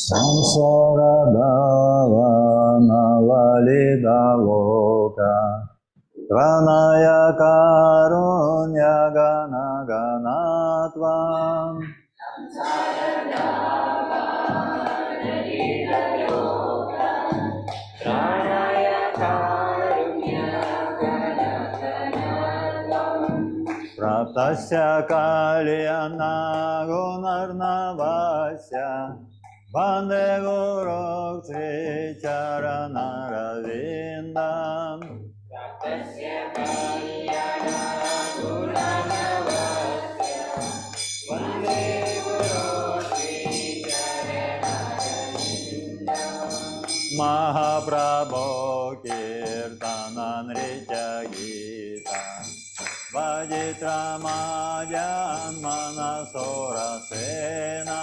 Samsara bhavana valida loka Pranaya karunya gana ganatvam Praptasya kalyana gunarnavasya Vande Guru Sri Charana Ravindam Mahaprabho Kirtanan Ritya Gita Vajitramajan Manasora Sena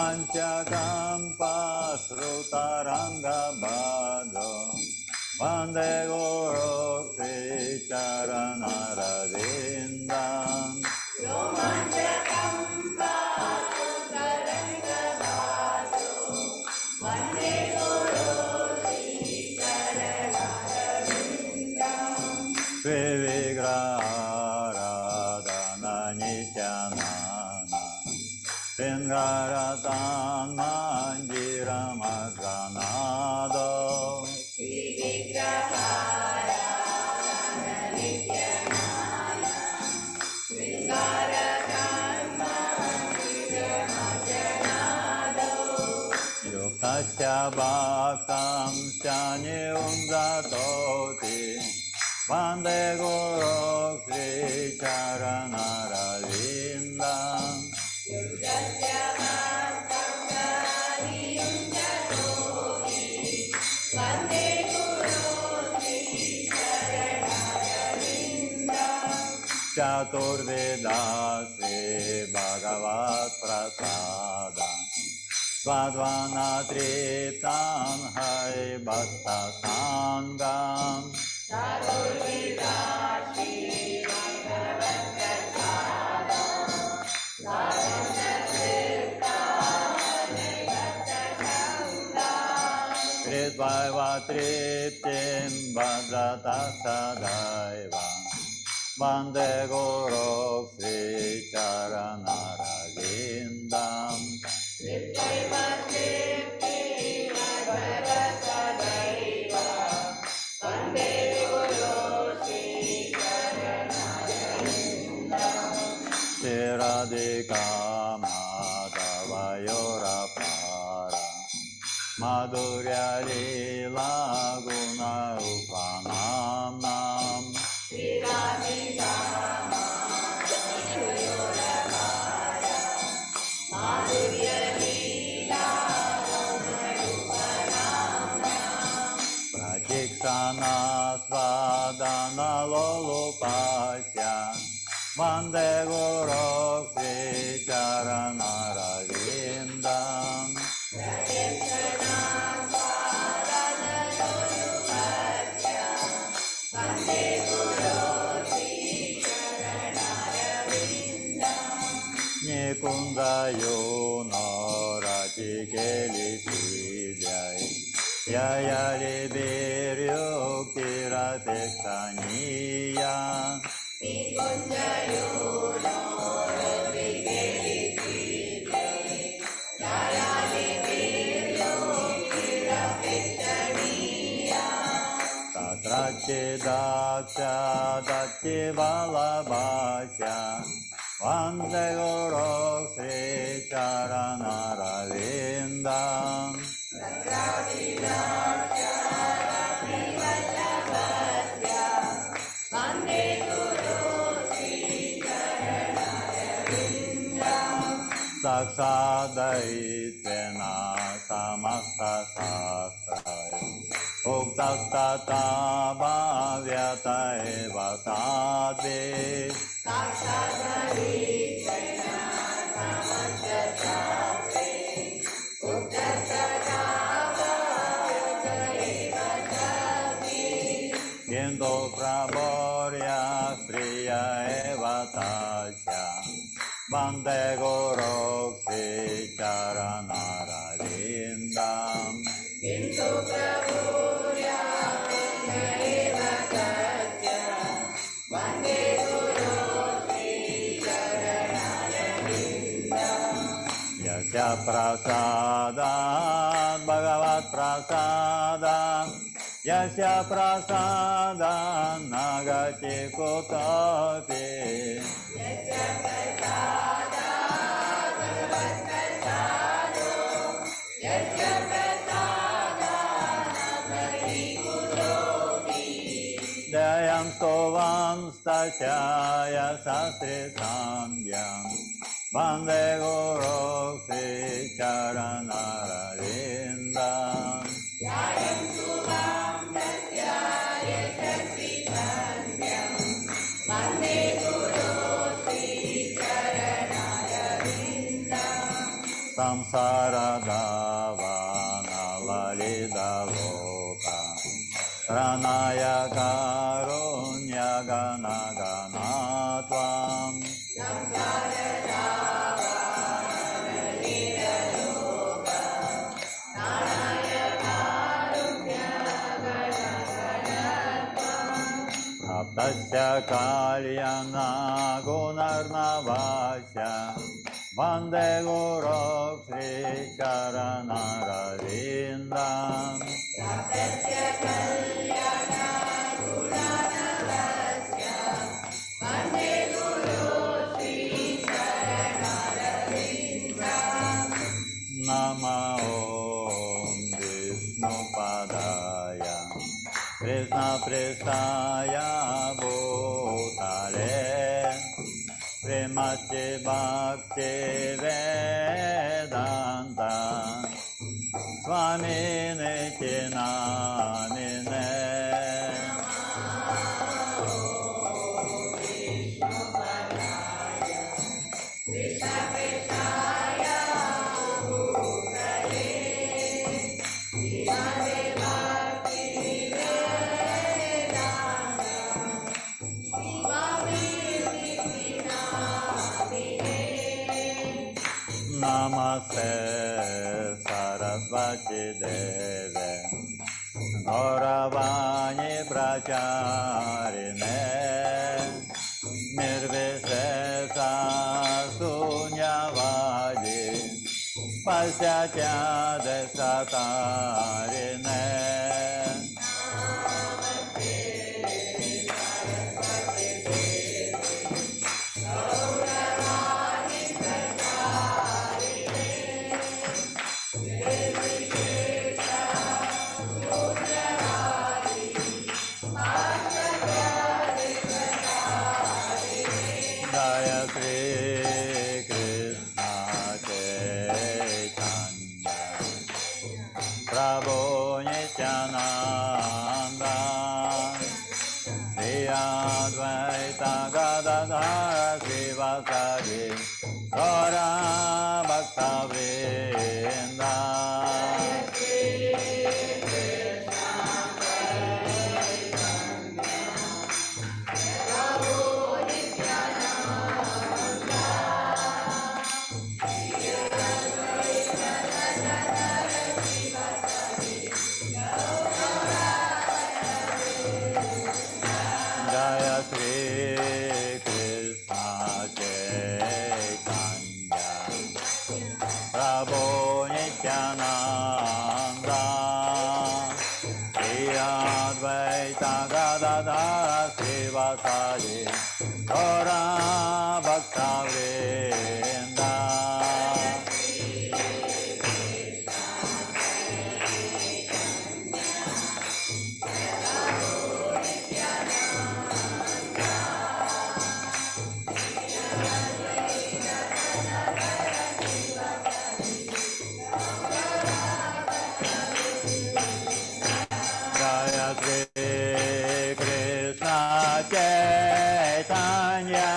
Romanchakam Pasrutaranga Bhado Vande Guru Sri Charana Ravindam Sri Vigraharadhana Nityanana Sringaratan Manjiramagranado Yuktasya Bhaktam Shani Undratoti Vande Guru Sri Charana Ravindam Chaturveda Sri Bhagavat Prasada Svadvana Triptan Hari Bhakta Sangam Kritvaiva Triptim Bhadrata Sadaiva Vande Guru Sri Charana Ravindam Radhika Madhavayora Para Madhurya Lila Guna Upanam Nam Prachiksana Svadana Lolupasya Vande Guru Sri Charana Ravindam Nikunda Yono Rachikeli Siddhai Yaya Liberio Kiratekaniya Tatrachidaksha Dachivalabhasya Vande Guru Sri Charana Ravindam Saksadaitvena Samasta Saksaya Uktastata Bhavyata Eva Tadvi Vande Guru Sri Charanarvindam. Kintu Prabhurya Naiva Tatya Vande Guru Sri Charanarvindam. Yasya prasadan Bhagavat prasadan Yasya prasadan Nagati Kotapi. Yasya prasada Bhagavat prasado Yasya prasada Nagati Kotapi. Dayam Stovam Stasya Sastri Sangyam Vande Guru Sri Charanarvindam. Jayam Subham Tasya Yashasvi Sandhyam Vande Guru Sri Charanarvindam. Samsara Davana Lalida Loka Pranaya Karunya Gana Gana Tvam. Samsara Davana Lila Loka Pranaya Karunya Gana Gana Tvam. Aptasya Kalyana Gunarnavasya Vande Guru Sri Charanarvindam. Saptasya Kalyana Gunanavasya Vande Guru Sri Charanarvindam. Nama Om Vishnu Padaya Krishna Prestaya Bhutale Premati Bhakti Vedanta Swami Niti Namine. Krishna Prestaya Bhutale Srimati Bhakti Vedanta Swami Niti Namine. Namaste Sarasvati Deve Gauravani Pracharine Nirvishesa Sunyavadi Pasyatya Desatarine. Jaya Sri Krishna Chaitanya Prabhu Nityananda Sri Advaita Gadadhara Srivasadi Gaura Bhakta Vrinda. Jaya Sri Krishna Chaitanya Prabhu Nityananda Sri Advaita Gadadhara Srivasadi Gaura Bhakta Vrinda. Jaya Sri Krishna Chaitanya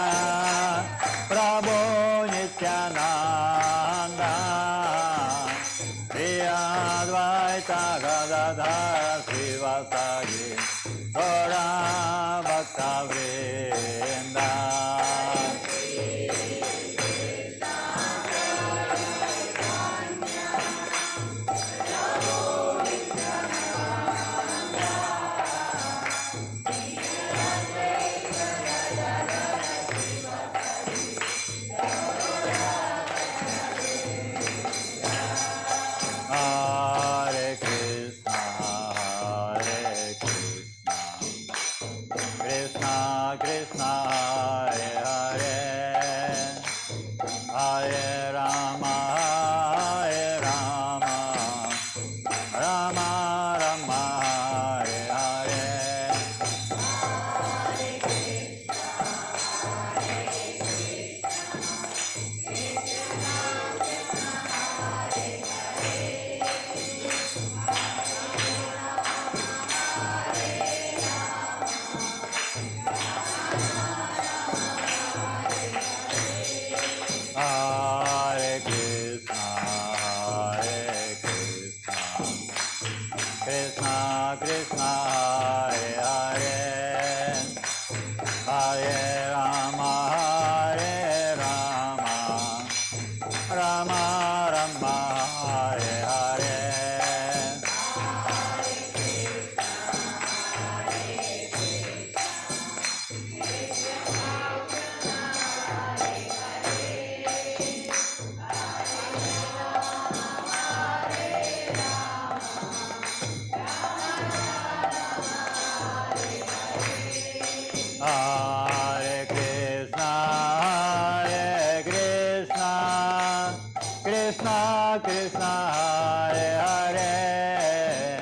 Krishna Hare Hare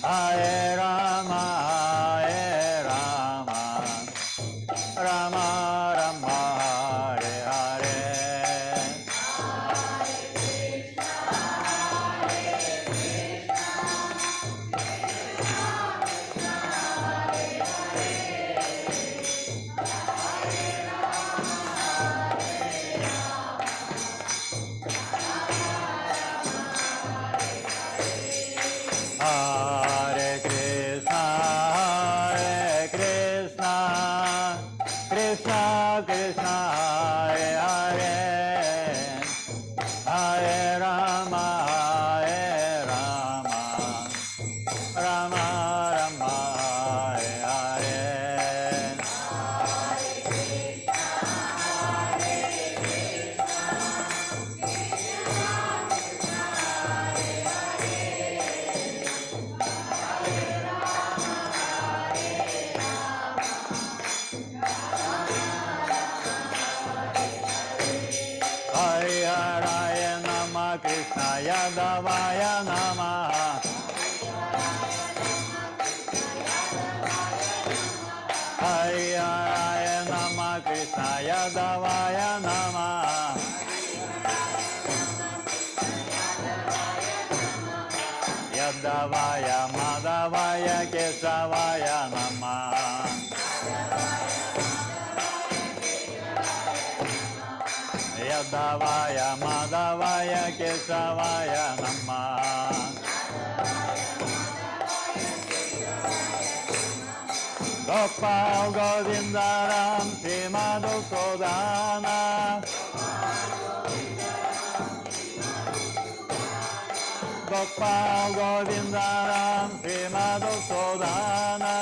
Hare Rama Rama Rama Hare Hare Hare Krishna, Krishna Krishna, Hare Hare, Hare Rama, Rama Rama, Hare Hare. Hare Nama Krishna Yadavaya Namaha Hare Nama Krishna Yadavaya Namaha Yadavaya Madhavaya Keshavaya Namaha Yadavaya Madhavaya Keshavaya Namaha Gopal Govindaram Srimadhukodana Gopal Govindaram Srimadhukodana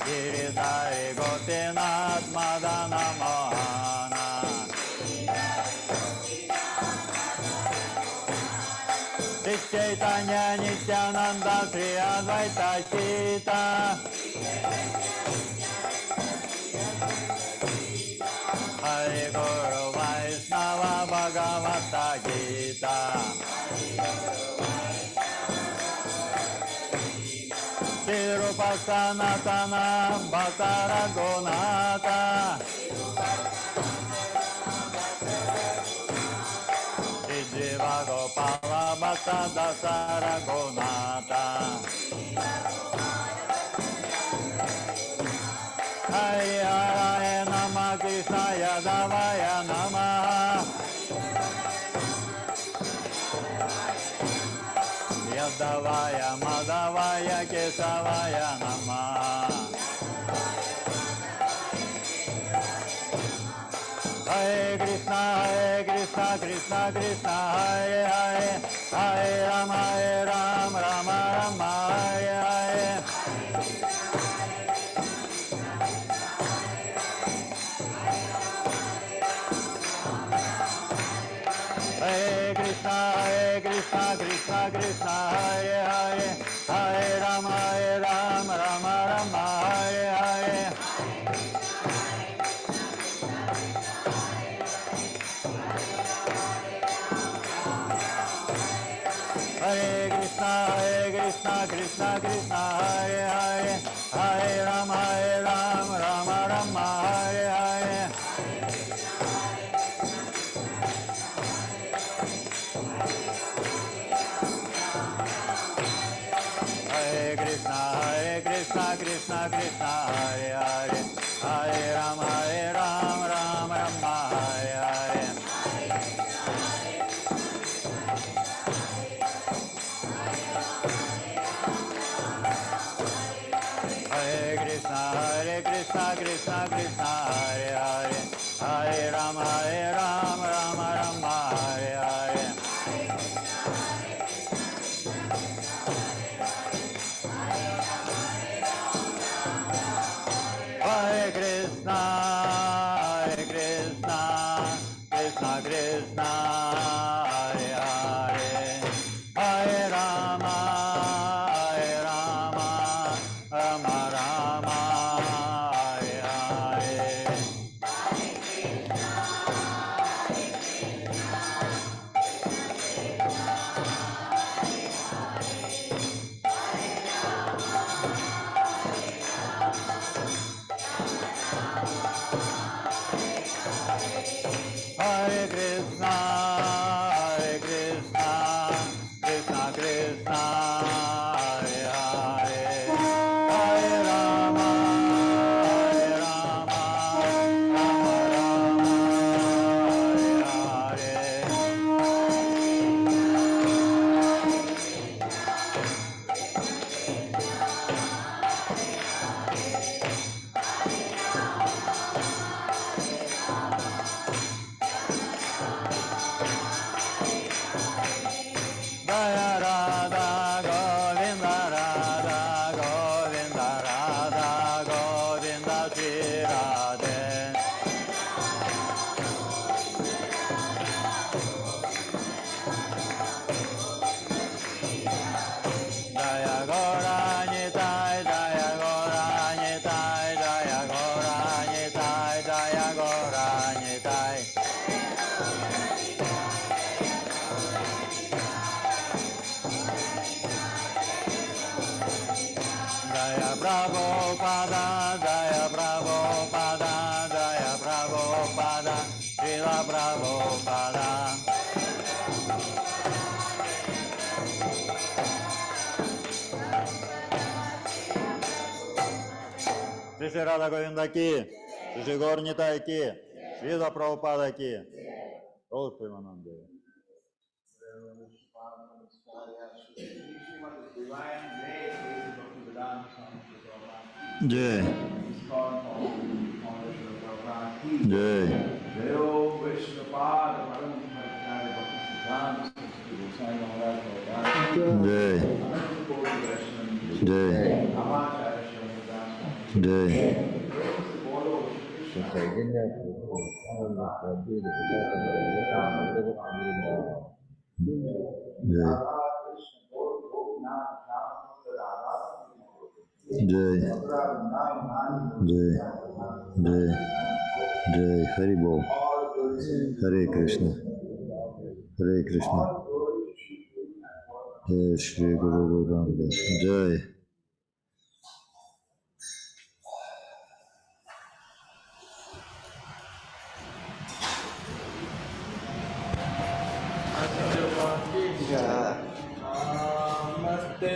Giridhari Gopinath Madana Mohana Sri Chaitanya Nityananda Sri Advaita Chita Hare Guru Vaishnava Bhagavata Gita Sri Rupa Sanatana Bhatta Raghunatha Sri Jiva Gopala Bhatta Dasa Raghunatha Hare Hare Nama Krishna Yadavaya Namaha Yadavaya Madhavaya Keshavaya Namaha Hare Krishna Krishna Krishna Hare Hare Hare Rama Rama Rama Hare Hare Hare Krishna Krishna Krishna Hare Hare Hare Rama Rama Rama Hare Hare Hare Krishna Krishna Krishna Hare Hare Hare Rama Rama Rama Hare Hare Hare Krishna Krishna Krishna Hare Hare Hare Rama Rama Rama Hare Hare Hare Krishna Krishna Krishna Hare Hare Hare Rama Rama Rama Hare Hare Hare Krishna Krishna Krishna Hare Hare Hare Rama Rama Rama Hare Hare Prabhupada, Jaya Prabhupada, Jaya Prabhupada, Srila Prabhupada. Shri Shri Radha Govinda ki, Shri Shri Gaur Nitai ki, Srila Prabhupada ki. Gaur Premanande. Jai. Jai. Jai. Jai. Jai. Jai. Jai. Jai. Jai. Hari Bol. Hare Krishna. Hare Krishna. Jai Shri Guru Ramdas. Jai. Namaste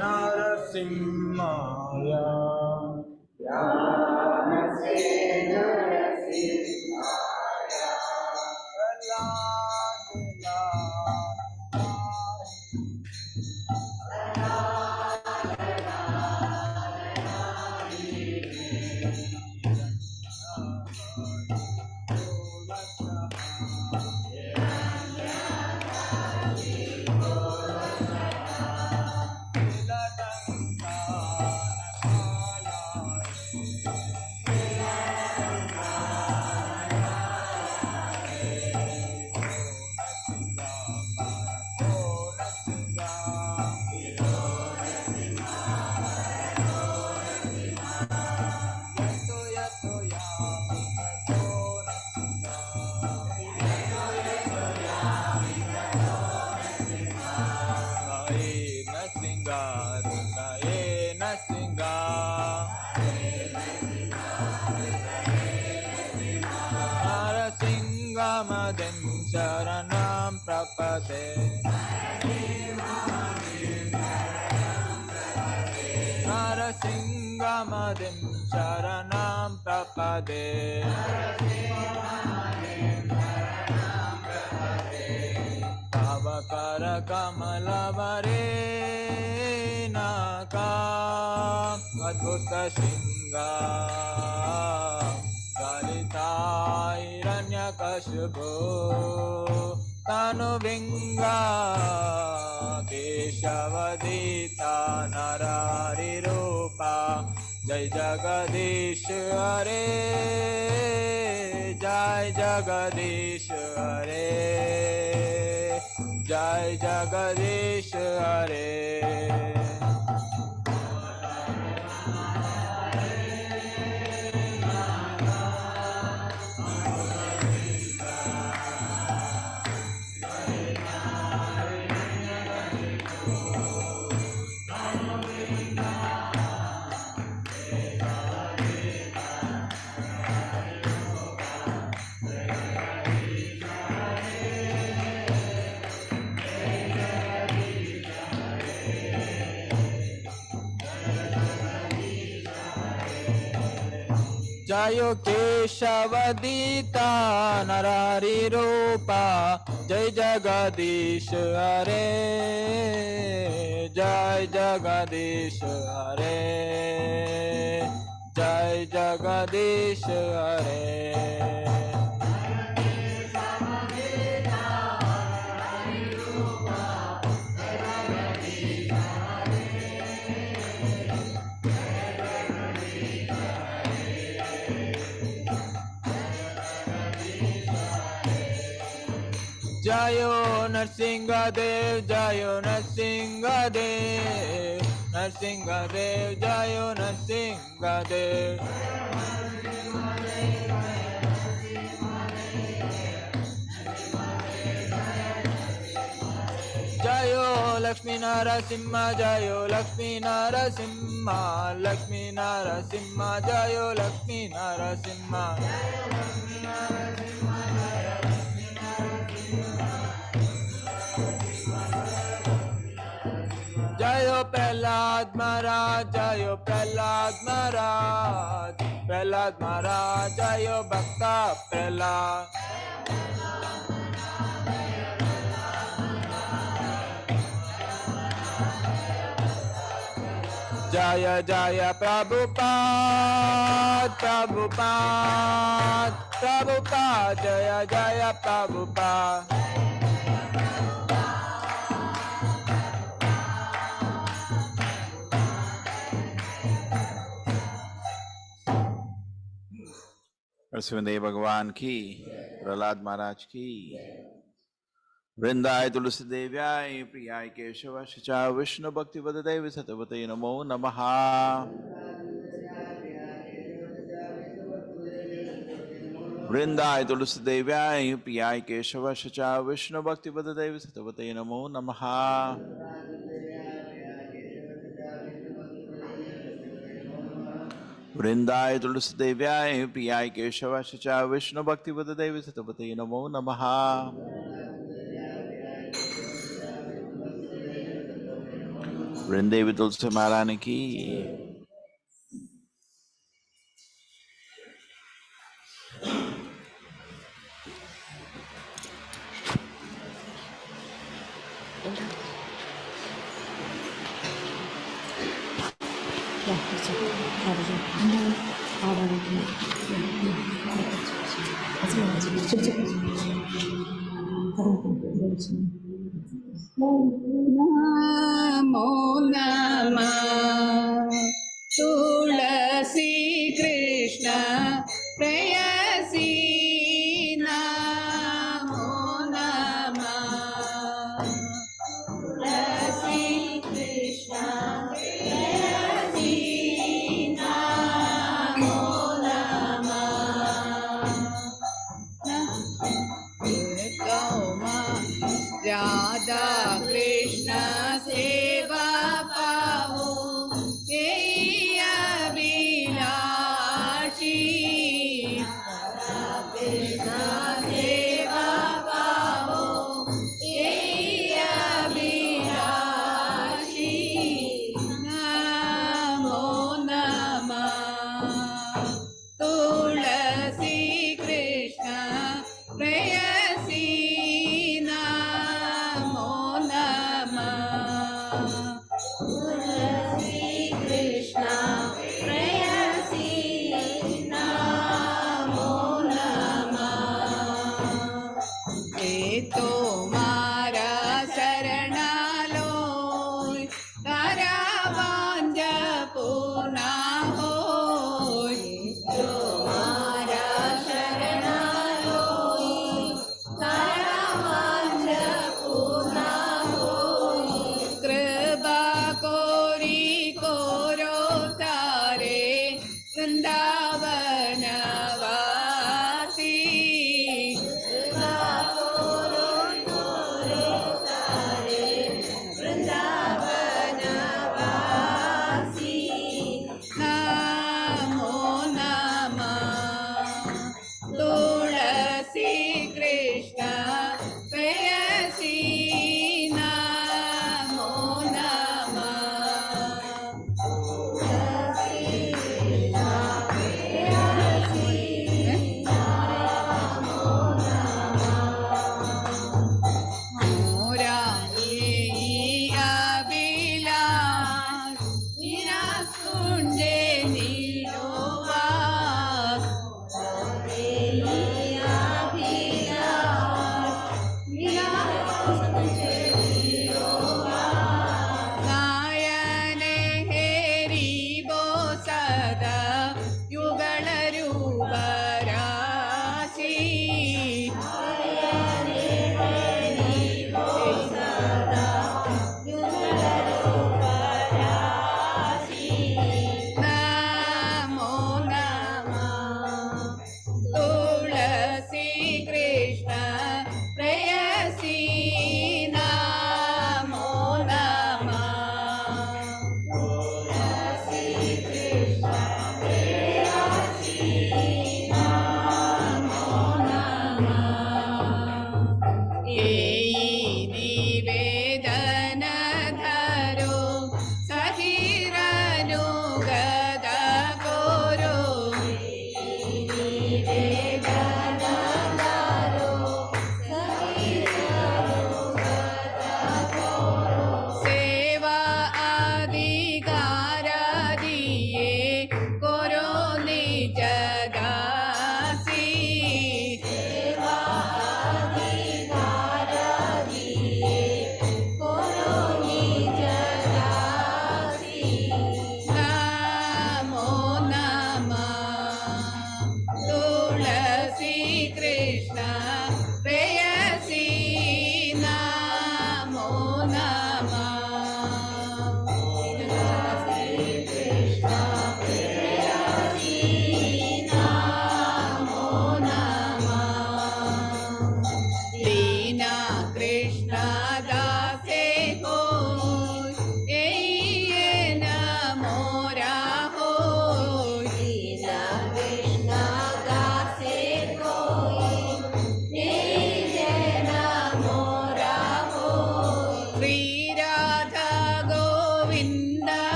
Narasimhaya. Namaste Narasimhaya. Sharanam Prapade Narasingamadim Sharanam Prapade Tavakara Kamalavare Naka Adbhuta Shinga Hiranyakashipu Tanu Vinga Keshavadita Narari Rupa Jai Jagadish Hare Jai Jagadish Hare Jai Jagadish Hare Jayo Keshavadita Narari Rupa Jai Jagadish Hare Jai Jagadish Hare Jai Jagadish Hare Jayo Narsinga Dev, Jayo Narsinga Dev, Narsinga Dev, Jayo Narsinga Dev. Jayo Lakshmi Narasimha Jayo Lakshmi Narasimha Lakshmi Narasimha Jayo Lakshmi Narasimha Jayo Prahlad Maharaj Jayo Prahlad Maharaj Prahlad Maharaj Jayo Bhakta Prahlad Jaya Jaya Prabhupada Prabhupada Prabhupada Jaya Jaya Prabhupada Narasimhadeva भगवान की, प्रहलाद महाराज की, वृंदाय तुलसी देव्याय प्रियाय केशव शिचा विष्णु भक्ति देव सतपते नमो नमः। वृंदाय तुलसी देव्याय प्रियाय केशव शिचा विष्णु भक्ति देव सतपते नमो नमः। वृंदाय तुलसी देव्याय प्रियाय केशव शिचा विष्णु भक्ति देव सतपते नमो नमः। वृंदेवी तुलसी महारानी की। नमो नमः तुलसी कृष्ण प्रेयसी नमो नमः तुलसी कृष्ण प्रेयसी नमो नमः राधा कृष्ण सेवा पावो अभिलाषी कृष्ण सेवा पावो अभिलाषी नमो नमः तुलसी कृष्ण प्रेयसी नमो नमः तुलसी कृष्ण प्रेयसी नमो नमः ए तो मारा शरणालोय तारा वांझ पूर्णा होय तो मारा शरणालोय तारा वांझ पूर्णा होय कृपा कोरी कोरो तारे वृंदावन वासी कृपा कोरो कोरे तारे वृंदावन वासी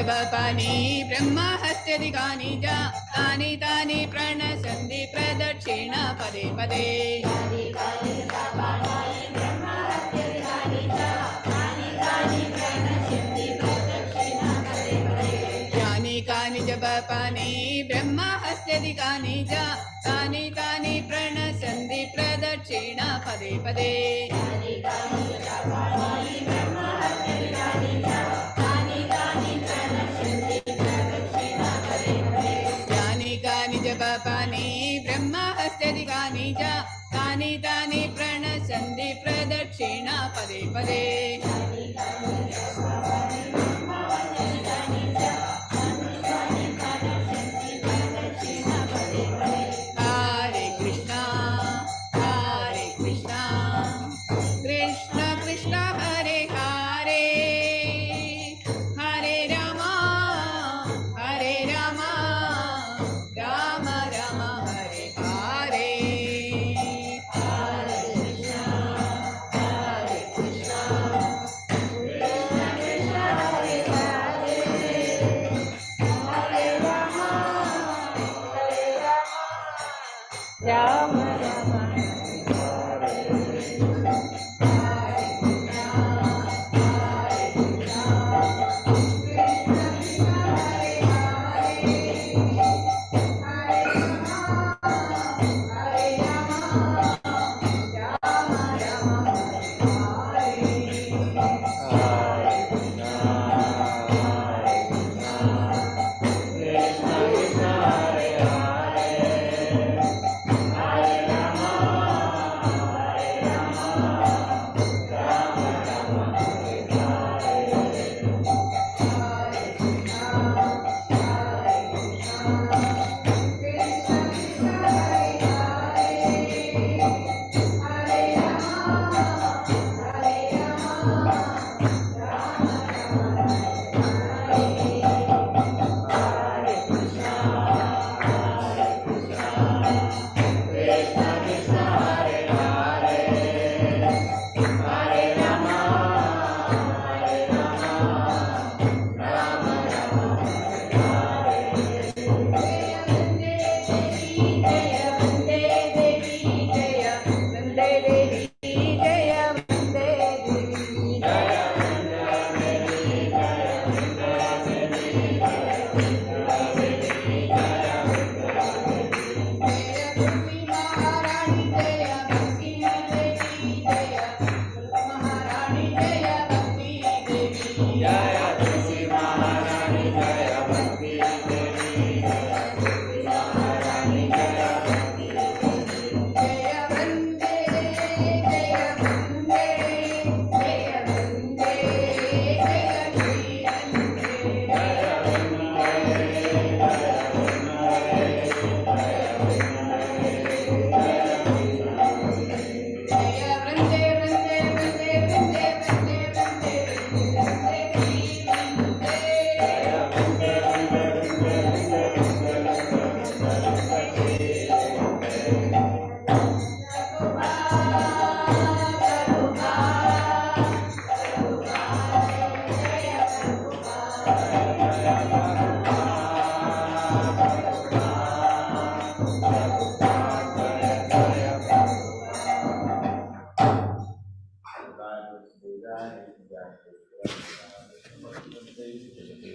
जपपानि ब्रह्महस्त्यधिकानि च तानि तानि प्रणश्यन्ति प्रदक्षिण पदे पदे यानि कानि जपपानि ब्रह्महस्त्यधिकानि च तानि तानि प्रणश्यन्ति प्रदक्षिण पदे पदे यानि कानि जपपानि ब्रह्महस्त्यधिकानि च तानि तानि प्रणश्यन्ति प्रदक्षिण पदे पदे हरे कृष्णा कृष्ण कृष्ण हरे हरे हरे राम राम राम हरे हरे हरे कृष्णा कृष्ण कृष्ण हरे हरे हरे राम राम राम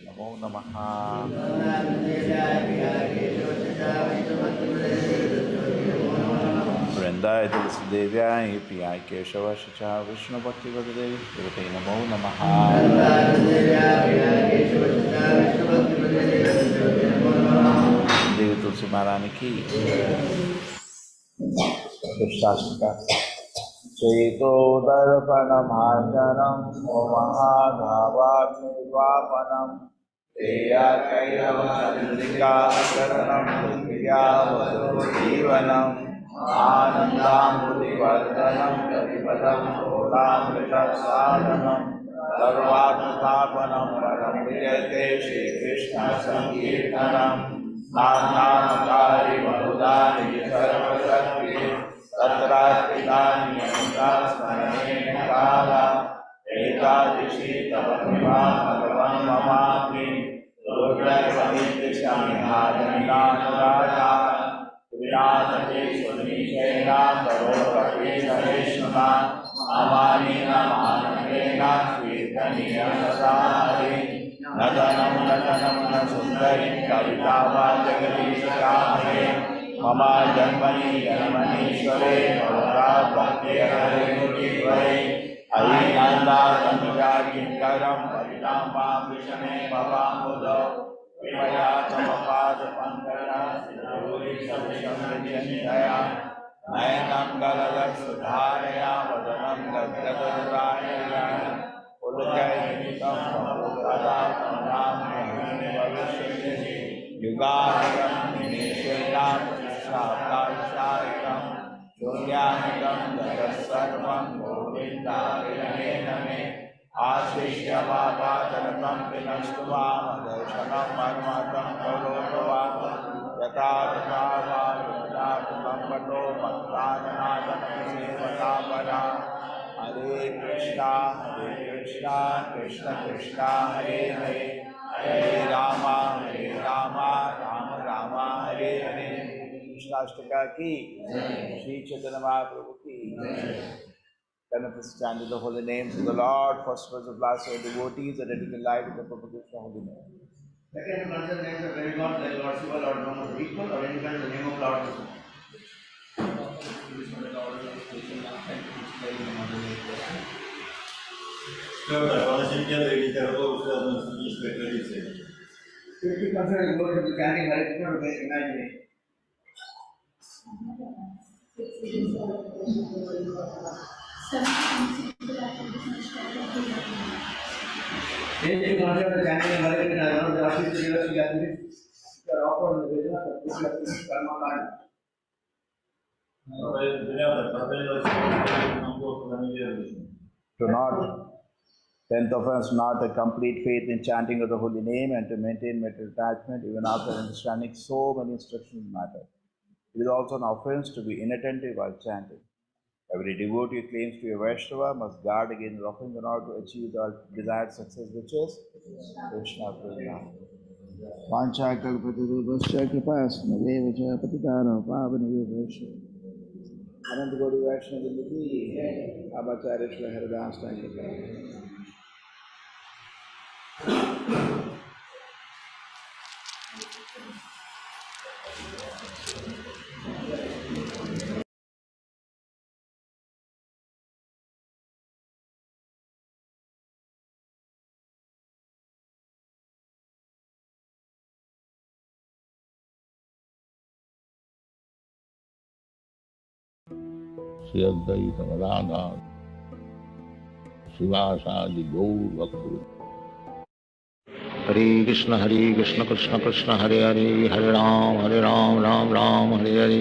नमो नमः वृंदाय तुलसी देव्याय प्रियाय केशवाय च विष्णु भक्ति देवी देवते नमो नमः देवी तुलसी महारानी की चेतोदर्पणमार्जनं महाभावाग्निर्वापनं तेयाकैरवचन्द्रिकाचरणं क्रियावधूजीवनम् आनन्दामृतिवर्धनं प्रतिपदं भोलामृतसाधनं सर्वात्मस्थापनं परं विजयते श्रीकृष्णसङ्कीर्तनं नामकारि बहुधानि सर्वशक्ति तत्रास्तिदानि स्मरणेन काला एकादशी तव कृपां भगवन् ममामि अमानेन मानवेन कीर्तनीयं सदा हरे नदनं नदनं न सुन्दरीं कवितावाचकधीशकामहे मम जन्मनि जन्मनीश्वरे भवताद्भक्तिहरे अयि नन्दातनुजा किङ्करं परिणां मां विषमे भवाम्बुधौ कृपया तव पादपङ्कजं नयनं गलदसुधारया वदनं गद्गदुदारया उल्लङ्घितं भविष्यति युगान्तं निमेषेणां शाब्दाशायितं शून्यान्तं जगत्सर्वं गोविन्दाविनयेन मे आश्रित्य वापाचरतं विनष्टु वामदर्शनं मर्मतं करोतु वाम यथा तथा वायुनाथो भक्तानाथनसेवतापरा हरे कृष्णा कृष्ण कृष्ण हरे हरे हरे राम राम राम हरे हरे कृष्णाष्टका की श्री चैतन्य महाप्रभु की Let us stand in the holy names of the Lord. First words of last year, devotees are dedicated life to the propagation of holy name. Second, consider names of very God like Lord Shiva, Lord Brahma is equal, or any kind of the name of Lord Krishna. Положительная литература связана с ведической традицией. If you consider the word of the chanting Hare Krishna to make imagination. If you consider the chanting of Hare Krishna as one of the auspicious rivers to activities that are offered in the business of Krishna Karma Kanda. To not, tenth offense, not a complete faith in chanting of the holy name and to maintain material attachment even after understanding so many instructions matter. It is also an offense to be inattentive while chanting. Every devotee who claims to be a Vaishnava must guard against roughing in order to achieve the desired success, which is Krishna Prasad. Vancha kalpatarubhasya kripasnadeva cha patitano pavaniyo Vaishnava. Anant Gauri Vaishnava Vindaki, Abhacharya Shri Haridas Thakur. Shri Advaita Gadadhar शिवासादि गौर भक्त हरे Krishna Krishna Krishna Hare Hare Hare Ram Ram Ram Hare Hare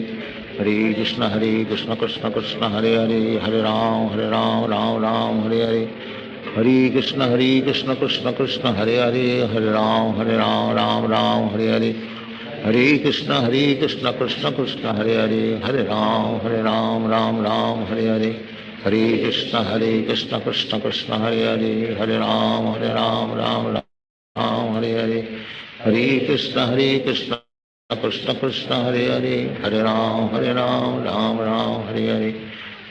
Hare Krishna Krishna Krishna Hare Hare Hare Ram Ram Hare Hare Hare Krishna Krishna Krishna Hare Hare Hare Ram Ram Hare Hare Hare Krishna Krishna Krishna Hare Hare Hare Ram Ram Hare Hare Hare Krishna Krishna Krishna Hare Hare Hare Ram Ram Hare Hare Hare Krishna Krishna Krishna Hare Hare Hare Ram Ram Hare Hare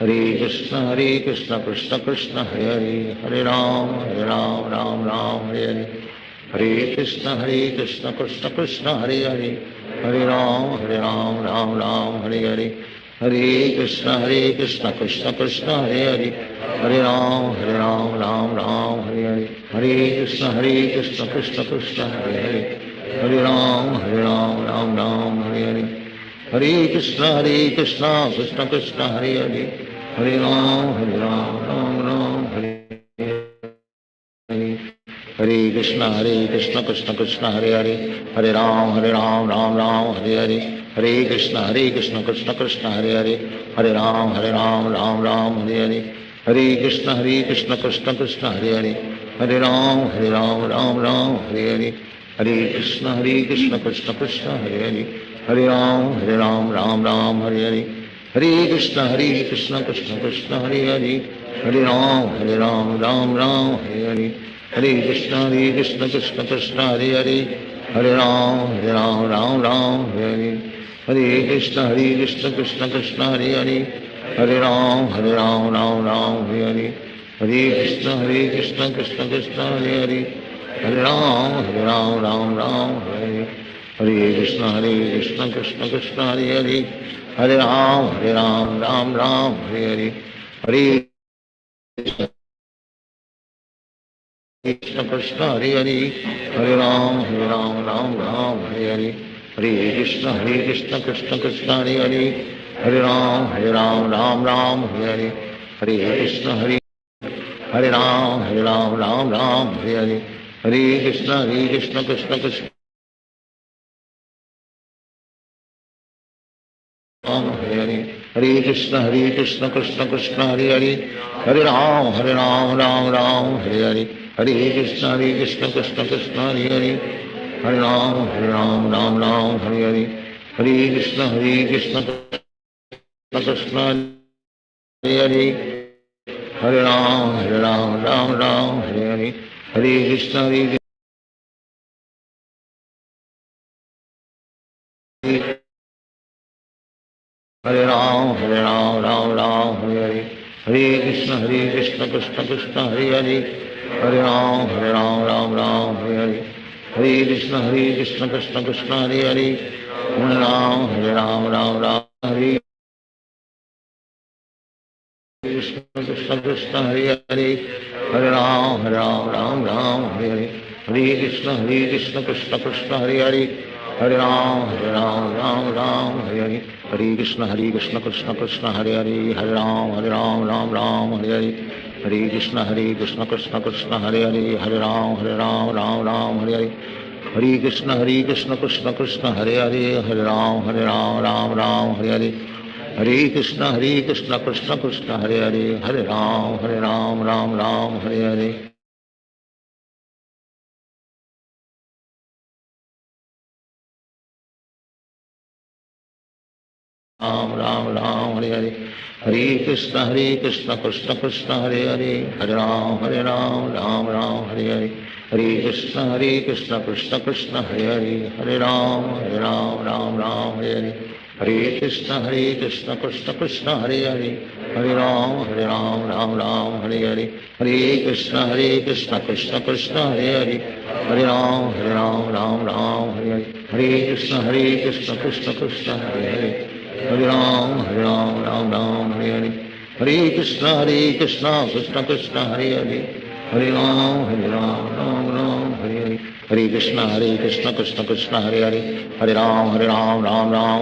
Hare Krishna Krishna Krishna Hare Hare Hare Ram Ram Hare Hare Hare Krishna Krishna Krishna Hare Hare Hare Ram Ram Hare Hare Hare Krishna Krishna Krishna Hare Hare Hare Ram Ram Hare Hare Hare Krishna Krishna Krishna Hare Hare Hare Ram Ram Hare Hare Hare Krishna Krishna Krishna Hare Hare Hare Ram Ram Hare Hare Krishna Krishna Krishna Hare Hare Hare Ram Ram Hare Hare Hare Krishna Krishna Krishna Hare Hare Hare Ram Ram Hare Hare Hare Krishna Krishna Krishna Hare Hare Hare Ram Ram Hare Hare Hare Krishna Krishna Krishna Hare Hare Hare Ram Ram Hare Hare Hare Krishna Krishna Krishna Hare Hare Hare Ram Ram Hare Hare Hare Krishna Krishna Krishna Hare Hare Hare Ram Ram Hare Hare Hare Krishna Krishna Krishna Hare Hare Hare Ram Ram Ram Hare Hare Hare Krishna Krishna Krishna Hare Hare Hare Ram Ram Ram Hare Hare Hare Krishna Krishna Krishna Hare Hare Hare Ram Ram Hare Hare Hare Krishna Krishna Hare Hare Hare Ram Ram Hare Hare Hare Krishna Krishna Krishna Hare Hare Hare Ram Ram Hare Hare Hare Krishna Hare Ram Hare Hare Hare Krishna Krishna Krishna Hare Hare Hare Krishna Krishna Krishna Hare Hare Hare Ram Ram Hare Hare Hare Krishna Krishna Krishna Hare Hare Hare Ram Ram Hare Hare Hare Krishna Krishna Krishna Hare Hare Hare Ram Hare Hare Hare Krishna Hare Ram Hare Hare Hare Krishna Krishna Krishna Hare Hare Hare Ram Hare Hare Hare Krishna Krishna Krishna Hare Hare Hare Ram Hare Krishna Krishna Hare Hare Hare Ram Hare Hare Hare Krishna Krishna Krishna Hare Hare Hare Ram Hare Hare Hare Krishna Krishna Krishna Hare Hare Hare Ram Hare Hare Hare Krishna Krishna Krishna Hare Hare Hare Ram Hare Hare Hare Krishna Krishna Krishna Hare Hare Hare Ram Hare Hare Hare Krishna Krishna Krishna Hare Hare Hare Ram Hare Hare Ram Hare Hare Hare Krishna Krishna Krishna Hare Hare Hare Ram Hare Hare Hare Krishna Krishna Krishna Hare Hare Hare Ram Hare Hare Hare Krishna Krishna Krishna Hare Hare Hare Ram Hare Hare Hare Krishna Krishna Krishna Hare Hare Hare Ram Hare Hare Hare Krishna Krishna Krishna Hare Hare Hare Ram Hare Hare Hare Krishna Krishna Krishna Hare Hare Hare Ram Hare Hare Hare Krishna Krishna Krishna Hare Hare Hare Ram Hare Hare Hare Krishna Krishna Krishna Hare Hare Hare Ram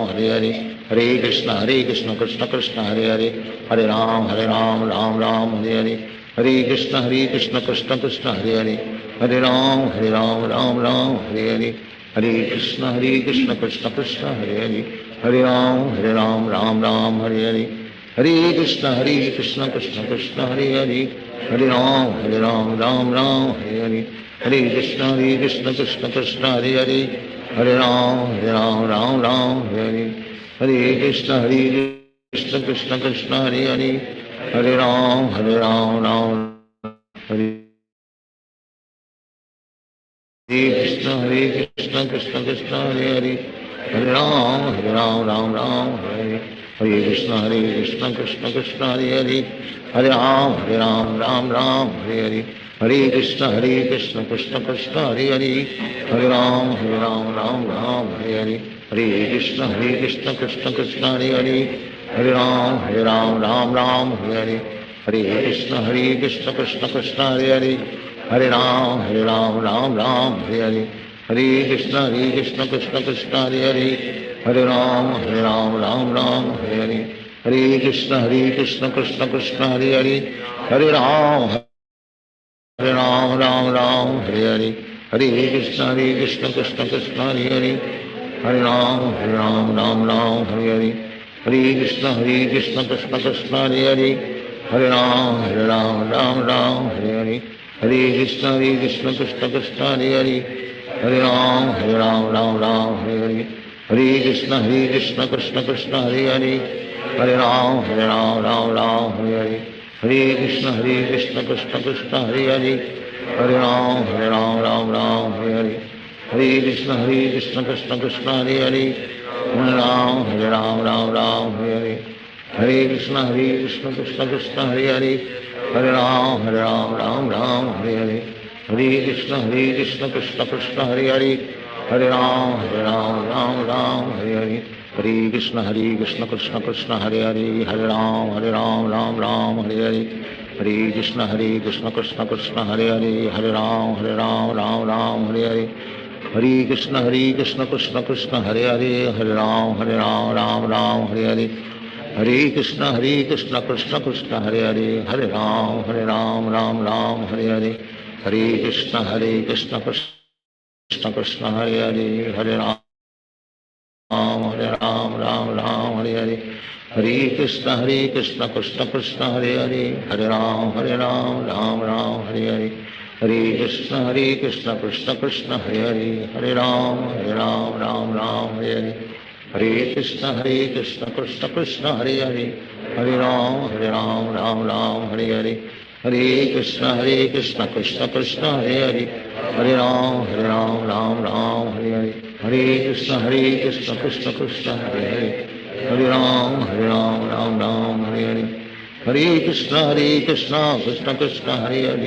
Hare Hare Hare Krishna Krishna Krishna Hare Hare Hare Ram Hare Hare Hare Krishna Krishna Krishna Hare Hare Hare Ram Hare Hare Hare Krishna Krishna Krishna Hare Hare Hare Ram Hare Hare Hare Krishna Krishna Krishna Hare Hare Hare Ram Hare Hare Hare Krishna Krishna Krishna Hare Hare Hare Ram Hare Hare Krishna Krishna Hare Hare Hare Ram Hare Hare Krishna Krishna Krishna Hare Hare Hare Ram Hare Hare Hare Krishna Krishna Krishna Hare Hare Hare Ram Hare Hare Hare Krishna Krishna Krishna Hare Hare Hare Ram Hare Hare Hare Krishna Krishna Krishna Hare Hare Hare Ram Hare Hare Hare Krishna Krishna Krishna Hare Hare Hare Ram Hare Hare Hare Krishna Krishna Krishna Hare Hare Hare Ram Hare Hare Hare Krishna Krishna Krishna Hare Hare Hare Ram Hare Hare Hare Krishna Krishna Krishna Hare Hare Hare Ram Hare Hare Hare Krishna Krishna Krishna Hare Hare Hare Ram Hare Hare Hare Krishna Krishna Krishna Hare Hare Hare Ram Hare Hare Hare Krishna Krishna Krishna Hare Hare Hare Ram Hare Hare Hare Krishna Krishna Krishna Hare Hare Hare Ram Hare Hare हरे कृष्ण कृष्ण कृष्ण हरे हरे हरे राम राम राम हरे हरे हरे कृष्ण कृष्ण कृष्ण हरे हरे हरे राम राम राम हरे हरे हरे कृष्ण कृष्ण कृष्ण हरे हरे हरे राम राम राम हरे हरे हरे कृष्ण कृष्ण कृष्ण हरे हरे हरे राम राम राम हरे हरे हरे कृष्ण कृष्ण कृष्ण हरे हरे हरे राम राम राम हरे हरे हरे कृष्ण कृष्ण कृष्ण हरे हरे हरे राम राम राम हरे हरे हरे कृष्ण कृष्ण कृष्ण हरे हरे हरे राम राम हरे हरे हरे कृष्ण कृष्ण कृष्ण हरे हरे हरे राम राम हरे हरे हरे कृष्ण कृष्ण कृष्ण हरे हरे हरे राम राम हरे हरे हरे कृष्ण कृष्ण कृष्ण हरे हरे हरे राम राम हरे हरे हरे कृष्ण कृष्ण कृष्ण हरे हरे हरे राम राम हरे हरे हरे कृष्ण कृष्ण कृष्ण हरे हरे हरे राम राम हरे हरे हरे कृष्ण कृष्ण कृष्ण हरे हरे हरे राम राम हरे हरे हरे कृष्ण कृष्ण कृष्ण हरे हरे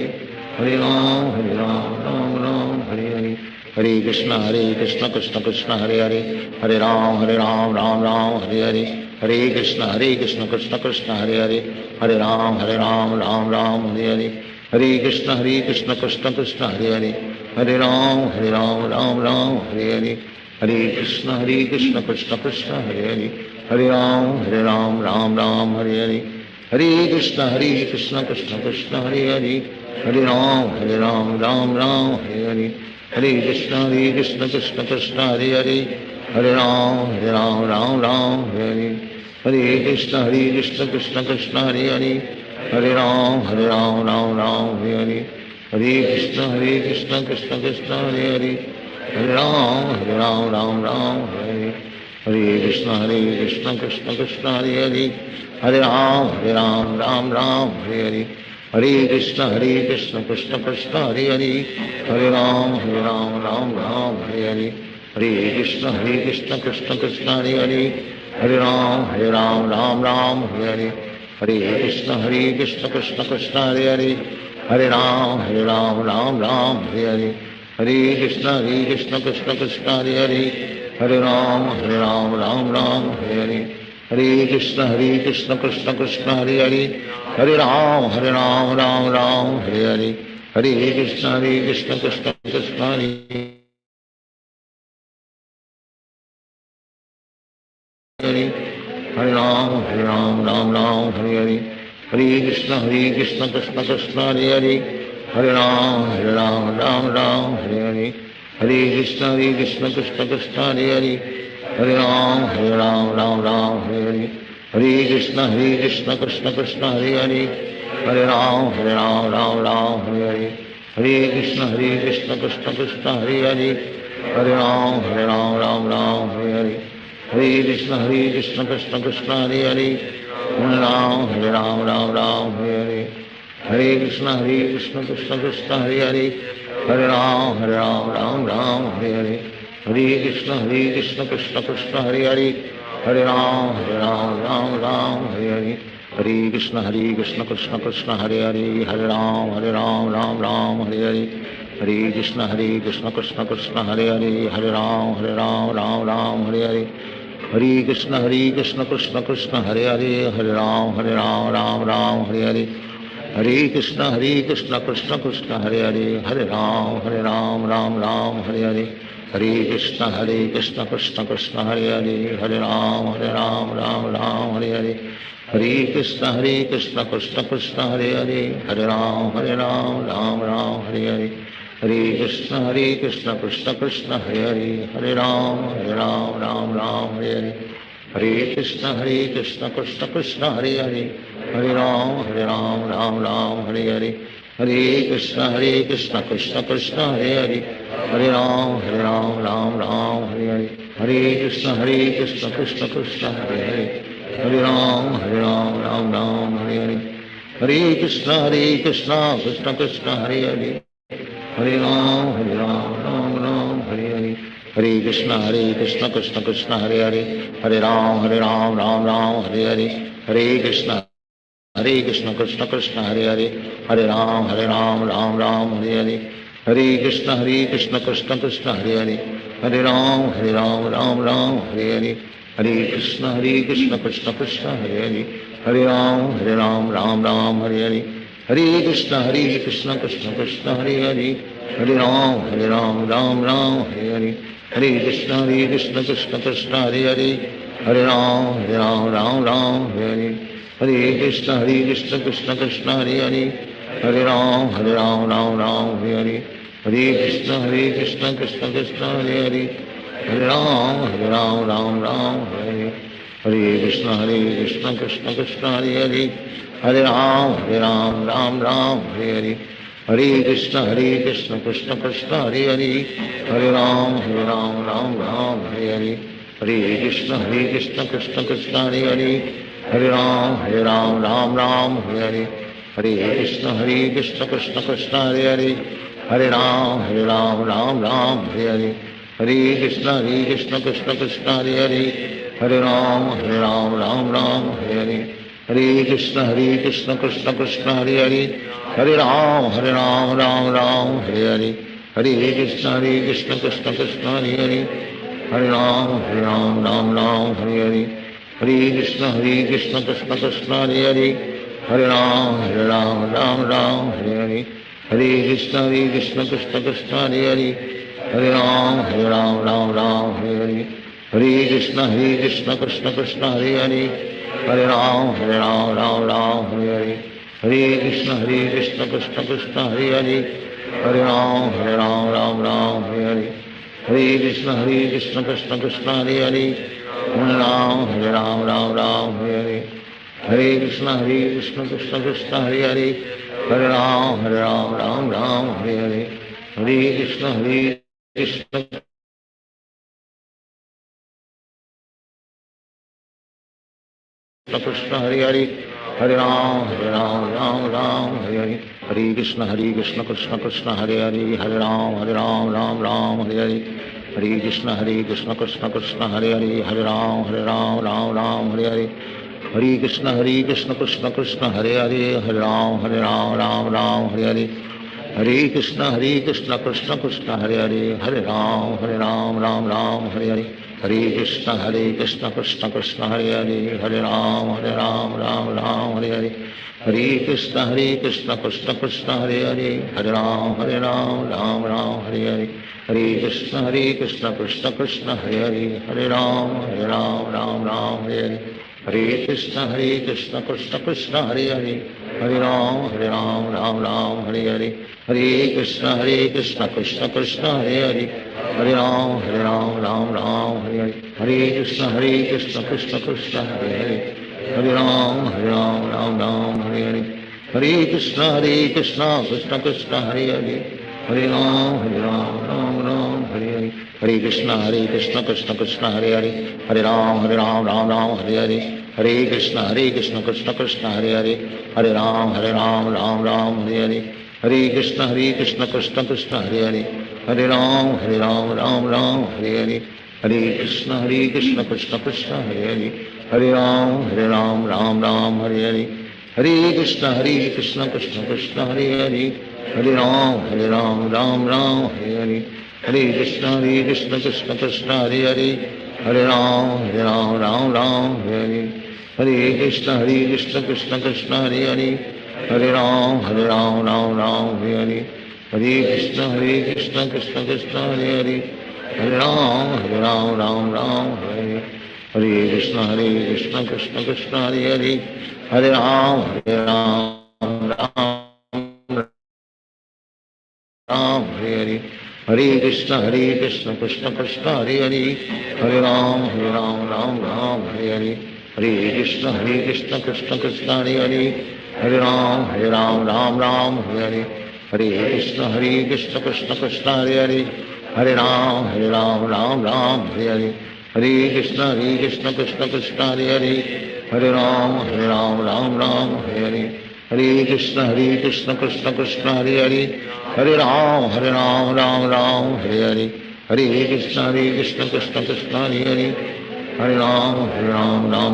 हरे राम राम हरे हरे हरे कृष्ण कृष्ण कृष्ण हरे हरे हरे राम राम हरे हरे हरे कृष्ण कृष्ण कृष्ण हरे हरे हरे राम राम हरे हरे हरे कृष्ण कृष्ण कृष्ण हरे हरे हरे राम राम हरे हरे हरे कृष्ण कृष्ण कृष्ण हरे हरे हरे राम राम हरे हरे हरे कृष्ण कृष्ण कृष्ण हरे हरे हरे राम राम हरे हरे हरे कृष्ण कृष्ण कृष्ण हरे हरे हरे राम राम हरे हरे हरे कृष्ण कृष्ण कृष्ण हरे हरे हरे राम राम हरे हरे हरे कृष्ण कृष्ण कृष्ण हरे हरे हरे राम राम हरे हरे हरे कृष्ण कृष्ण कृष्ण हरे हरे हरे राम राम हरे हरे हरे कृष्ण कृष्ण कृष्ण हरे हरे हरे राम राम हरे हरे हरे कृष्ण कृष्ण कृष्ण हरे हरे हरे राम राम हरे हरे हरे कृष्ण कृष्ण कृष्ण हरे हरे हरे राम राम हरे हरे हरे कृष्ण कृष्ण कृष्ण हरे हरे हरे राम राम हरे हरे हरे कृष्ण कृष्ण कृष्ण हरे हरे हरे राम राम हरे हरे हरे कृष्ण कृष्ण कृष्ण हरे हरे हरे राम राम हरे हरे हरे कृष्ण कृष्ण कृष्ण हरे हरे हरे राम राम हरे हरे हरे कृष्ण कृष्ण कृष्ण हरे हरे हरे राम राम हरे हरे हरे कृष्ण कृष्ण कृष्ण हरे हरे हरे राम राम हरे हरे हरे कृष्ण कृष्ण कृष्ण हरे हरे हरे राम राम हरे हरे हरे कृष्ण कृष्ण कृष्ण हरे हरे हरे राम राम हरे हरे हरे कृष्ण कृष्ण कृष्ण हरे हरे हरे राम राम हरे हरे हरे कृष्ण कृष्ण कृष्ण हरे हरे हरे राम राम हरे हरे हरे कृष्ण कृष्ण कृष्ण हरे हरे हरे राम राम हरे हरे हरे कृष्ण कृष्ण कृष्ण हरे हरे हरे राम राम हरे हरे हरे कृष्ण कृष्ण कृष्ण हरे हरे हरे राम राम हरे हरे हरे कृष्ण कृष्ण कृष्ण हरे हरे हरे राम राम हरे हरे हरे कृष्ण कृष्ण कृष्ण हरे हरे हरे राम राम हरे हरे हरे कृष्ण कृष्ण कृष्ण हरे हरे हरे राम राम हरे हरे हरे कृष्ण कृष्ण कृष्ण हरे हरे हरे राम राम हरे हरे हरे कृष्ण कृष्ण कृष्ण हरे हरे हरे राम राम हरे हरे हरे कृष्ण कृष्ण कृष्ण हरे हरे हरे राम राम हरे हरे हरे कृष्ण कृष्ण कृष्ण हरे हरे हरे राम राम हरे हरे हरे कृष्ण कृष्ण कृष्ण हरे हरे हरे राम राम हरे हरे हरे कृष्ण कृष्ण कृष्ण हरे हरे हरे राम राम राम हरे हरे हरे कृष्ण कृष्ण कृष्ण हरे हरे हरे राम राम राम हरे हरे हरे कृष्ण कृष्ण कृष्ण हरे हरे हरे राम राम राम हरे हरे हरे कृष्ण कृष्ण कृष्ण हरे हरे हरे राम राम राम हरे हरे हरे कृष्ण कृष्ण कृष्ण हरे हरे हरे राम राम राम हरे हरे हरे कृष्ण कृष्ण कृष्ण हरे हरे हरे राम राम राम हरे हरे हरे कृष्ण कृष्ण कृष्ण हरे हरे हरे राम राम राम हरे हरे हरे कृष्ण कृष्ण कृष्ण हरे हरे हरे राम राम राम हरे हरे हरे कृष्ण कृष्ण कृष्ण हरे हरे हरे राम राम राम हरे हरे हरे कृष्ण कृष्ण कृष्ण हरे हरे हरे राम राम राम हरे हरे हरे कृष्ण कृष्ण कृष्ण हरे हरे हरे राम राम राम हरे हरे हरे कृष्ण कृष्ण कृष्ण हरे हरे हरे राम राम राम हरे हरे हरे कृष्ण कृष्ण कृष्ण हरे हरे हरे राम राम राम हरे हरे हरे कृष्ण कृष्ण कृष्ण हरे हरे हरे राम राम राम हरे हरे हरे कृष्ण कृष्ण कृष्ण हरे हरे हरे राम राम राम हरे हरे हरे कृष्ण कृष्ण कृष्ण हरे हरे हरे राम राम राम हरे हरे हरे कृष्ण कृष्ण कृष्ण हरे हरे हरे राम राम राम हरे हरे हरे कृष्ण कृष्ण कृष्ण हरे हरे हरे राम राम राम हरे हरे हरे कृष्ण कृष्ण कृष्ण हरे हरे हरे राम राम राम हरे हरे हरे कृष्ण कृष्ण कृष्ण हरे हरे हरे राम राम राम हरे हरे हरे कृष्ण कृष्ण हरे हरे हरे राम राम हरे हरे हरे कृष्ण कृष्ण कृष्ण हरे हरे हरे राम राम राम हरे हरे हरे कृष्ण कृष्ण कृष्ण हरे हरे हरे राम राम हरे हरे हरे कृष्ण कृष्ण कृष्ण हरे हरे हरे राम राम हरे हरे हरे कृष्ण कृष्ण कृष्ण हरे हरे हरे राम राम राम हरे हरे हरे कृष्ण कृष्ण कृष्ण हरे हरे हरे राम राम राम हरे हरे हरे कृष्ण कृष्ण कृष्ण हरे हरे हरे राम राम हरे हरे हरे कृष्ण कृष्ण कृष्ण हरे हरे हरे राम राम हरे हरे हरे कृष्ण कृष्ण कृष्ण हरे हरे हरे राम राम हरे हरे हरे कृष्ण कृष्ण कृष्ण हरे हरे हरे राम राम हरे हरे हरे कृष्ण कृष्ण कृष्ण हरे हरे हरे राम राम हरे हरे हरे कृष्ण कृष्ण कृष्ण हरे हरे हरे राम राम हरे हरे हरे कृष्ण कृष्ण कृष्ण हरे हरे हरे राम राम हरे हरे हरे कृष्ण कृष्ण कृष्ण हरे हरे हरे राम राम हरे हरे हरे कृष्ण कृष्ण कृष्ण हरे हरे हरे राम राम हरे हरे हरे कृष्ण कृष्ण कृष्ण हरे हरे हरे राम राम हरे हरे हरे कृष्ण कृष्ण कृष्ण हरे हरे हरे राम राम हरे हरे हरे कृष्ण कृष्ण कृष्ण हरे हरे हरे राम राम हरे हरे हरे कृष्ण कृष्ण कृष्ण हरे हरे हरे राम राम हरे हरे हरे कृष्ण कृष्ण कृष्ण हरे हरे हरे राम राम हरे हरे हरे कृष्ण कृष्ण कृष्ण हरे हरे हरे राम राम हरे हरे हरे कृष्ण कृष्ण कृष्ण हरे हरे हरे राम राम हरे हरे हरे कृष्ण कृष्ण कृष्ण हरे हरे हरे राम राम हरे हरे हरे कृष्ण कृष्ण कृष्ण हरे हरे हरे राम राम हरे हरे हरे कृष्ण कृष्ण कृष्ण हरे हरे हरे राम राम हरे हरे हरे कृष्ण कृष्ण कृष्ण हरे हरे हरे राम राम हरे हरे हरे कृष्ण कृष्ण कृष्ण हरे हरे हरे राम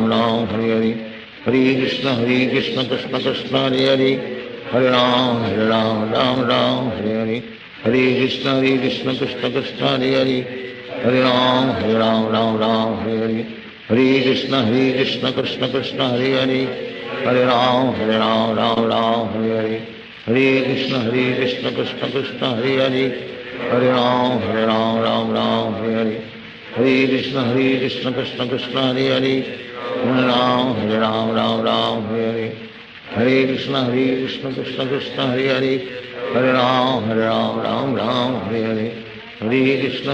राम हरे हरे हरे कृष्ण कृष्ण कृष्ण हरे हरे हरे राम राम राम हरे हरे हरे कृष्ण कृष्ण कृष्ण हरे हरे हरे राम राम राम हरे हरे हरे कृष्ण कृष्ण कृष्ण हरे हरे हरे राम राम राम हरे हरे हरे कृष्ण कृष्ण कृष्ण हरे हरे हरे राम राम राम हरे हरे हरे कृष्ण कृष्ण कृष्ण हरे हरे हरे राम राम राम हरे हरे हरे कृष्ण कृष्ण कृष्ण हरे हरे हरे राम राम राम हरे हरे हरे कृष्ण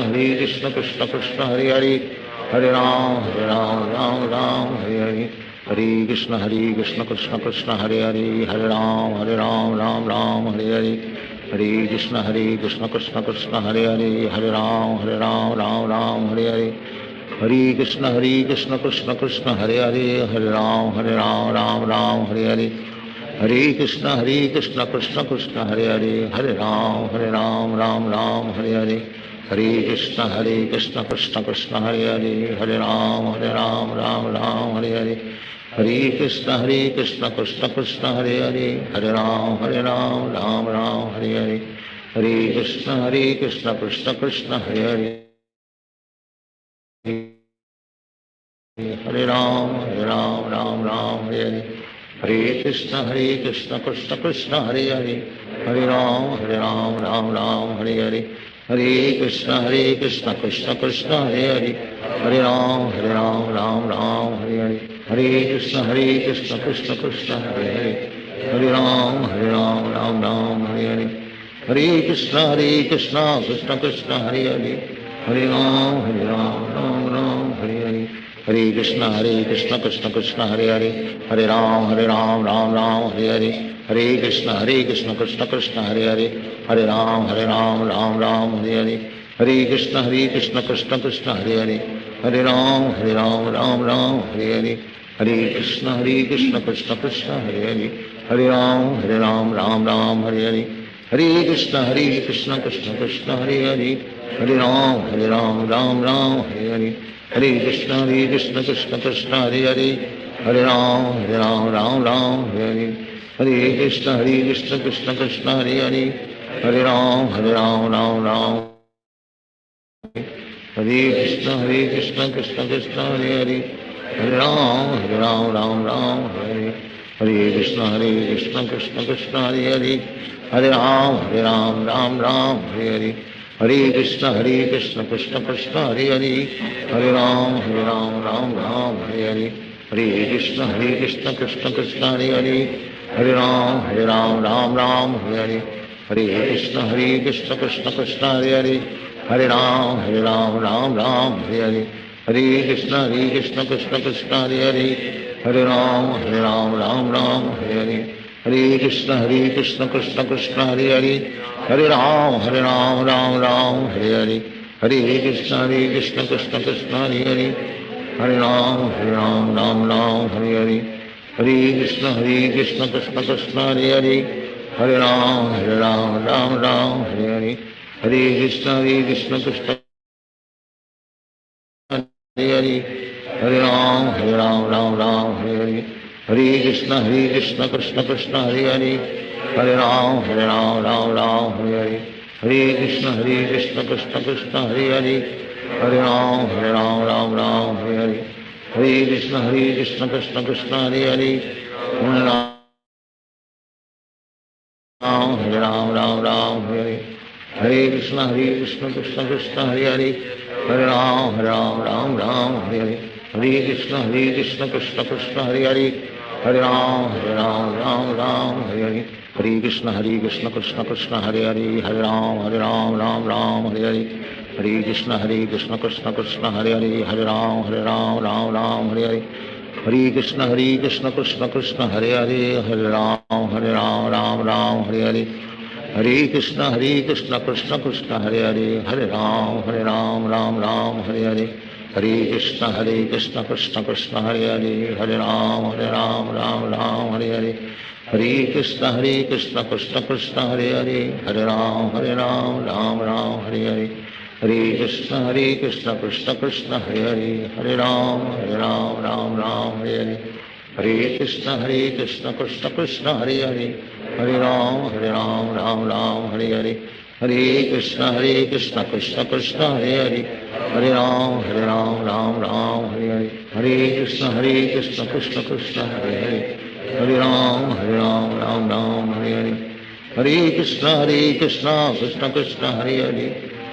कृष्ण कृष्ण हरे हरे हरे राम राम राम हरे हरे हरे कृष्ण कृष्ण कृष्ण हरे हरे हरे राम राम राम हरे हरे हरे कृष्ण कृष्ण कृष्ण हरे हरे हरे राम राम राम हरे हरे हरे कृष्ण कृष्ण कृष्ण हरे हरे हरे राम राम राम हरे हरे हरे कृष्ण कृष्ण कृष्ण हरे हरे हरे राम राम राम हरे हरे हरे कृष्ण कृष्ण कृष्ण हरे हरे हरे राम राम राम हरे हरे हरे कृष्ण कृष्ण कृष्ण हरे हरे हरे राम राम राम हरे हरे हरे कृष्ण कृष्ण कृष्ण हरे हरे हरे राम राम राम हरे हरे हरे कृष्ण कृष्ण कृष्ण हरे हरे हरे राम राम राम हरे हरे हरे कृष्ण कृष्ण कृष्ण हरे हरे हरे राम राम राम हरे हरे हरे कृष्ण कृष्ण कृष्ण हरे हरे हरे राम राम राम हरे हरे हरे कृष्ण कृष्ण कृष्ण हरे हरे हरे राम राम राम हरे हरे हरे कृष्ण कृष्ण कृष्ण हरे हरे हरे राम राम राम हरे हरे हरे कृष्ण कृष्ण कृष्ण हरे हरे हरे राम राम राम हरे हरे हरे कृष्ण कृष्ण कृष्ण हरे हरे हरे राम राम राम हरे हरे हरे कृष्ण कृष्ण कृष्ण हरे हरे हरे राम राम राम हरे हरे हरे कृष्ण कृष्ण कृष्ण हरे हरे हरे राम राम राम हरे हरे हरे कृष्ण कृष्ण कृष्ण हरे हरे हरे राम राम राम हरे हरे हरे कृष्ण कृष्ण कृष्ण हरे हरे हरे राम राम राम हरे कृष्ण कृष्ण कृष्ण हरे हरे हरे राम राम राम हरे हरे कृष्ण कृष्ण कृष्ण हरे हरे हरे राम राम राम हरे हरे हरे कृष्ण कृष्ण कृष्ण हरे हरे हरे राम राम राम हरे हरे हरे कृष्ण कृष्ण कृष्ण हरे हरे हरे राम राम राम हरे हरे हरे कृष्ण कृष्ण कृष्ण हरे हरे हरे राम राम राम हरे हरे हरे कृष्ण कृष्ण कृष्ण हरे हरे हरे राम राम राम हरे हरे हरे कृष्ण कृष्ण कृष्ण हरे हरे हरे राम राम राम हरे हरे हरे कृष्ण कृष्ण कृष्ण हरे हरे हरे राम राम राम हरे हरे हरे कृष्ण कृष्ण कृष्ण हरे हरे हरे राम राम राम हरे हरे हरे कृष्ण कृष्ण हरे हरे हरे राम राम हरे हरे हरे कृष्ण कृष्ण कृष्ण हरे हरे हरे राम राम हरे हरे हरे कृष्ण कृष्ण कृष्ण हरे हरे हरे राम राम हरे हरे हरे कृष्ण कृष्ण कृष्ण हरे हरे हरे राम राम हरे हरे हरे कृष्ण कृष्ण कृष्ण हरे हरे हरे राम राम हरे हरे हरे कृष्ण कृष्ण कृष्ण हरे हरे हरे राम राम हरे हरे हरे कृष्ण कृष्ण कृष्ण हरे हरे हरे राम राम हरे हरे हरे कृष्ण कृष्ण कृष्ण हरे हरे हरे राम राम हरे हरे हरे कृष्ण कृष्ण कृष्ण हरे हरे हरे राम राम हरे हरे हरे कृष्ण कृष्ण कृष्ण हरे हरे हरे राम राम हरे हरे हरे कृष्ण कृष्ण कृष्ण हरे हरे हरे राम राम हरे हरे हरे कृष्ण कृष्ण कृष्ण हरे हरे हरे राम राम हरे हरे हरे कृष्ण कृष्ण कृष्ण कृष्ण हरे हरे हरे राम राम हरे हरे हरे कृष्ण कृष्ण कृष्ण हरे हरे हरे राम राम राम हरे हरे हरे कृष्ण कृष्ण कृष्ण हरे हरे हरे राम राम राम हरे हरे हरे कृष्ण कृष्ण कृष्ण हरे हरे हरे राम राम राम हरे हरे हरे कृष्ण कृष्ण कृष्ण हरे हरे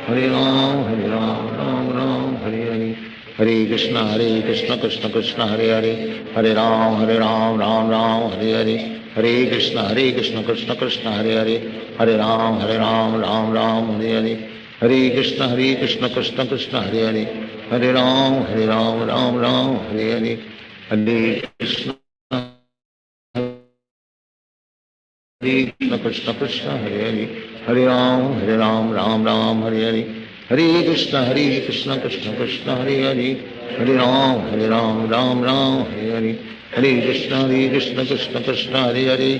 हरे राम राम राम हरे हरे हरे कृष्ण कृष्ण कृष्ण हरे हरे हरे राम राम राम हरे हरे हरे कृष्ण कृष्ण कृष्ण हरे हरे हरे राम राम राम हरे हरे हरे कृष्ण कृष्ण कृष्ण हरे हरे हरे राम राम राम हरे हरे हरे कृष्ण कृष्ण कृष्ण हरे हरे हरे राम राम राम हरे हरे हरे कृष्ण कृष्ण कृष्ण हरे हरे हरे राम राम राम हरे हरे हरे कृष्ण कृष्ण कृष्ण हरे हरे हरे राम राम राम हरे हरे हरे कृष्ण कृष्ण कृष्ण हरे हरे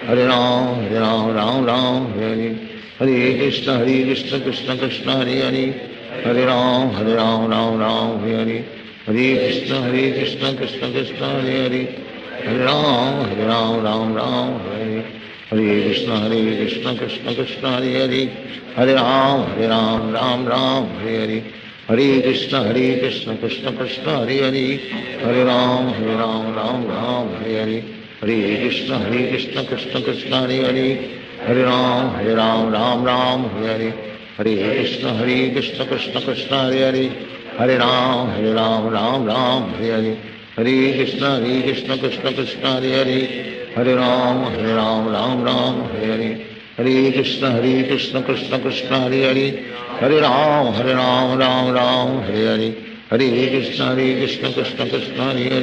हरे राम राम राम हरे हरे हरे कृष्ण कृष्ण कृष्ण हरे हरे हरे राम राम राम हरे हरे हरे कृष्ण कृष्ण कृष्ण हरे हरे हरे राम राम राम हरे हरे हरे कृष्ण कृष्ण कृष्ण हरे हरे हरे राम राम राम हरे हरे हरे कृष्ण कृष्ण कृष्ण हरे हरे हरे राम राम राम हरे हरे हरे कृष्ण कृष्ण कृष्ण हरे हरे हरे राम राम राम हरे हरे हरे कृष्ण कृष्ण कृष्ण हरे हरे हरे राम राम राम हरे हरे हरे कृष्ण कृष्ण कृष्ण हरे हरे हरे राम राम राम हरे हरे हरे कृष्ण कृष्ण कृष्ण हरे हरे हरे राम राम राम हरे हरे हरे कृष्ण कृष्ण कृष्ण हरे हरे हरे राम राम राम हरे हरे हरे कृष्ण कृष्ण कृष्ण हरे हरे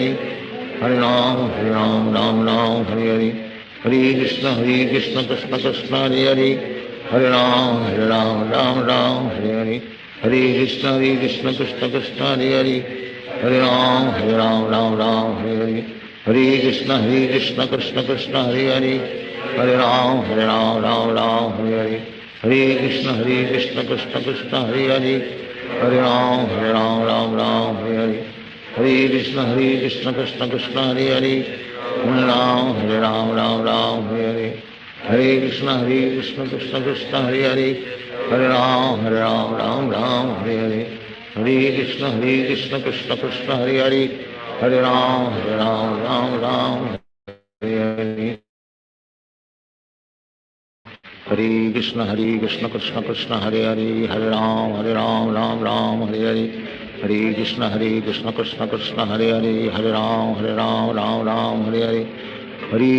हरे राम राम राम हरे हरे हरे कृष्ण कृष्ण कृष्ण हरे हरे हरे राम राम राम हरे हरे हरे कृष्ण कृष्ण कृष्ण हरे हरे हरे राम राम राम हरे हरे हरे कृष्ण कृष्ण कृष्ण हरे हरे हरे राम राम राम हरे हरे हरे कृष्ण कृष्ण कृष्ण हरे हरे हरे राम राम राम हरे हरे हरे कृष्ण कृष्ण कृष्ण हरे हरे हरे राम राम राम हरे हरे हरे कृष्ण कृष्ण कृष्ण हरे हरे हरे राम राम राम हरे हरे हरे कृष्ण कृष्ण कृष्ण हरे हरे हरे राम राम राम हरे हरे हरे कृष्ण कृष्ण कृष्ण हरे हरे हरे राम राम राम हरे हरे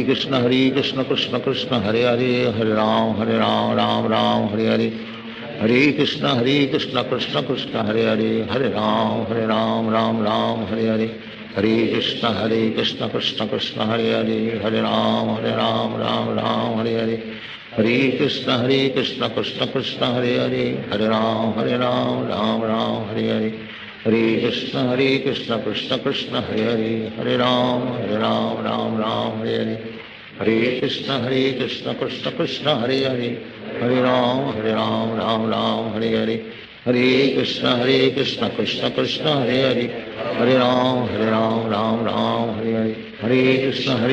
हरे कृष्ण कृष्ण कृष्ण हरे हरे हरे राम राम राम हरे हरे हरे कृष्ण कृष्ण कृष्ण हरे हरे हरे राम राम राम हरे हरे हरे कृष्ण कृष्ण कृष्ण हरे हरे हरे राम राम राम हरे हरे हरे कृष्ण कृष्ण कृष्ण हरे हरे हरे राम राम राम हरे हरे हरे कृष्ण कृष्ण कृष्ण हरे हरे हरे राम राम हरे हरे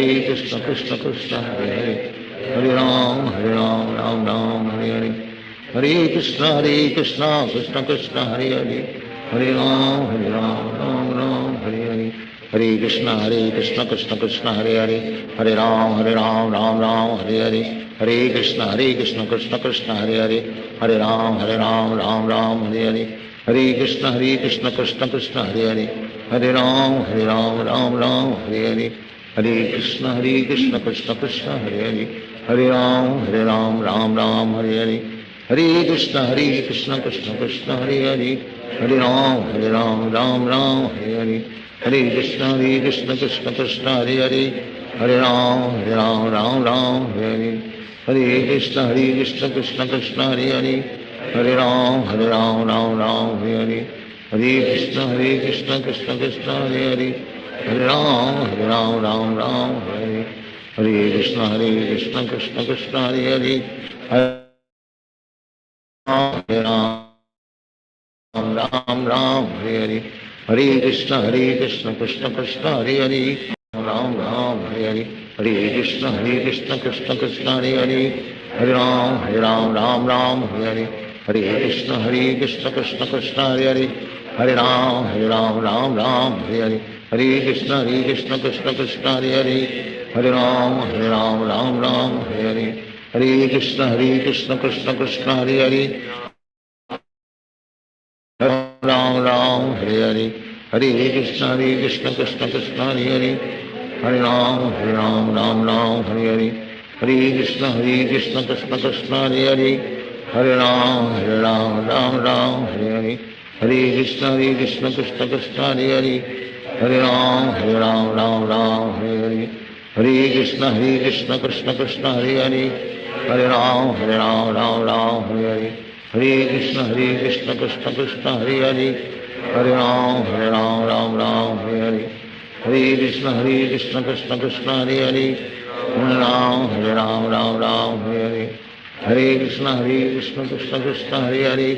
हरे कृष्ण कृष्ण कृष्ण हरे हरे हरे राम राम हरे हरे हरे कृष्ण कृष्ण कृष्ण हरे हरे हरे राम राम हरे हरे हरे कृष्ण कृष्ण कृष्ण हरे हरे हरे राम राम हरे हरे हरे कृष्ण कृष्ण कृष्ण हरे हरे हरे राम राम हरे हरे हरे कृष्ण कृष्ण कृष्ण हरे हरे हरे राम राम हरे हरे हरे कृष्ण कृष्ण कृष्ण हरे हरे हरे राम राम हरे हरे हरे कृष्ण कृष्ण कृष्ण हरे हरे हरे राम राम हरे हरे हरे कृष्ण कृष्ण कृष्ण हरे हरे हरे राम राम हरे हरे हरे कृष्ण कृष्ण कृष्ण हरे हरे हरे राम राम हरे हरे हरे कृष्ण कृष्ण कृष्ण हरे हरे हरे राम राम हरे हरे हरे कृष्ण कृष्ण कृष्ण हरे हरे हरे राम राम हरे हरे हरे कृष्ण कृष्ण कृष्ण हरे हरे हरे राम हरे हरे हरे कृष्ण कृष्ण कृष्ण हरे हरे राम राम हरे कृष्ण कृष्ण कृष्ण हरे हरे हरे राम राम राम हरे हरे हरे कृष्ण कृष्ण कृष्ण हरे हरे हरे राम राम हरे हरे हरे कृष्ण कृष्ण कृष्ण हरे हरे हरे राम राम हरे हरे हरे कृष्ण कृष्ण कृष्ण हरे हरे राम हरे हरे हरे कृष्ण कृष्ण कृष्ण हरे हरे हरे राम राम हरे हरे हरे कृष्ण कृष्ण कृष्ण हरे हरे हरे राम राम हरे हरे हरे कृष्ण कृष्ण कृष्ण हरे हरे हरे राम राम हरे हरे हरे कृष्ण कृष्ण कृष्ण हरे हरे हरे राम राम हरे हरे हरे कृष्ण कृष्ण कृष्ण हरे हरे हरे राम राम हरे हरे हरे कृष्ण कृष्ण कृष्ण हरे हरे हरे राम राम हरे हरे हरे कृष्ण कृष्ण कृष्ण हरे हरे हरे राम राम हरे हरे हरे कृष्ण कृष्ण कृष्ण हरे हरे हरे राम राम हरे हरे हरे कृष्ण कृष्ण कृष्ण हरे हरे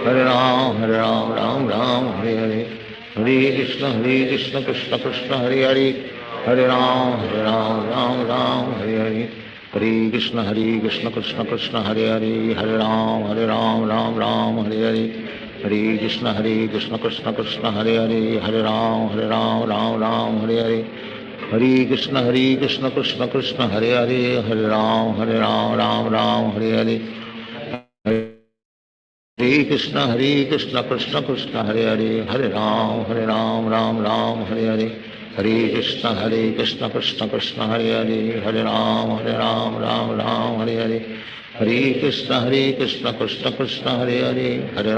हरे राम राम हरे हरे हरे कृष्ण कृष्ण कृष्ण हरे हरे हरे राम राम हरे हरे हरे कृष्ण कृष्ण कृष्ण हरे हरे हरे राम राम हरे हरे हरे कृष्ण कृष्ण कृष्ण हरे हरे हरे राम राम हरे हरे हरे कृष्ण कृष्ण कृष्ण हरे हरे हरे राम राम हरे हरे हरे कृष्ण कृष्ण कृष्ण हरे हरे हरे राम राम हरे हरे हरे कृष्ण कृष्ण कृष्ण हरे हरे हरे राम राम हरे हरे हरे कृष्ण कृष्ण कृष्ण हरे हरे हरे राम राम हरे हरे हरे कृष्ण कृष्ण कृष्ण हरे हरे हरे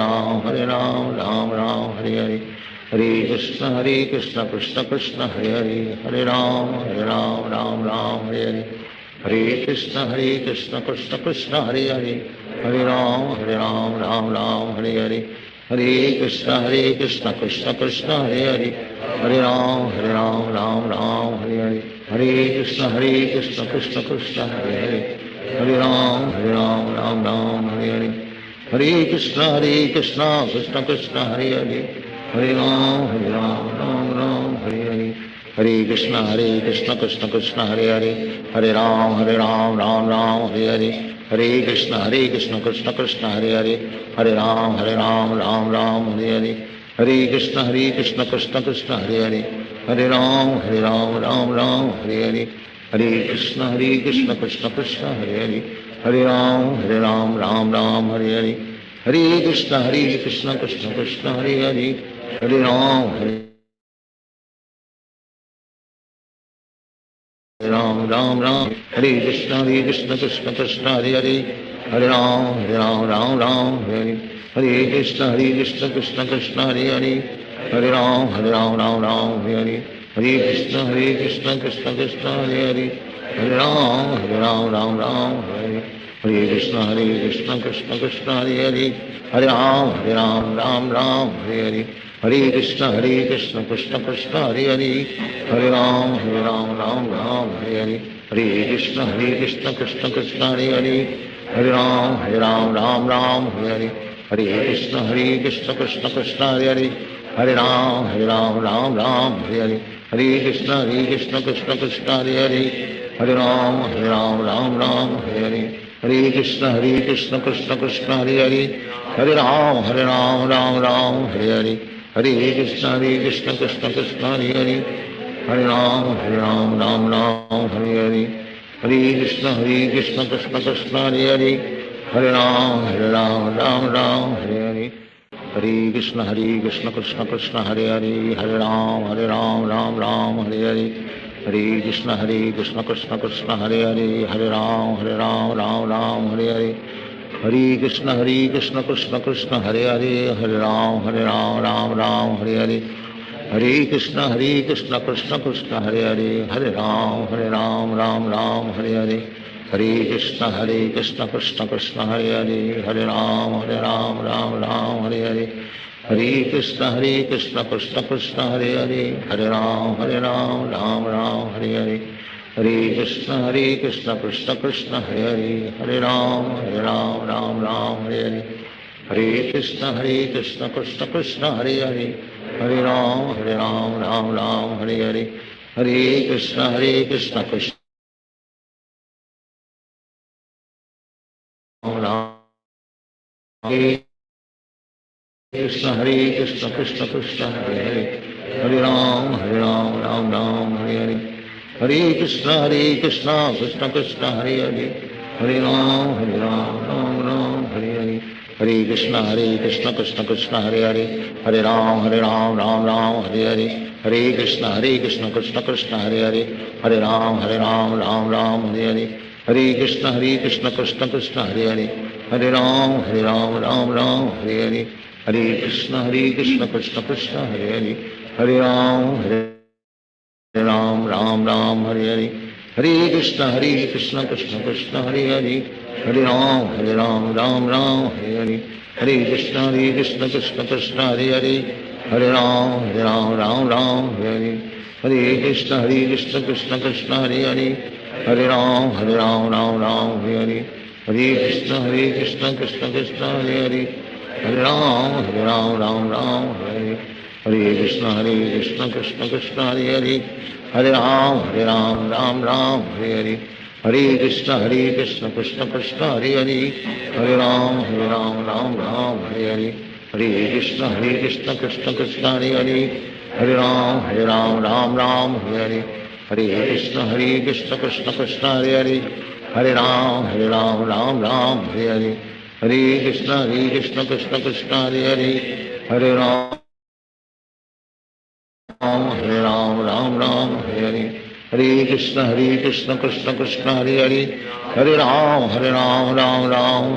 राम राम हरे हरे हरे कृष्ण कृष्ण कृष्ण हरे हरे हरे राम राम हरे हरे हरे कृष्ण कृष्ण कृष्ण हरे हरे हरे राम राम हरे हरे हरे कृष्ण कृष्ण कृष्ण हरे हरे हरे राम राम हरे हरे हरे कृष्ण कृष्ण कृष्ण हरे हरे हरे राम राम हरे हरे हरे कृष्ण कृष्ण कृष्ण हरे हरे हरे राम राम हरे हरे हरे कृष्ण कृष्ण कृष्ण हरे हरे हरे राम राम हरे हरे हरे कृष्ण कृष्ण कृष्ण हरे हरे हरे राम राम हरे Krishna Krishna Krishna Hare Hare Hare Ram Ram Hare Hare Hare Krishna Krishna Krishna Hare Hare Hare Ram Ram Hare Hare Hare Krishna Krishna Krishna Hare Hare Hare Ram Ram Hare Hare Hare Krishna Krishna Krishna Hare Hare Hare Ram Ram Hare Hare Hare Krishna Krishna Krishna Hare Hare Hare Ram Ram Hare Hare Hare Krishna Krishna Krishna Hare Hare Hare Ram Ram Hare Hare Hare Krishna Krishna Krishna Hare Hare Hare Ram Ram Hare Hare Hare Krishna Krishna Krishna Hare Hare Hare Ram Ram Hare Hare Hare Krishna Krishna Krishna Hare Hare Hare Ram Ram Hare Hare Hare Krishna Krishna Krishna Hare Hare Hare Ram Ram Hare Hare Hare Krishna Krishna Krishna Hare Hare Hare Ram Ram Hare Hare Hare Krishna Krishna Krishna Hare Hare Hare Ram Ram Hare Hare Hare Krishna Krishna Krishna Hare Hare Hare Ram Ram Hare Hare Hare Krishna Krishna Krishna Hare Hare Hare Ram Ram Hare Hare Hare Krishna Krishna Krishna Hare Hare Hare Ram Ram Hare Hare Hare Krishna Krishna Krishna Hare Hare Hare Ram Ram Hare Hare Hare Krishna Krishna Krishna Hare Hare Hare Ram Ram Hare Hare Hare Krishna Krishna Krishna Hare Hare Hare Ram Ram Hare Hare Hare Krishna Krishna Krishna Hare Hare Hare Ram Ram Hare Hare Hare Krishna Krishna Krishna Krishna Hare Krishna Krishna Krishna Hare Hare Hare Ram Ram Ram Hare Hare Hare Krishna Krishna Krishna Hare Hare Hare Ram Ram Hare Hare Hare Krishna Krishna Krishna Hare Hare Hare Ram Ram Hare Hare Hare Krishna Krishna Krishna Hare Hare Hare Ram Ram Hare Hare Hare Krishna Krishna Krishna Hare Hare Hare Ram Ram Hare Hare Hare Krishna Krishna Krishna Hare Hare Hare Ram Ram Hare Hare Hare Krishna Krishna Krishna Hare Hare Hare Ram Ram Hare Hare Hare Krishna Krishna Krishna Hare Hare Hare Ram Ram Hare Hare Hare Krishna Krishna Krishna Hare Hare Hare Ram Ram Hare Hare Hare Krishna Krishna Krishna Hare Hare Hare Ram Hare Hare Krishna Krishna Krishna Hare Hare Hare Ram Hare Hare Hare Krishna Krishna Krishna Hare Hare Hare Ram Hare Hare Hare Krishna Krishna Krishna Hare Hare Hare Ram Hare Hare Hare Krishna Krishna Krishna Hare Hare Hare Ram Hare Hare Hare Krishna Krishna Krishna Hare Hare Hare Ram Hare Hare Hare Krishna Krishna Krishna Hare Hare Hare Ram Hare Hare Hare Krishna Krishna Krishna Hare Hare Hare Ram Hare Hare Hare Krishna Krishna Krishna Hare Hare Hare Ram Hare Hare Hare Krishna Krishna Krishna Hare Hare Hare Ram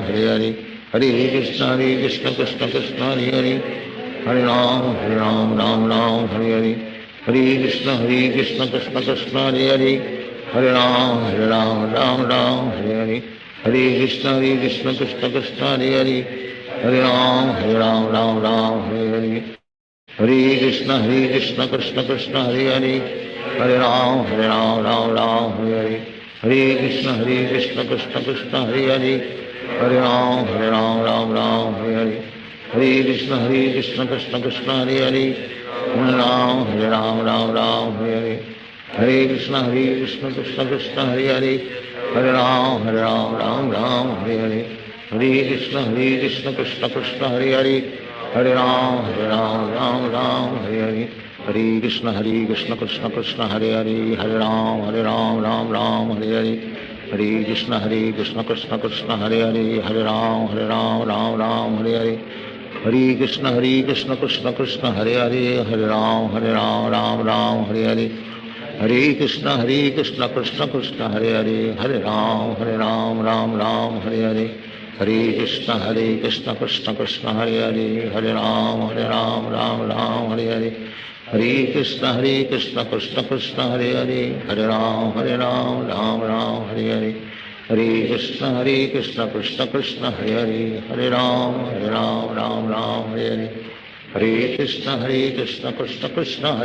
Hare Hare Hare Krishna Krishna Krishna Hare Hare Hare Ram Hare Hare Hare Krishna Krishna Krishna Hare Hare Hare Ram Hare Hare Hare Krishna Krishna Krishna Hare Hare Hare Ram Hare Hare Hare Krishna Krishna Krishna Hare Hare Hare Ram Hare Hare Hare Krishna Krishna Krishna Hare Hare Hare Ram Hare Hare Hare Krishna Krishna Krishna Hare Hare Hare Ram Hare Hare Hare Krishna Krishna Krishna Hare Hare Hare Ram Hare Hare Hare Krishna Krishna Krishna Hare Hare Hare Ram Hare Hare Hare Krishna Krishna Krishna Hare Hare Hare Ram Hare Hare Hare Krishna Krishna Krishna Hare Hare Hare Ram Hare Hare Hare Krishna Krishna Krishna Hare Hare Hare Ram Hare Hare Hare Krishna Krishna Krishna Hare Hare Hare Ram Hare Hare Hare Krishna Krishna Krishna Hare Hare Hare Ram Hare Hare Hare Krishna Krishna Krishna Hare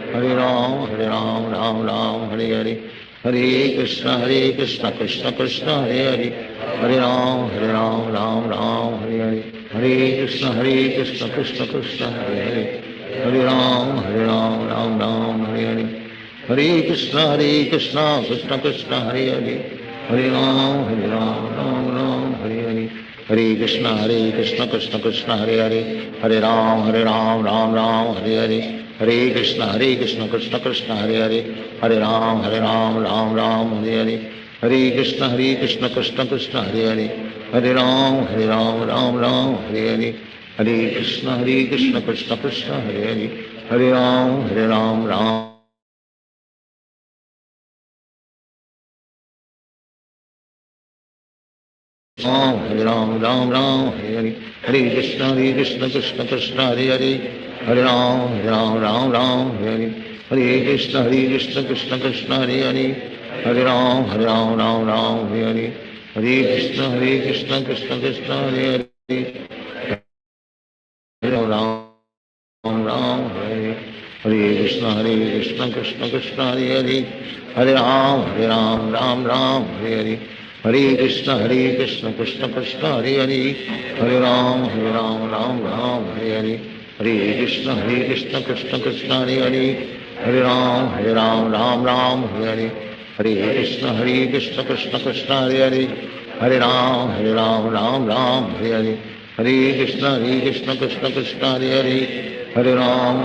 Hare Hare Ram Hare Hare Hare Krishna Krishna Krishna Hare Hare Hare Ram Hare Hare Hare Krishna Krishna Krishna Hare Hare Hare Ram Hare Hare Hare Krishna Krishna Krishna Hare Hare Hare Ram Hare Hare Hare Krishna Krishna Krishna Hare Hare Hare Ram Hare Hare Hare Krishna Krishna Krishna Hare Hare Hare Ram Hare Hare Hare Krishna Krishna Krishna Hare Hare Hare Ram Hare Ram Hare Hare Hare Krishna Krishna Krishna Hare Hare Hare Ram Hare Hare Hare Krishna Krishna Krishna Hare Hare Hare Ram Hare Hare Hare Krishna Krishna Krishna Hare Hare Hare Ram Hare Hare Krishna Krishna Krishna Hare Hare Hare Ram Hare Hare Hare Krishna Krishna Krishna Hare Hare Hare Ram Hare Hare Hare Krishna Krishna Krishna Hare Hare Hare Ram Hare Hare Hare Krishna Krishna Krishna Hare Hare Hare Ram, Ram Ram, Hare Hare. Hare Krishna, Krishna Krishna, Hare Hare. Hare Ram,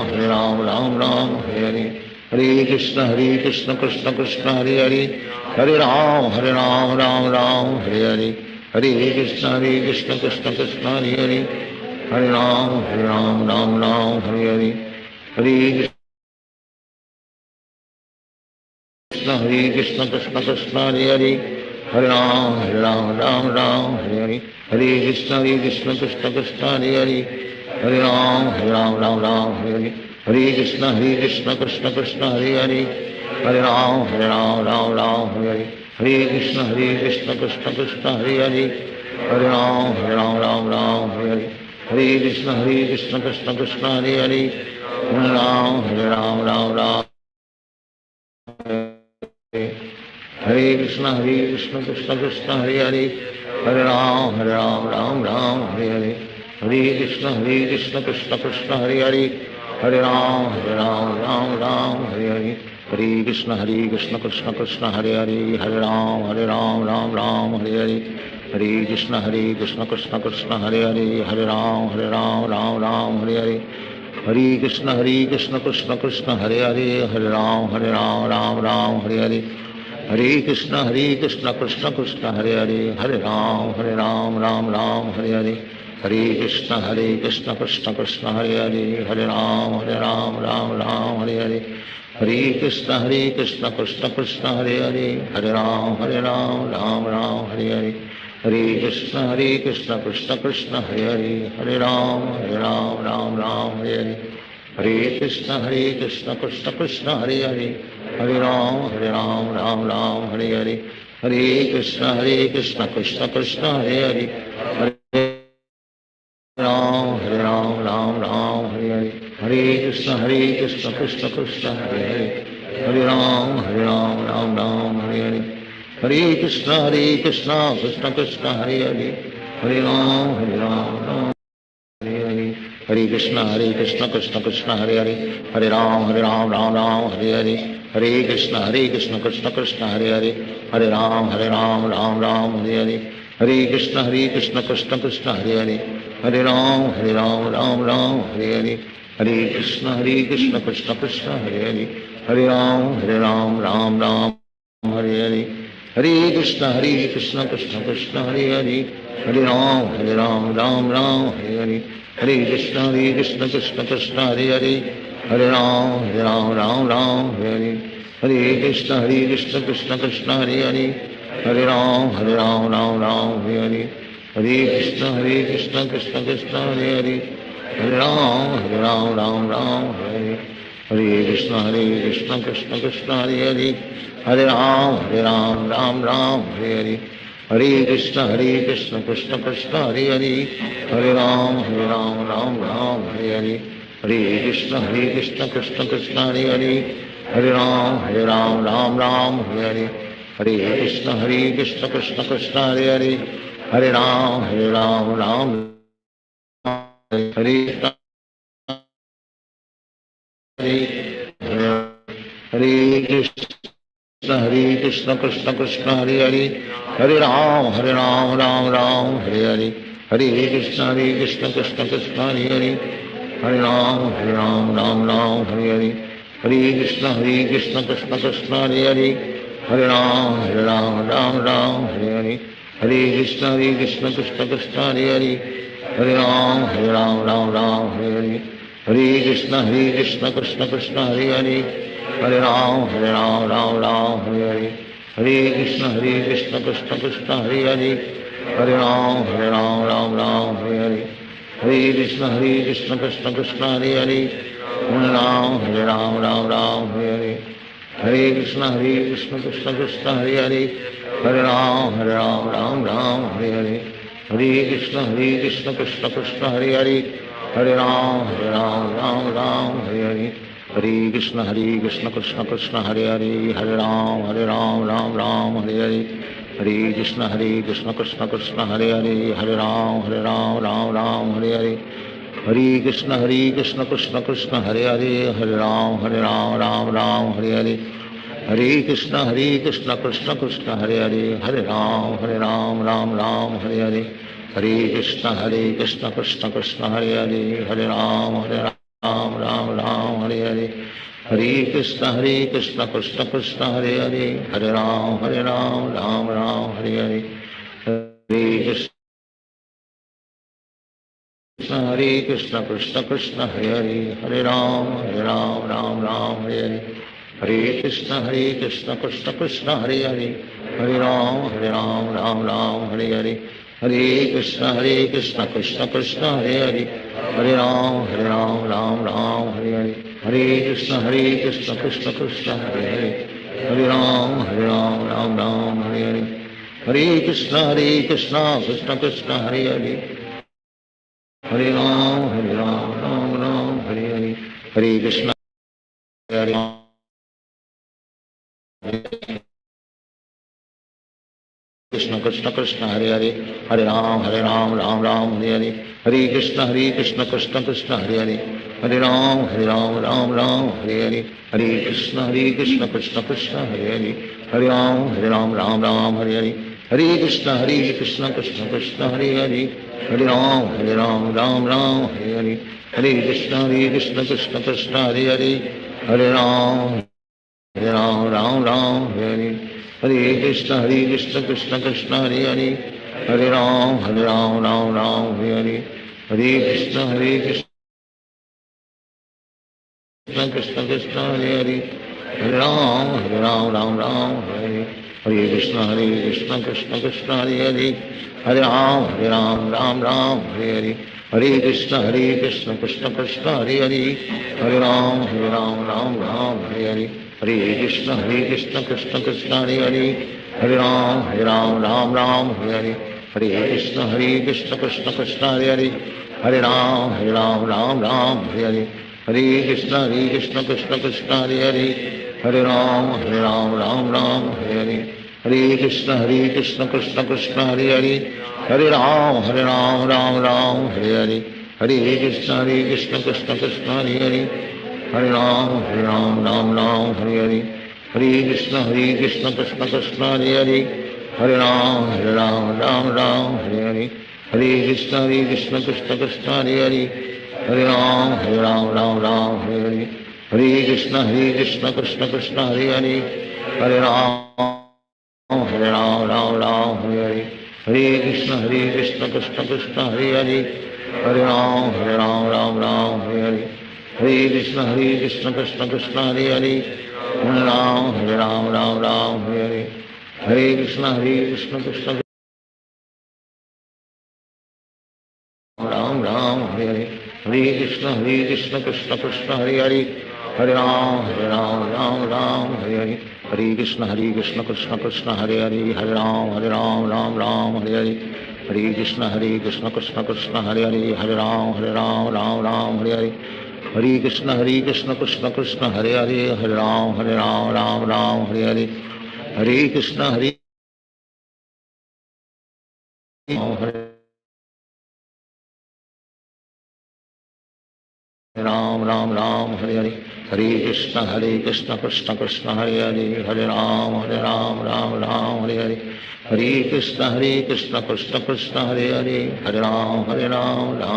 Ram Ram, Hare Hare. Hare Krishna, Krishna Krishna, Hare Hare. Hare Ram, Ram Ram, Hare Hare. Hare Krishna, Krishna Krishna, Hare Hare. Hare Ram, Ram Ram, Hare Hare. Hare Krishna, Krishna Krishna, Hare Hare. Hare Ram, Ram Ram, Hare Hare. Hare Krishna, Krishna Krishna, Hare Hare. Hare Ram, Ram, Hare Hare. Hare Krishna, Krishna Krishna, Hare Hare. Hare Ram, Ram, Hare Hare. Hare Krishna, Krishna Krishna, Hare Hare. Hare Ram, Ram, Hare Hare. Hare Krishna, Krishna Krishna, Hare Hare. Hare Ram, Ram. Hare Krishna, Krishna Krishna, Hare Hare. Hare Ram, Ram, Hare Hare. Hare Krishna, Krishna Krishna, Hare Hare. Hare Ram, Ram, Hare Hare. Hare Krishna, Krishna Krishna, Hare Hare. Hare Ram, Ram, Hare Hare. Hare Krishna, Krishna Krishna, Hare Hare. Hare Ram, Ram, Hare Hare. Hare Krishna, Krishna Krishna, Hare Hare. Hare Ram, Ram, Hare Hare. Hare Krishna, Krishna Krishna, Hare Hare. Hare Ram, Ram, Hare Hare. Hare Krishna, Krishna Krishna, Hare Hare. Hare Ram, Ram, Hare Hare. Hare Krishna, Krishna Krishna, Hare Hare. Hare Ram, Ram, Hare Hare. Hare Krishna, Krishna Krishna, Hare Hare. Hare Ram, Ram, Hare Hare. Hare Krishna, Krishna Krishna, Hare Hare. Hare Ram, Ram, Hare Hare. Hare Krishna, Krishna Krishna, Hare Hare. Hare Ram, Ram, Hare Hare. Hare Krishna, Krishna Krishna, Hare Hare. Hare Ram, Ram, Hare Hare. Hare Krishna, Krishna Krishna, Hare Hare. Hare Ram, Ram, Hare Hare. Hare Krishna, Krishna Krishna, Hare Hare. Hare Ram, Ram, Hare Hare. Hare Krishna, Krishna Krishna, Hare Hare. Hare Ram, Ram, Hare Hare. Hare Krishna, Krishna Krishna, Hare Hare. Hare Ram, Ram, Hare Hare. Hare Krishna, Krishna Krishna, Hare Hare. Hare Ram, Ram, Hare Hare. Hare Krishna, Krishna Krishna, Hare Hare. Hare Ram, Ram, Hare Hare. Hare Krishna, Krishna Krishna, Hare Hare. Hare Ram, Ram, Hare Hare. Hare Krishna, Krishna Krishna, Hare Hare. Hare Ram, Ram, Hare Hare. Hare Krishna, Krishna Krishna, Hare Hare. Hare Ram, Ram, Hare Hare. Hare Krishna, Krishna Krishna, Hare Hare. Hare Ram, Ram, Hare Hare. Hare Krishna, Krishna Krishna, Hare Hare. Hare Ram, Ram, Hare Hare. Hare Krishna, Krishna Krishna, Hare Hare. Hare Ram, Ram, Hare Hare. Hare Krishna, Krishna Krishna, Hare Hare. Hare Ram, Ram, Hare Hare Krishna, Krishna Krishna, Hare Hare. Hare Ram, Ram, Hare Hare. Hare Krishna, Krishna Krishna, Hare Hare. Hare Ram, Ram, Hare Hare. Hare Krishna, Krishna Krishna, Hare Hare. Hare Ram, Ram, Hare Hare. Hare Krishna, Krishna Krishna, Hare Hare. Hare Ram, Ram, Hare Hare. Hare Krishna, Krishna Krishna, Hare Hare. Hare Ram, Ram, Hare Hare. Hare Krishna, Krishna Krishna, Hare Hare. Hare Ram, Ram, Hare Hare. Hare Krishna, Krishna Krishna, Hare Hare. Hare Ram, Ram, Hare Hare. Hare Krishna, Krishna Krishna, Hare Hare. Hare Ram, Ram, Hare Hare. Hare Krishna, Krishna Krishna, Hare Hare. Hare Ram, Ram, Hare Hare. Hare Krishna, Krishna Krishna, Hare Hare. Hare Ram, Ram, Hare Hare. Hare Krishna, Krishna Krishna, Hare Hare. Hare Ram, Ram, Hare Hare. Hare Krishna, Krishna Krishna, Hare Hare. Hare Ram, Ram, Hare Hare. हरे कृष्ण कृष्ण कृष्ण हरे हरे हरे राम राम राम हरे हरे हरे कृष्ण कृष्ण कृष्ण हरे हरे हरे राम राम राम हरे हरे हरे कृष्ण कृष्ण कृष्ण हरे हरे हरे राम राम हरे हरे हरे कृष्ण कृष्ण कृष्ण हरे हरे हरे राम राम हरे हरे हरे कृष्ण कृष्ण कृष्ण हरे हरे हरे राम राम हरे हरे हरे कृष्ण कृष्ण कृष्ण हरे हरे हरे राम राम हरे हरे हरे कृष्ण कृष्ण कृष्ण हरे हरे हरे राम राम हरे हरे हरे कृष्ण कृष्ण कृष्ण हरे हरे हरे राम राम हरे हरे हरे कृष्ण हरे राम कृष्ण कृष्ण कृष्ण हरे हरे हरे राम राम हरे हरे हरे कृष्ण कृष्ण कृष्ण हरे हरे हरे राम राम हरे हरे हरे कृष्ण कृष्ण कृष्ण हरे हरे हरे राम राम हरे हरे हरे कृष्ण कृष्ण कृष्ण हरे हरे हरे राम राम हरे हरे हरे कृष्ण कृष्ण कृष्ण हरे हरे हरे राम हरे हरे हरे कृष्ण कृष्ण कृष्ण हरे हरे हरे राम हरे हरे हरे कृष्ण कृष्ण कृष्ण हरे हरे हरे राम राम हरे हरे हरे कृष्ण कृष्ण कृष्ण हरे हरे हरे राम राम हरे हरे हरे कृष्ण कृष्ण कृष्ण हरे हरे हरे राम राम हरे हरे हरे कृष्ण कृष्ण कृष्ण हरे हरे हरे राम राम हरे हरे हरे कृष्ण कृष्ण कृष्ण हरे हरे हरे राम राम हरे हरे हरे कृष्ण कृष्ण कृष्ण हरे हरे हरे राम राम हरे हरे हरे कृष्ण कृष्ण कृष्ण हरे हरे हरे राम राम हरे हरे हरे कृष्ण कृष्ण कृष्ण हरे हरे हरे राम राम हरे हरे हरे कृष्ण कृष्ण कृष्ण हरे हरे हरे राम राम हरे हरे हरे कृष्ण कृष्ण कृष्ण हरे हरे हरे राम हरे हरे हरे कृष्ण कृष्ण कृष्ण हरे हरे हरे राम हरे हरे हरे कृष्ण कृष्ण कृष्ण हरे हरे हरे राम हरे हरे हरे कृष्ण कृष्ण कृष्ण हरे हरे हरे राम हरे हरे हरे कृष्ण कृष्ण राम हरे हरे हरे कृष्ण कृष्ण कृष्ण हरे हरे हरे राम हरे हरे हरे कृष्ण कृष्ण कृष्ण हरे हरे हरे राम हरे हरे हरे कृष्ण कृष्ण कृष्ण हरे हरे हरे राम हरे हरे हरे कृष्ण कृष्ण कृष्ण हरे हरे हरे राम हरे हरे हरे कृष्ण हरे राम हरे हरे हरे कृष्ण कृष्ण कृष्ण हरे हरे हरे राम हरे हरे हरे कृष्ण कृष्ण कृष्ण हरे हरे हरे राम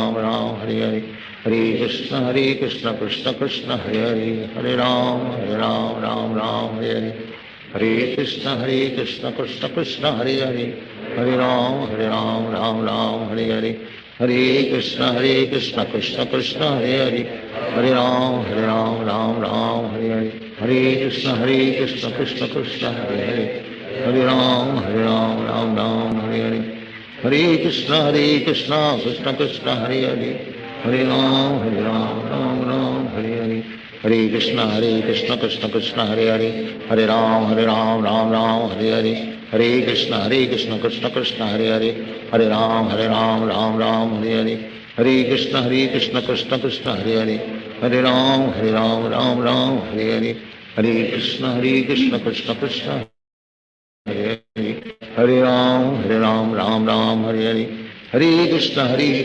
राम हरे हरे हरे कृष्ण कृष्ण कृष्ण हरे हरे हरे राम राम हरे हरे हरे कृष्ण कृष्ण कृष्ण हरे हरे हरे राम हरे हरे हरे कृष्ण कृष्ण कृष्ण हरे हरे हरे राम हरे हरे हरे कृष्ण कृष्ण कृष्ण हरे हरे हरे राम हरे हरे हरे कृष्ण कृष्ण कृष्ण हरे हरे हरे राम हरे हरे हरे कृष्ण कृष्ण कृष्ण हरे हरे हरे राम हरे हरे हरे कृष्ण कृष्ण कृष्ण हरे हरे हरे राम हरे हरे हरे कृष्ण कृष्ण कृष्ण हरे हरे हरे राम हरे हरे हरे कृष्ण कृष्ण कृष्ण हरे हरे हरे राम हरे हरे हरे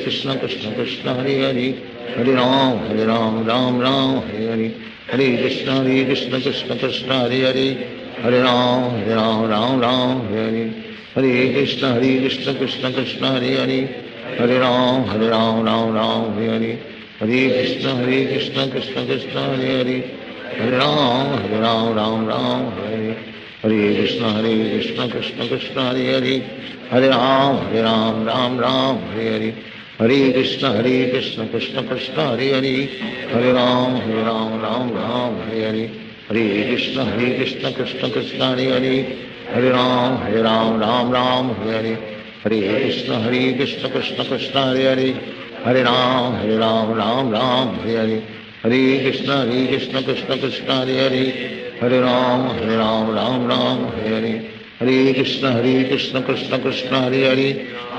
कृष्ण कृष्ण कृष्ण हरे हरे हरे राम हरे हरे हरे कृष्ण कृष्ण कृष्ण हरे हरे हरे राम राम राम हरे हरे हरे कृष्ण कृष्ण कृष्ण हरे हरे हरे राम राम राम हरे हरे हरे कृष्ण कृष्ण कृष्ण हरे हरे हरे राम राम राम हरे हरे हरे कृष्ण कृष्ण कृष्ण हरे हरे हरे राम राम राम हरे हरे हरे कृष्ण कृष्ण कृष्ण हरे हरे हरे राम राम राम हरे हरे हरे कृष्ण कृष्ण कृष्ण हरे हरे हरे राम राम राम हरे हरे हरे कृष्ण कृष्ण कृष्ण हरे हरे हरे राम राम राम हरे हरे हरे कृष्ण कृष्ण कृष्ण हरे हरे हरे राम राम राम हरे हरे हरे कृष्ण कृष्ण कृष्ण हरे हरे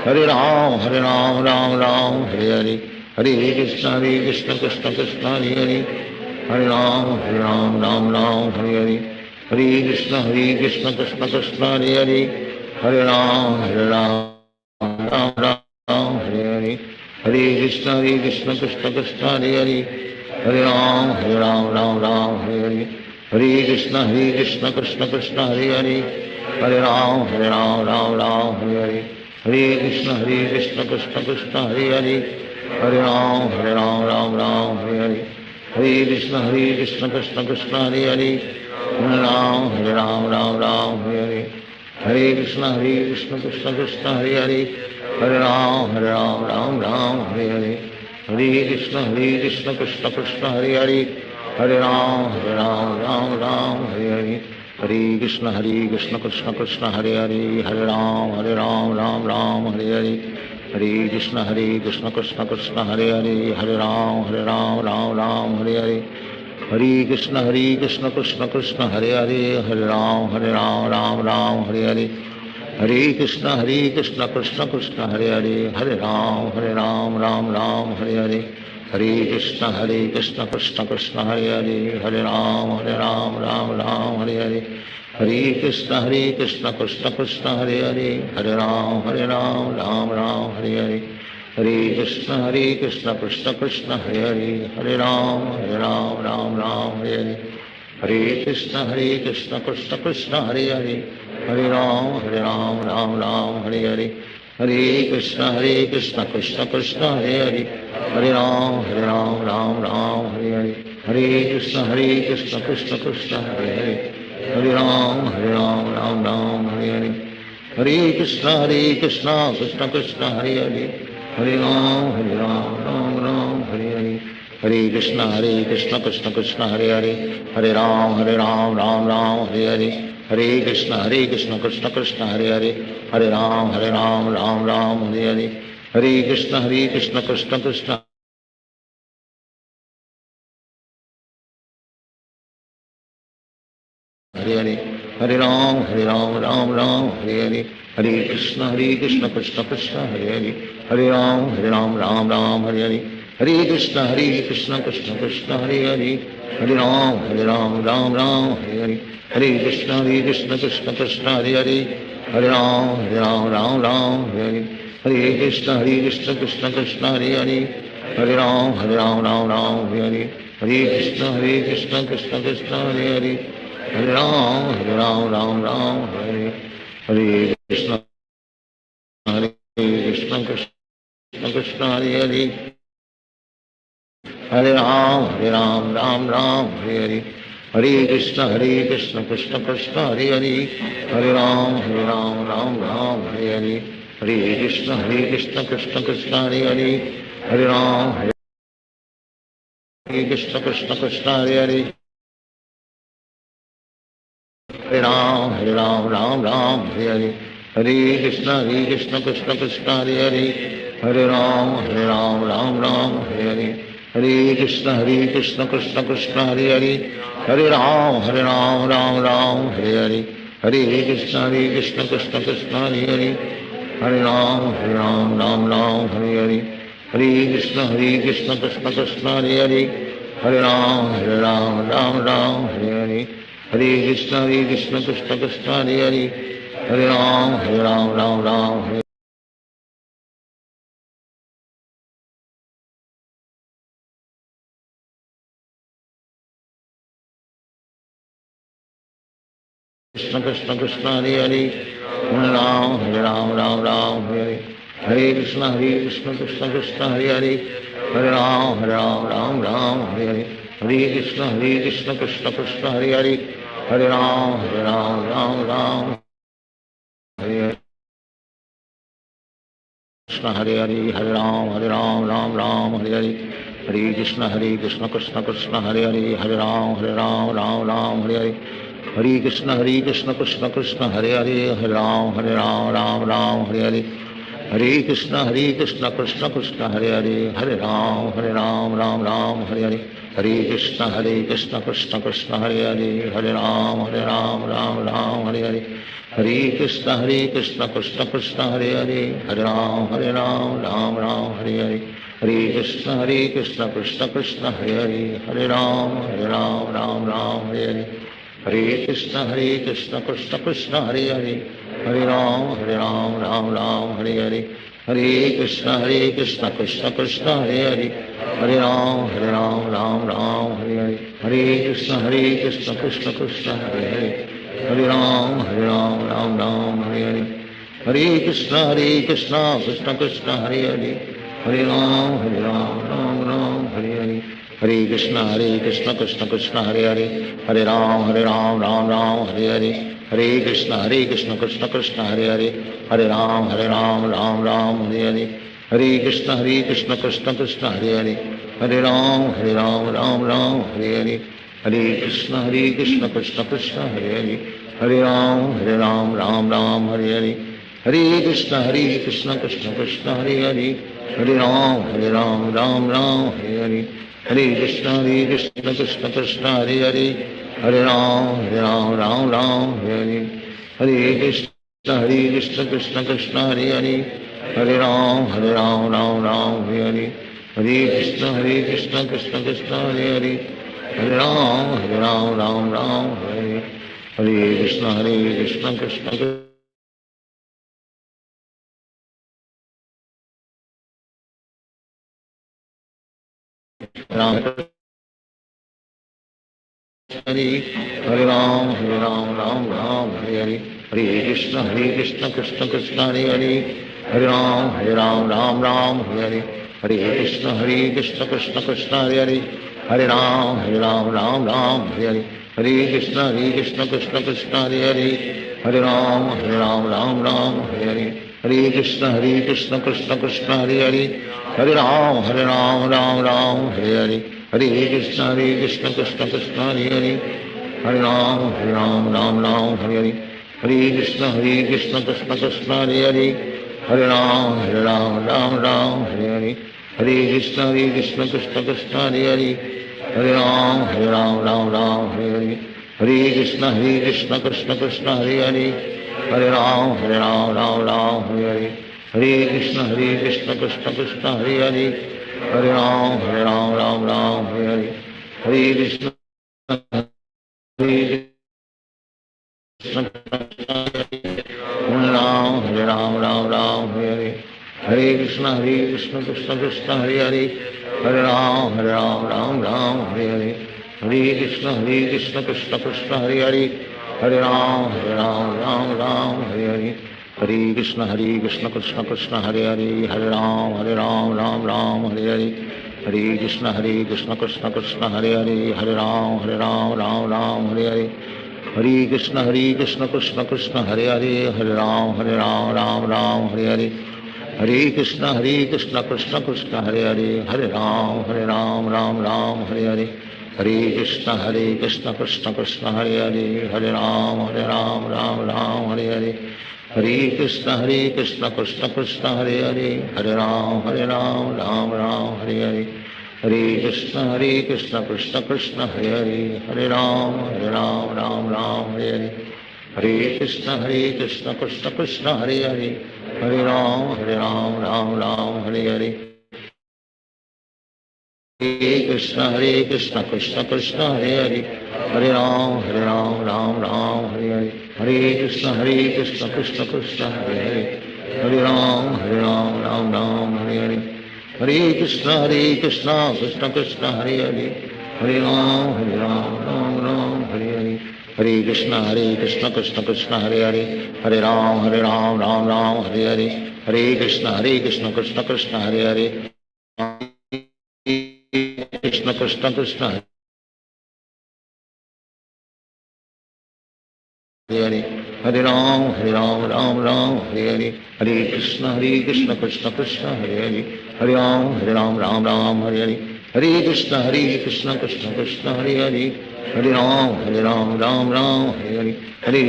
हरे राम राम राम हरे हरे हरे कृष्ण कृष्ण कृष्ण हरे हरे हरे राम राम राम हरे हरे हरे कृष्ण कृष्ण कृष्ण हरे हरे हरे राम राम राम हरे हरे हरे कृष्ण कृष्ण कृष्ण हरे हरे हरे राम राम राम हरे हरे हरे कृष्ण कृष्ण कृष्ण हरे हरे हरे राम राम राम हरे हरे हरे कृष्ण कृष्ण कृष्ण हरे हरे हरे राम राम राम हरे हरे हरे कृष्ण कृष्ण कृष्ण हरे हरे हरे राम राम राम हरे हरे हरे कृष्ण कृष्ण कृष्ण हरे हरे हरे राम राम राम हरे हरे हरे कृष्ण कृष्ण कृष्ण हरे हरे हरे राम राम राम हरे हरे हरे कृष्ण कृष्ण कृष्ण हरे हरे हरे राम राम राम हरे हरे हरे कृष्ण कृष्ण कृष्ण हरे हरे हरे राम राम राम हरे हरे हरे कृष्ण कृष्ण कृष्ण हरे हरे हरे राम राम राम हरे हरे हरे कृष्ण कृष्ण कृष्ण हरे हरे हरे राम राम राम हरे हरे हरे कृष्ण कृष्ण कृष्ण हरे हरे हरे राम राम राम हरे हरे हरे कृष्ण कृष्ण कृष्ण हरे हरे हरे राम राम राम हरे हरे हरे कृष्ण कृष्ण कृष्ण हरे हरे हरे राम राम हरे हरे हरे कृष्ण कृष्ण कृष्ण हरे हरे हरे राम राम हरे हरे हरे कृष्ण कृष्ण कृष्ण हरे हरे हरे राम राम हरे हरे हरे कृष्ण कृष्ण कृष्ण हरे हरे हरे राम राम हरे हरे हरे कृष्ण कृष्ण कृष्ण हरे हरे हरे राम राम हरे हरे हरे कृष्ण कृष्ण कृष्ण हरे हरे हरे राम राम हरे हरे हरे कृष्ण कृष्ण कृष्ण हरे हरे हरे राम राम हरे हरे हरे कृष्ण कृष्ण कृष्ण हरे हरे हरे राम राम हरे हरे हरे कृष्ण कृष्ण कृष्ण हरे हरे हरे राम राम हरे हरे हरे कृष्ण कृष्ण कृष्ण हरे हरे हरे राम राम हरे हरे हरे कृष्ण कृष्ण कृष्ण हरे हरे हरे राम राम हरे हरे हरे कृष्ण कृष्ण कृष्ण हरे हरे हरे राम राम हरे हरे हरे कृष्ण कृष्ण कृष्ण हरे हरे हरे राम राम हरे हरे कृष्ण कृष्ण कृष्ण हरे हरे हरे राम राम हरे हरे हरे कृष्ण कृष्ण कृष्ण हरे हरे हरे राम राम हरे हरे हरे कृष्ण कृष्ण कृष्ण हरे हरे हरे राम कृष्ण कृष्ण हरे हरे हरे राम राम हरे हरे हरे कृष्ण कृष्ण कृष्ण हरे हरे हरे राम राम हरे हरे हरे कृष्ण कृष्ण कृष्ण हरे हरे हरे राम राम हरे हरे हरे कृष्ण कृष्ण कृष्ण हरे हरे हरे राम राम हरे हरे हरे कृष्ण कृष्ण कृष्ण हरे हरे हरे राम राम हरे हरे हरे कृष्ण कृष्ण कृष्ण हरे हरे हरे राम राम हरे कृष्ण कृष्ण हरे हरे हरे राम राम राम हरे हरे कृष्ण कृष्ण कृष्ण हरे हरे हरे राम राम हरे हरे हरे कृष्ण कृष्ण कृष्ण हरे हरे हरे राम राम हरे हरे कृष्ण हरे हरे हरे राम राम हरे हरे हरे कृष्ण कृष्ण कृष्ण हरे हरे हरे राम राम हरे हरे हरे कृष्ण कृष्ण कृष्ण हरे हरे हरे राम राम हरे हरे हरे कृष्ण कृष्ण कृष्ण हरे हरे हरे राम राम हरे हरे हरे कृष्ण कृष्ण कृष्ण हरे हरे हरे राम राम हरे हरे हरे कृष्ण कृष्ण कृष्ण हरे हरे हरे राम राम हरे हरे हरे कृष्ण कृष्ण कृष्ण हरे हरे हरे राम राम हरे हरे हरे कृष्ण कृष्ण कृष्ण हरे हरे हरे राम राम हरे हरे हरे कृष्ण कृष्ण कृष्ण हरे हरे हरे राम राम हरे हरे हरे कृष्ण कृष्ण कृष्ण हरे हरे हरे राम राम हरे हरे हरे कृष्ण कृष्ण कृष्ण हरे हरे हरे राम राम हरे हरे हरे कृष्ण कृष्ण कृष्ण हरे हरे हरे राम राम हरे हरे हरे कृष्ण कृष्ण कृष्ण हरे हरे हरे राम राम हरे हरे हरे कृष्ण कृष्ण कृष्ण हरे हरे हरे राम राम हरे हरे हरे कृष्ण कृष्ण कृष्ण हरे हरे हरे राम राम हरे हरे हरे कृष्ण कृष्ण कृष्ण हरे हरे हरे राम राम हरे हरे हरे कृष्ण कृष्ण कृष्ण हरे हरे हरे राम राम हरे हरे हरे कृष्ण कृष्ण कृष्ण हरे हरे हरे राम राम हरे हरे हरे कृष्ण कृष्ण कृष्ण हरे हरे हरे राम राम हरे हरे हरे कृष्ण कृष्ण राम हरे हरे राम राम हरे हरे हरे कृष्ण कृष्ण कृष्ण हरे हरे हरे राम राम हरे हरे हरे कृष्ण कृष्ण कृष्ण हरे हरे हरे राम राम हरे हरे हरे कृष्ण कृष्ण कृष्ण हरे हरे हरे राम राम हरे हरे हरे कृष्ण कृष्ण कृष्ण हरे हरे हरे राम राम हरे हरे हरे कृष्ण कृष्ण कृष्ण हरे हरे हरे राम राम हरे हरे हरे कृष्ण कृष्ण कृष्ण हरे हरे हरे राम राम हरे हरे हरे कृष्ण कृष्ण कृष्ण हरे हरे हरे राम राम हरे हरे हरे कृष्ण कृष्ण कृष्ण हरे हरे हरे राम राम हरे हरे हरे कृष्ण कृष्ण कृष्ण हरे हरे हरे राम राम हरे हरे हरे कृष्ण हरे राम हरे हरे हरे कृष्ण कृष्ण कृष्ण हरे हरे हरे राम राम हरे हरे हरे कृष्ण कृष्ण कृष्ण हरे हरे हरे राम राम हरे हरे हरे कृष्ण कृष्ण कृष्ण हरे हरे हरे राम राम हरे हरे हरे कृष्ण कृष्ण कृष्ण हरे हरे हरे राम राम हरे हरे हरे कृष्ण कृष्ण कृष्ण हरे हरे हरे राम राम हरे हरे हरे कृष्ण कृष्ण कृष्ण हरे हरे हरे राम राम हरे हरे हरे कृष्ण कृष्ण कृष्ण हरे हरे हरे राम राम हरे हरे हरे कृष्ण कृष्ण कृष्ण हरे हरे हरे राम राम हरे हरे हरे कृष्ण कृष्ण कृष्ण हरे हरे हरे राम राम हरे हरे हरे कृष्ण कृष्ण कृष्ण हरे हरे हरे राम राम हरे हरे हरे कृष्ण कृष्ण कृष्ण हरे हरे हरे राम राम हरे हरे हरे कृष्ण कृष्ण कृष्ण हरे हरे हरे राम राम हरे हरे हरे कृष्ण कृष्ण कृष्ण हरे हरे हरे राम राम हरे हरे हरे कृष्ण कृष्ण कृष्ण हरे हरे हरे राम राम राम हरे हरे हरे कृष्ण कृष्ण कृष्ण हरे हरे कृष्ण कृष्ण हरे हरे हरे राम राम हरे हरे हरे कृष्ण कृष्ण कृष्ण हरे हरे हरे राम राम हरे हरे हरे कृष्ण कृष्ण कृष्ण हरे हरे हरे राम राम हरे हरे हरे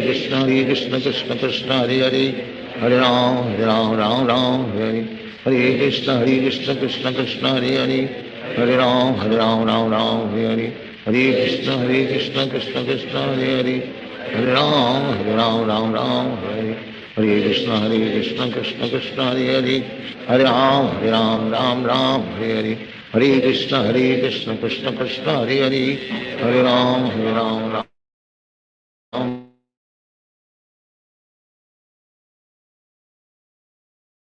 कृष्ण कृष्ण कृष्ण हरे हरे हरे राम राम हरे हरे हरे कृष्ण कृष्ण कृष्ण हरे हरे हरे राम राम हरे हरे हरे कृष्ण कृष्ण कृष्ण हरे हरे हरे राम राम हरे हरे कृष्ण कृष्ण कृष्ण हरे हरे हरे राम राम हरे हरे हरे कृष्ण कृष्ण कृष्ण हरे हरे हरे राम राम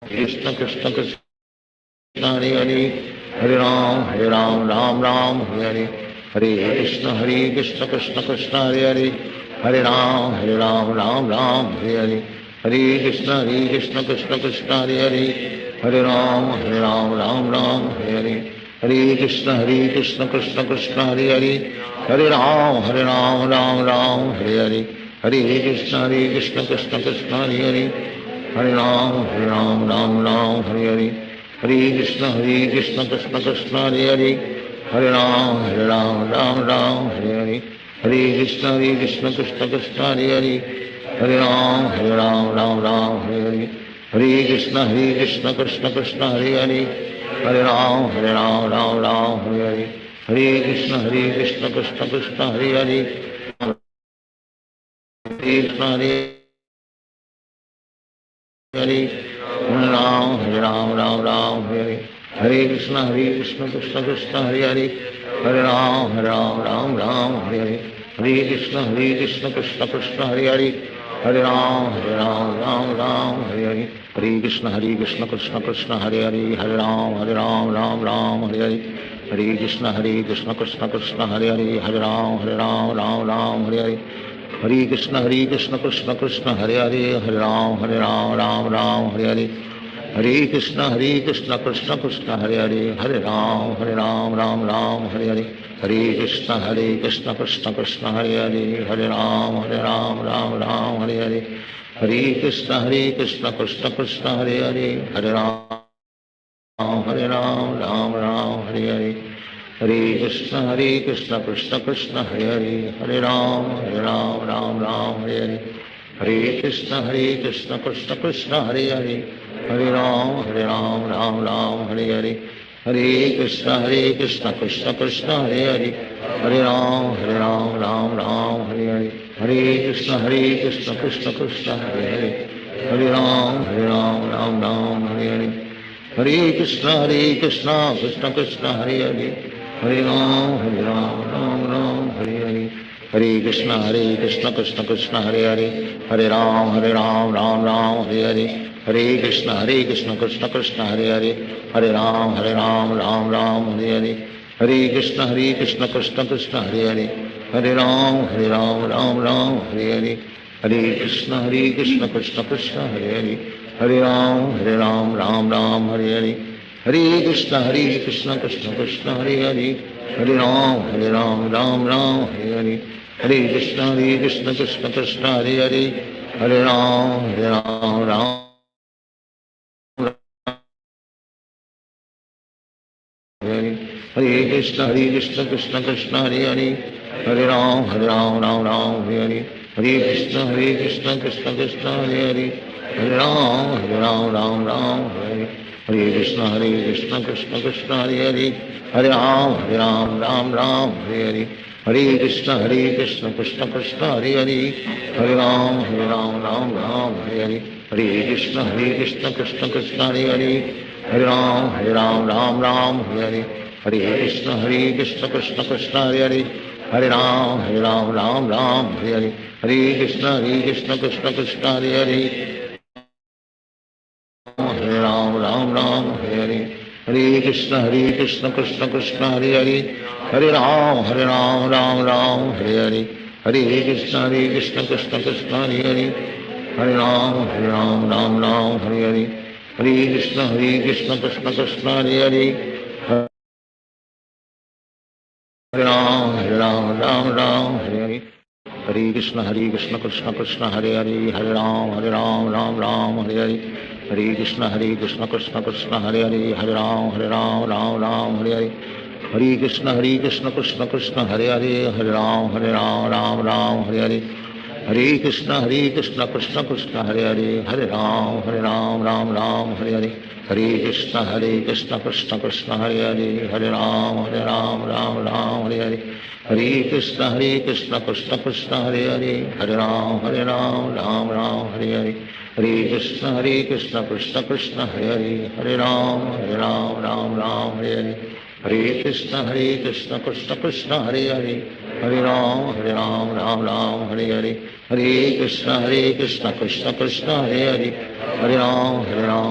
कृष्ण कृष्ण कृष्ण हरे हरे हरे राम राम हरे हरे हरे कृष्ण कृष्ण कृष्ण हरे हरे हरे राम राम हरे हरे हरे कृष्ण कृष्ण कृष्ण हरे हरे हरे राम राम हरे हरे हरे कृष्ण कृष्ण कृष्ण हरे हरे हरे राम राम हरे हरे हरे कृष्ण कृष्ण कृष्ण हरे हरे हरे राम राम हरे हरे हरे कृष्ण कृष्ण कृष्ण हरे हरे हरे राम राम हरे हरे हरे कृष्ण कृष्ण कृष्ण हरे हरे हरे राम राम हरे हरे हरे कृष्ण कृष्ण कृष्ण हरे हरे हरे राम राम हरे हरे हरे कृष्ण कृष्ण कृष्ण हरे हरे हरे कृष्ण हरे हरे राम राम हरे हरे हरे कृष्ण कृष्ण कृष्ण हरे हरे हरे राम राम हरे हरे हरे कृष्ण कृष्ण कृष्ण हरे हरे हरे राम राम हरे हरे हरे कृष्ण कृष्ण कृष्ण हरे हरे हरे राम राम हरे हरे हरे कृष्ण कृष्ण कृष्ण हरे हरे हरे राम राम हरे हरे हरे कृष्ण कृष्ण कृष्ण हरे हरे हरे राम राम हरे हरे हरे कृष्ण कृष्ण कृष्ण हरे हरे हरे राम राम हरे हरे हरे कृष्ण कृष्ण कृष्ण हरे हरे हरे राम राम हरे हरे हरे कृष्ण कृष्ण कृष्ण हरे हरे हरे राम राम हरे हरे हरे कृष्ण कृष्ण कृष्ण हरे हरे हरे राम राम हरे हरे हरे कृष्ण कृष्ण कृष्ण हरे हरे हरे राम राम हरे हरे हरे कृष्ण कृष्ण कृष्ण हरे हरे हरे राम राम हरे हरे हरे कृष्ण कृष्ण कृष्ण हरे हरे हरे राम राम हरे हरे हरे कृष्ण कृष्ण कृष्ण हरे हरे हरे राम हरे हरे हरे कृष्ण कृष्ण कृष्ण हरे हरे हरे राम राम हरे हरे हरे कृष्ण कृष्ण कृष्ण हरे हरे हरे राम राम हरे हरे हरे कृष्ण कृष्ण कृष्ण हरे हरे हरे राम राम हरे हरे हरे कृष्ण कृष्ण कृष्ण हरे हरे हरे राम राम हरे हरे हरे कृष्ण कृष्ण कृष्ण हरे हरे हरे राम राम हरे हरे हरे कृष्ण कृष्ण कृष्ण हरे हरे हरे राम हरे कृष्ण कृष्ण कृष्ण हरे हरे हरे राम राम हरे हरे हरे कृष्ण कृष्ण कृष्ण हरे हरे हरे राम राम हरे हरे हरे कृष्ण कृष्ण कृष्ण हरे हरे हरे राम राम हरे हरे हरे कृष्ण कृष्ण कृष्ण हरे हरे हरे राम राम हरे हरे हरे कृष्ण कृष्ण कृष्ण हरे हरे हरे राम राम हरे हरे हरे कृष्ण कृष्ण कृष्ण हरे हरे हरे राम राम हरे हरे हरे कृष्ण कृष्ण कृष्ण हरे हरे हरे राम हरे हरे हरे कृष्ण कृष्ण कृष्ण हरे हरे हरे राम राम हरे हरे हरे कृष्ण कृष्ण कृष्ण हरे हरे हरे राम राम राम हरे हरे हरे कृष्ण कृष्ण कृष्ण हरे हरे हरे राम राम हरे हरे हरे कृष्ण कृष्ण कृष्ण हरे हरे हरे राम राम हरे हरे हरे कृष्ण कृष्ण कृष्ण हरे हरे हरे राम राम हरे हरे हरे कृष्ण कृष्ण कृष्ण हरे हरे हरे राम राम हरे हरे हरे कृष्ण कृष्ण कृष्ण हरे हरे हरे राम राम हरे हरे हरे कृष्ण कृष्ण कृष्ण हरे हरे हरे राम राम हरे हरे हरे कृष्ण कृष्ण कृष्ण हरे हरे हरे राम राम हरे हरे हरे कृष्ण कृष्ण कृष्ण हरे हरे हरे राम राम हरे हरे हरे कृष्ण कृष्ण कृष्ण हरे हरे हरे राम हरे हरे हरे कृष्ण कृष्ण कृष्ण हरे हरे हरे राम हरे हरे हरे कृष्ण कृष्ण कृष्ण हरे हरे हरे राम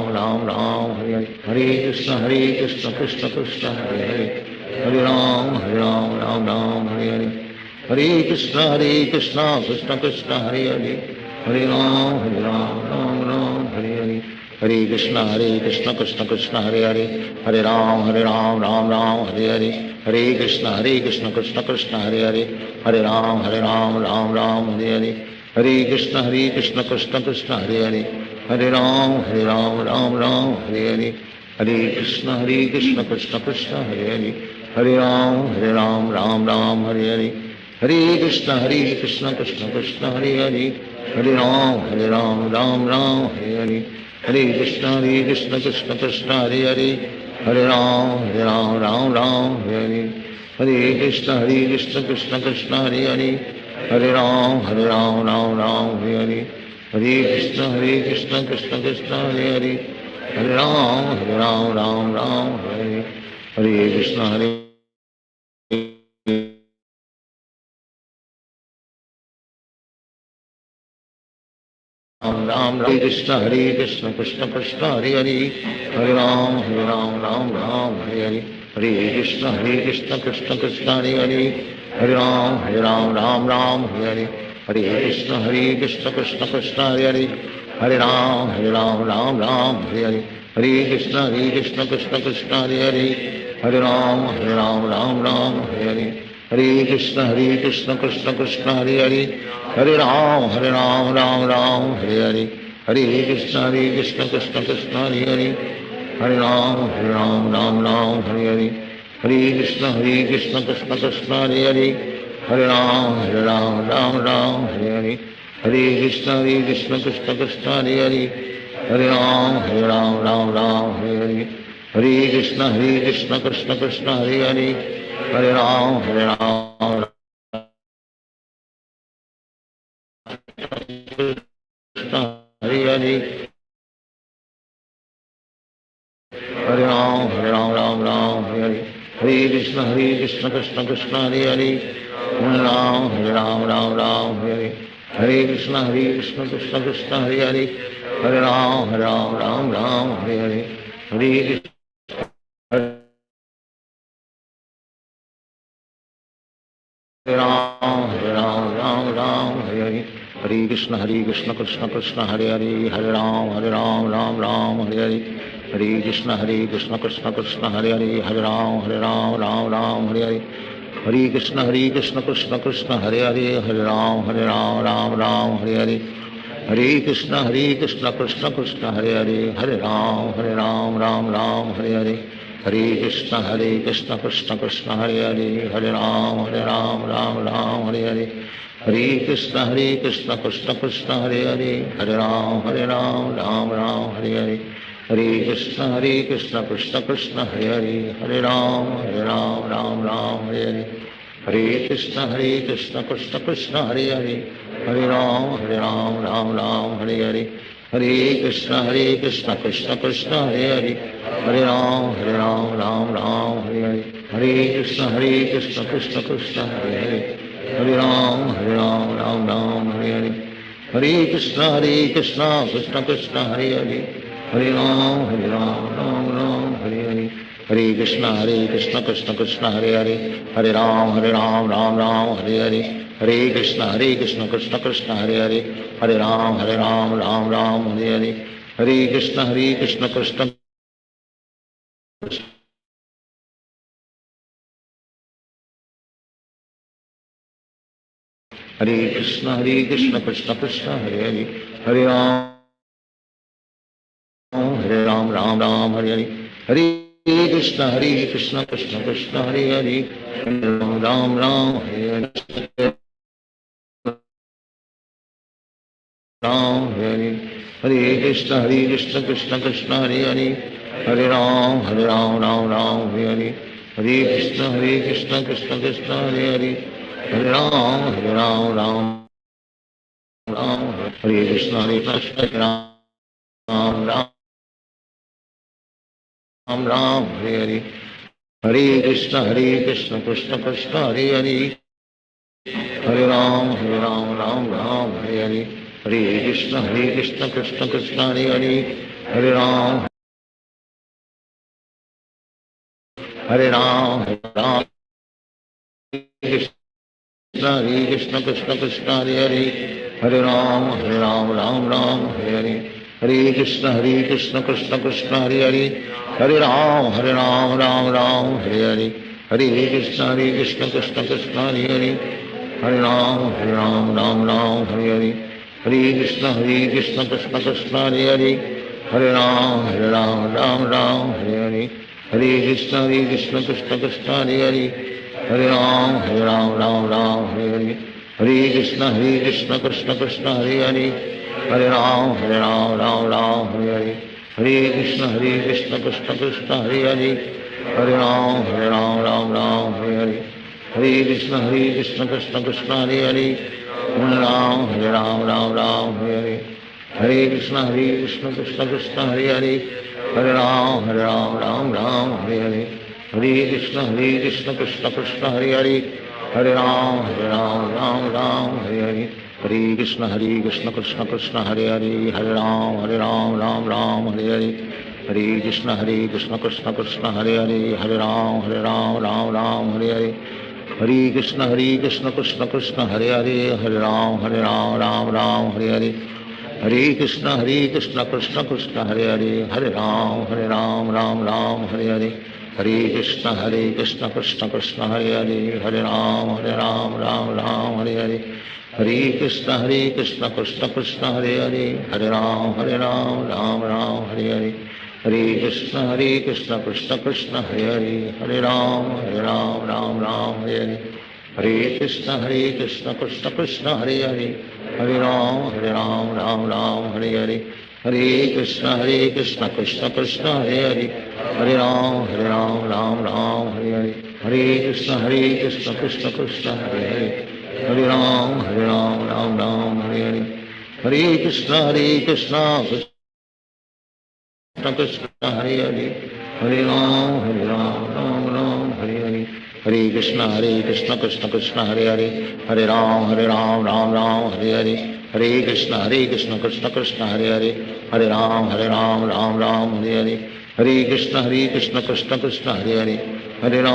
हरे हरे हरे कृष्ण कृष्ण कृष्ण हरे हरे हरे राम हरे हरे हरे कृष्ण कृष्ण कृष्ण हरे हरे हरे राम राम हरे हरे हरे कृष्ण कृष्ण कृष्ण हरे हरे हरे राम राम हरे हरे हरे कृष्ण कृष्ण कृष्ण हरे हरे हरे राम राम हरे हरे हरे कृष्ण कृष्ण कृष्ण हरे हरे हरे राम राम हरे हरे हरे कृष्ण कृष्ण कृष्ण हरे हरे हरे राम राम हरे हरे हरे कृष्ण कृष्ण कृष्ण हरे हरे हरे राम राम हरे हरे हरे कृष्ण कृष्ण कृष्ण हरे हरे हरे राम राम हरे हरे हरे कृष्ण कृष्ण कृष्ण हरे हरे हरे राम राम हरे हरे हरे कृष्ण राम कृष्ण कृष्ण कृष्ण हरे हरे हरे राम राम हरे हरे हरे कृष्ण कृष्ण कृष्ण हरे हरे हरे राम राम हरे हरे हरे कृष्ण कृष्ण कृष्ण हरे हरे हरे राम राम हरे हरे हरे कृष्ण कृष्ण कृष्ण हरे हरे हरे राम राम हरे हरे हरे कृष्ण कृष्ण कृष्ण हरे हरे हरे राम राम हरे हरे हरे कृष्ण कृष्ण कृष्ण हरे हरे हरे राम राम हरे हरे हरे कृष्ण कृष्ण कृष्ण हरे हरे हरे राम राम हरे हरे हरे कृष्ण कृष्ण कृष्ण हरे हरे हरे राम राम हरे हरे हरे कृष्ण कृष्ण कृष्ण हरे हरे हरे राम कृष्ण हरे हरे हरे राम हरे हरे हरे कृष्ण कृष्ण कृष्ण हरे हरे हरे राम हरे हरे हरे कृष्ण कृष्ण कृष्ण हरे हरे हरे राम हरे हरे हरे राम हरे हरे हरे कृष्ण कृष्ण कृष्ण हरे हरे हरे राम राम हरे हरे हरे कृष्ण कृष्ण कृष्ण हरे हरे हरे राम हरे हरे हरे कृष्ण कृष्ण कृष्ण हरे हरे हरे राम हरे हरे हरे कृष्ण कृष्ण कृष्ण हरे हरे हरे राम हरे हरे हरे कृष्ण कृष्ण कृष्ण हरे हरे हरे राम राम हरे हरे हरे कृष्ण कृष्ण कृष्ण हरे हरे हरे राम हरे हरे हरे कृष्ण कृष्ण कृष्ण हरे हरे हरे राम हरे हरे हरे कृष्ण कृष्ण कृष्ण हरे हरे हरे राम हरे हरे हरे कृष्ण कृष्ण कृष्ण हरे हरे हरे राम हरे हरे हरे कृष्ण कृष्ण कृष्ण हरे हरे हरे राम हरे हरे हरे कृष्ण कृष्ण कृष्ण हरे हरे हरे राम हरे हरे हरे कृष्ण कृष्ण कृष्ण हरे हरे हरे राम राम हरे हरे हरे कृष्ण कृष्ण कृष्ण हरे हरे हरे राम राम राम हरे हरे हरे कृष्ण कृष्ण हरे कृष्ण कृष्ण कृष्ण हरे हरे हरे राम राम हरे हरे हरे कृष्ण कृष्ण कृष्ण हरे हरे राम हरे हरे राम हरे हरे कृष्ण कृष्ण कृष्ण हरे हरे हरे राम राम हरे हरे हरे कृष्ण कृष्ण कृष्ण कृष्ण हरे हरे हरे राम राम हरे कृष्ण राम राम हरे हरे हरे कृष्ण कृष्ण कृष्ण हरे हरे हरे राम राम हरे हरे हरे कृष्ण कृष्ण कृष्ण हरे हरे हरे राम कृष्ण कृष्ण कृष्ण हरे हरे हरे राम राम हरे हरे हरे कृष्ण कृष्ण कृष्ण हरे हरे हरे राम राम हरे हरे हरे कृष्ण कृष्ण कृष्ण हरे हरे हरे राम राम हरे हरे हरे कृष्ण कृष्ण कृष्ण हरे हरे हरे राम राम हरे हरे हरे कृष्ण कृष्ण कृष्ण हरे हरे हरे राम राम हरे हरे हरे कृष्ण कृष्ण कृष्ण हरे हरे हरे राम राम हरे हरे हरे कृष्ण कृष्ण कृष्ण हरे हरे हरे राम राम हरे हरे हरे कृष्ण कृष्ण कृष्ण हरे हरे हरे राम हरे हरे हरे कृष्ण कृष्ण कृष्ण हरे हरे हरे राम राम हरे हरे हरे कृष्ण कृष्ण कृष्ण हरे हरे हरे राम राम हरे हरे हरे कृष्ण कृष्ण कृष्ण हरे हरे हरे राम राम हरे हरे हरे कृष्ण कृष्ण कृष्ण हरे हरे हरे राम राम हरे हरे हरे कृष्ण कृष्ण कृष्ण हरे हरे हरे राम राम हरे हरे हरे कृष्ण कृष्ण कृष्ण हरे हरे हरे राम राम हरे हरे हरे कृष्ण कृष्ण कृष्ण हरे हरे हरे राम राम हरे हरे हरे कृष्ण कृष्ण कृष्ण हरे हरे हरे राम राम हरे हरे हरे कृष्ण कृष्ण कृष्ण हरे हरे हरे राम राम हरे हरे हरे कृष्ण कृष्ण कृष्ण हरे हरे हरे राम राम हरे हरे हरे कृष्ण कृष्ण कृष्ण हरे हरे हरे राम राम हरे हरे हरे कृष्ण कृष्ण कृष्ण हरे हरे हरे राम राम हरे हरे हरे कृष्ण कृष्ण कृष्ण हरे हरे हरे राम हरे हरे हरे कृष्ण कृष्ण कृष्ण हरे हरे हरे राम राम हरे हरे हरे कृष्ण कृष्ण कृष्ण हरे हरे हरे राम राम हरे हरे हरे कृष्ण कृष्ण कृष्ण हरे हरे हरे राम राम हरे हरे हरे कृष्ण कृष्ण कृष्ण हरे हरे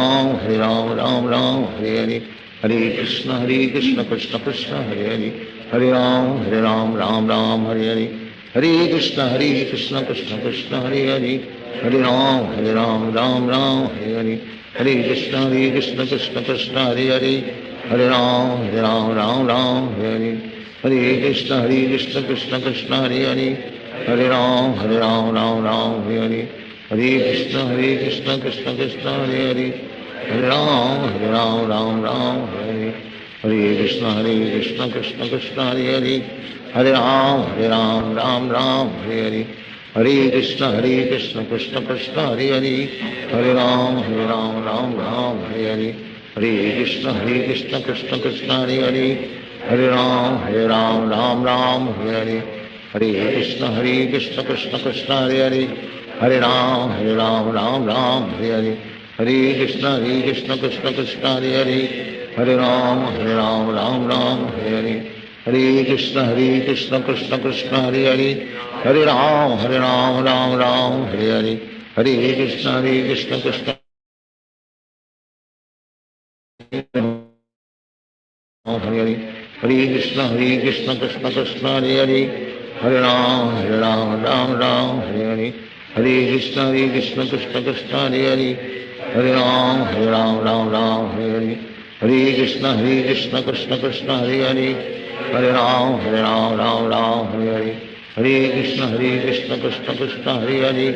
हरे राम राम हरे हरे हरे कृष्ण कृष्ण कृष्ण हरे हरे हरे राम राम हरे हरे हरे कृष्ण कृष्ण कृष्ण हरे हरे हरे राम राम हरे हरे हरे कृष्ण कृष्ण कृष्ण हरे हरे हरे राम राम हरे हरे हरे कृष्ण कृष्ण कृष्ण हरे हरे हरे राम राम हरे हरे हरे कृष्ण कृष्ण कृष्ण हरे हरे हरे राम राम हरे हरे हरे कृष्ण कृष्ण कृष्ण हरे हरे हरे राम राम हरे हरे हरे कृष्ण कृष्ण कृष्ण हरे हरे हरे राम राम हरे हरे हरे कृष्ण कृष्ण कृष्ण हरे हरे हरे राम राम हरे हरे हरे कृष्ण कृष्ण कृष्ण हरे हरे हरे राम राम हरे हरे हरे कृष्ण कृष्ण कृष्ण हरे हरे हरे राम राम हरे हरे हरे कृष्ण कृष्ण हरे हरे हरे कृष्ण कृष्ण कृष्ण हरे हरे हरे राम राम राम हरे हरे हरे कृष्ण कृष्ण कृष्ण हरे हरे हरे राम राम हरे हरे हरे कृष्ण कृष्ण कृष्ण हरे हरे हरे राम राम हरे हरे हरे कृष्ण कृष्ण कृष्ण हरे हरे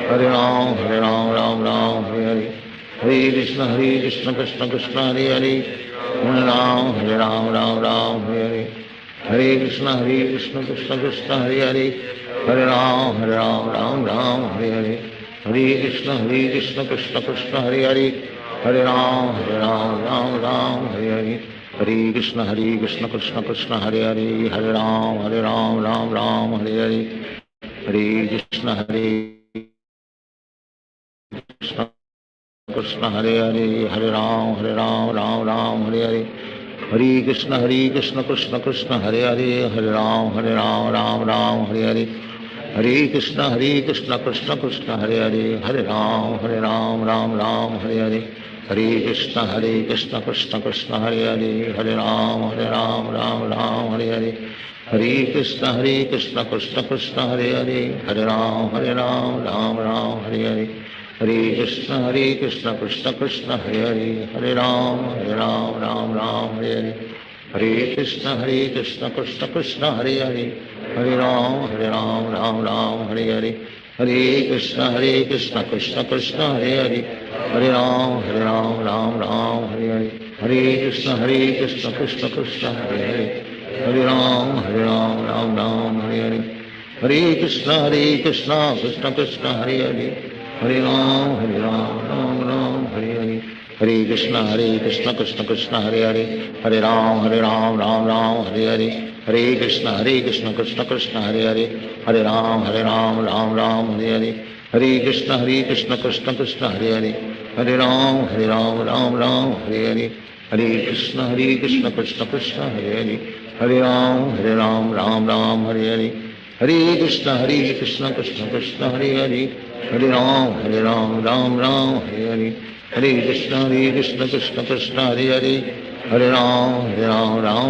हरे राम राम हरे हरे हरे कृष्ण कृष्ण कृष्ण हरे हरे हरे राम राम हरे हरे हरे कृष्ण कृष्ण कृष्ण हरे हरे हरे राम राम हरे हरे हरे कृष्ण कृष्ण कृष्ण हरे हरे हरे राम राम हरे हरे हरे कृष्ण कृष्ण कृष्ण हरे हरे हरे राम राम हरे हरे हरे कृष्ण कृष्ण कृष्ण हरे हरे हरे राम राम हरे हरे हरे कृष्ण कृष्ण कृष्ण हरे हरे हरे राम राम हरे हरे हरे कृष्ण कृष्ण कृष्ण हरे हरे हरे राम राम हरे हरे हरे कृष्ण कृष्ण कृष्ण हरे हरे हरे राम राम हरे हरे हरे कृष्ण कृष्ण कृष्ण हरे हरे हरे राम राम हरे हरे हरे कृष्ण कृष्ण कृष्ण हरे हरे हरे राम राम हरे हरे हरे कृष्ण कृष्ण कृष्ण हरे हरे हरे राम राम हरे हरे हरे कृष्ण कृष्ण कृष्ण हरे हरे हरे राम राम हरे हरे हरे कृष्ण कृष्ण कृष्ण हरे हरे हरे राम हरे हरे हरे कृष्ण कृष्ण कृष्ण हरे हरे हरे राम हरे हरे हरे कृष्ण कृष्ण कृष्ण हरे हरे हरे राम राम हरे हरे हरे कृष्ण कृष्ण कृष्ण हरे हरे हरे राम राम हरे हरे हरे कृष्ण कृष्ण कृष्ण हरे हरे हरे राम हरे हरे हरे कृष्ण कृष्ण कृष्ण हरे हरे हरे राम हरे हरे हरे कृष्ण कृष्ण कृष्ण हरे हरे हरे राम हरे हरे हरे कृष्ण कृष्ण कृष्ण हरे हरे हरे राम हरे हरे हरे कृष्ण कृष्ण कृष्ण हरे हरे हरे राम हरे हरे हरे कृष्ण कृष्ण कृष्ण हरे हरे हरे राम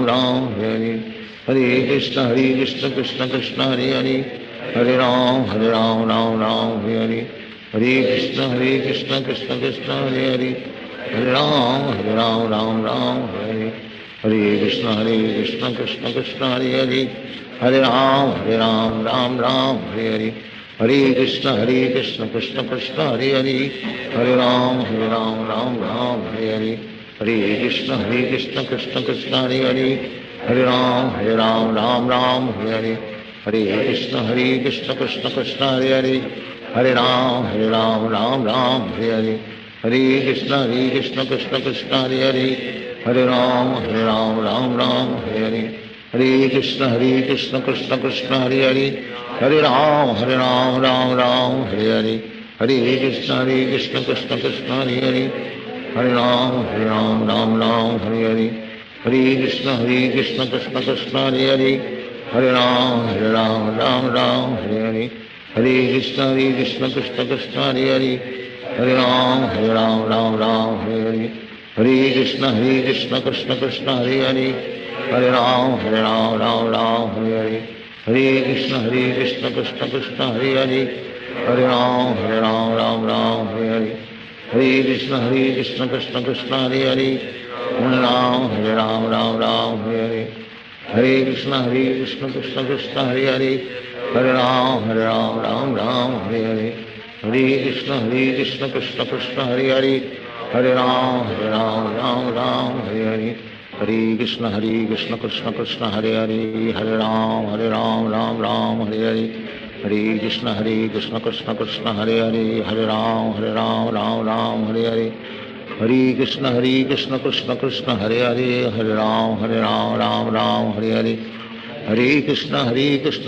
हरे हरे हरे कृष्ण कृष्ण कृष्ण हरे हरे हरे राम हरे हरे हरे कृष्ण कृष्ण कृष्ण हरे हरे हरे राम हरे हरे हरे कृष्ण कृष्ण कृष्ण हरे हरे हरे राम हरे हरे हरे कृष्ण कृष्ण कृष्ण हरे हरे हरे राम हरे हरे हरे कृष्ण कृष्ण कृष्ण हरे हरे हरे राम हरे हरे हरे कृष्ण कृष्ण कृष्ण हरे हरे हरे राम हरे हरे हरे कृष्ण कृष्ण कृष्ण हरे हरे हरे राम हरे हरे हरे कृष्ण कृष्ण कृष्ण हरे हरे हरे राम हरे हरे हरे कृष्ण कृष्ण कृष्ण हरे हरे हरे राम हरे हरे हरे कृष्ण कृष्ण कृष्ण हरे हरे हरे राम हरे हरे हरे कृष्ण कृष्ण कृष्ण हरे हरे हरे राम हरे हरे हरे कृष्ण कृष्ण कृष्ण हरे हरे हरे राम हरे हरे हरे कृष्ण कृष्ण कृष्ण हरे हरे हरे राम हरे हरे हरे कृष्ण कृष्ण कृष्ण हरे हरे हरे राम हरे हरे हरे कृष्ण कृष्ण कृष्ण हरे हरे हरे राम हरे हरे हरे कृष्ण कृष्ण कृष्ण हरे हरे हरे राम हरे हरे हरे कृष्ण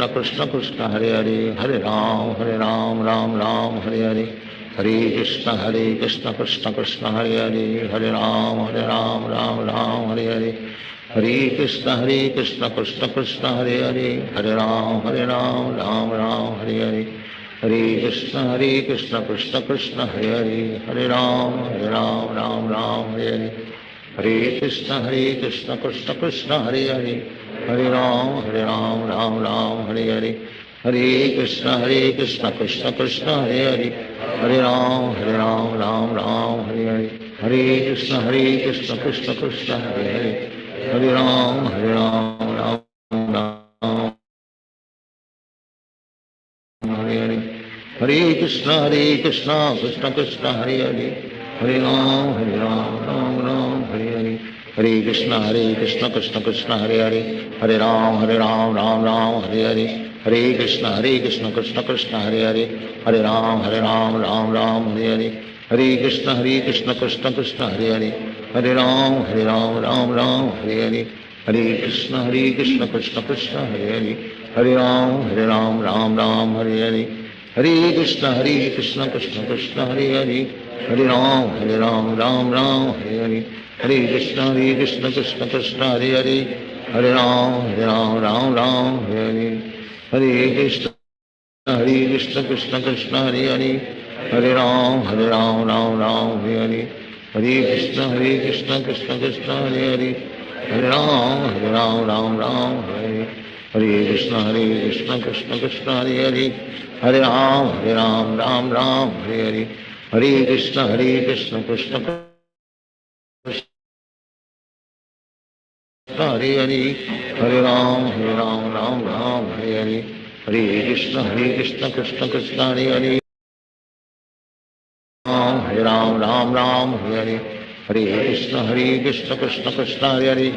कृष्ण कृष्ण हरे हरे हरे राम हरे हरे हरे कृष्ण कृष्ण कृष्ण हरे हरे हरे राम हरे हरे हरे कृष्ण कृष्ण कृष्ण हरे हरे हरे राम हरे हरे हरे कृष्ण कृष्ण कृष्ण हरे हरे हरे राम हरे हरे हरे कृष्ण कृष्ण कृष्ण कृष्ण हरे हरे हरे राम हरे हरे हरे कृष्ण कृष्ण कृष्ण हरे हरे हरे राम राम राम हरे हरे हरे कृष्ण कृष्ण कृष्ण हरे हरे हरे राम राम राम हरे हरे हरे कृष्ण कृष्ण कृष्ण हरे हरे हरे राम राम राम हरे हरे हरे कृष्ण कृष्ण कृष्ण हरे हरे हरे राम राम राम हरे हरे हरे कृष्ण कृष्ण कृष्ण हरे हरे हरे राम राम राम हरे हरे हरे कृष्ण कृष्ण कृष्ण हरे हरे हरे राम राम राम हरे हरे हरे कृष्ण कृष्ण कृष्ण हरे हरे हरे राम राम राम हरे हरे हरे कृष्ण कृष्ण कृष्ण हरे हरे हरे राम राम राम हरे हरे हरे कृष्ण कृष्ण कृष्ण हरे हरे हरे राम राम राम हरे हरे हरे कृष्ण कृष्ण कृष्ण हरे हरे हरे राम राम राम हरे हरे हरे कृष्ण कृष्ण कृष्ण हरे हरे हरे राम राम राम हरे हरे हरे कृष्ण कृष्ण कृष्ण हरे हरे हरे राम राम राम हरे हरे हरे कृष्ण कृष्ण कृष्ण हरे हरे हरे राम राम राम हरे हरे हरे कृष्ण कृष्ण हरे हरे हरे राम राम राम हरे हरे हरे कृष्ण कृष्ण कृष्ण हरे हरे हरे राम राम हरे हरे हरे कृष्ण कृष्ण कृष्ण हरे हरे हरे राम राम राम हरे हरे हरे कृष्ण कृष्ण कृष्ण हरे हरे हरे राम राम राम हरे हरे हरे कृष्ण कृष्ण कृष्ण हरे हरे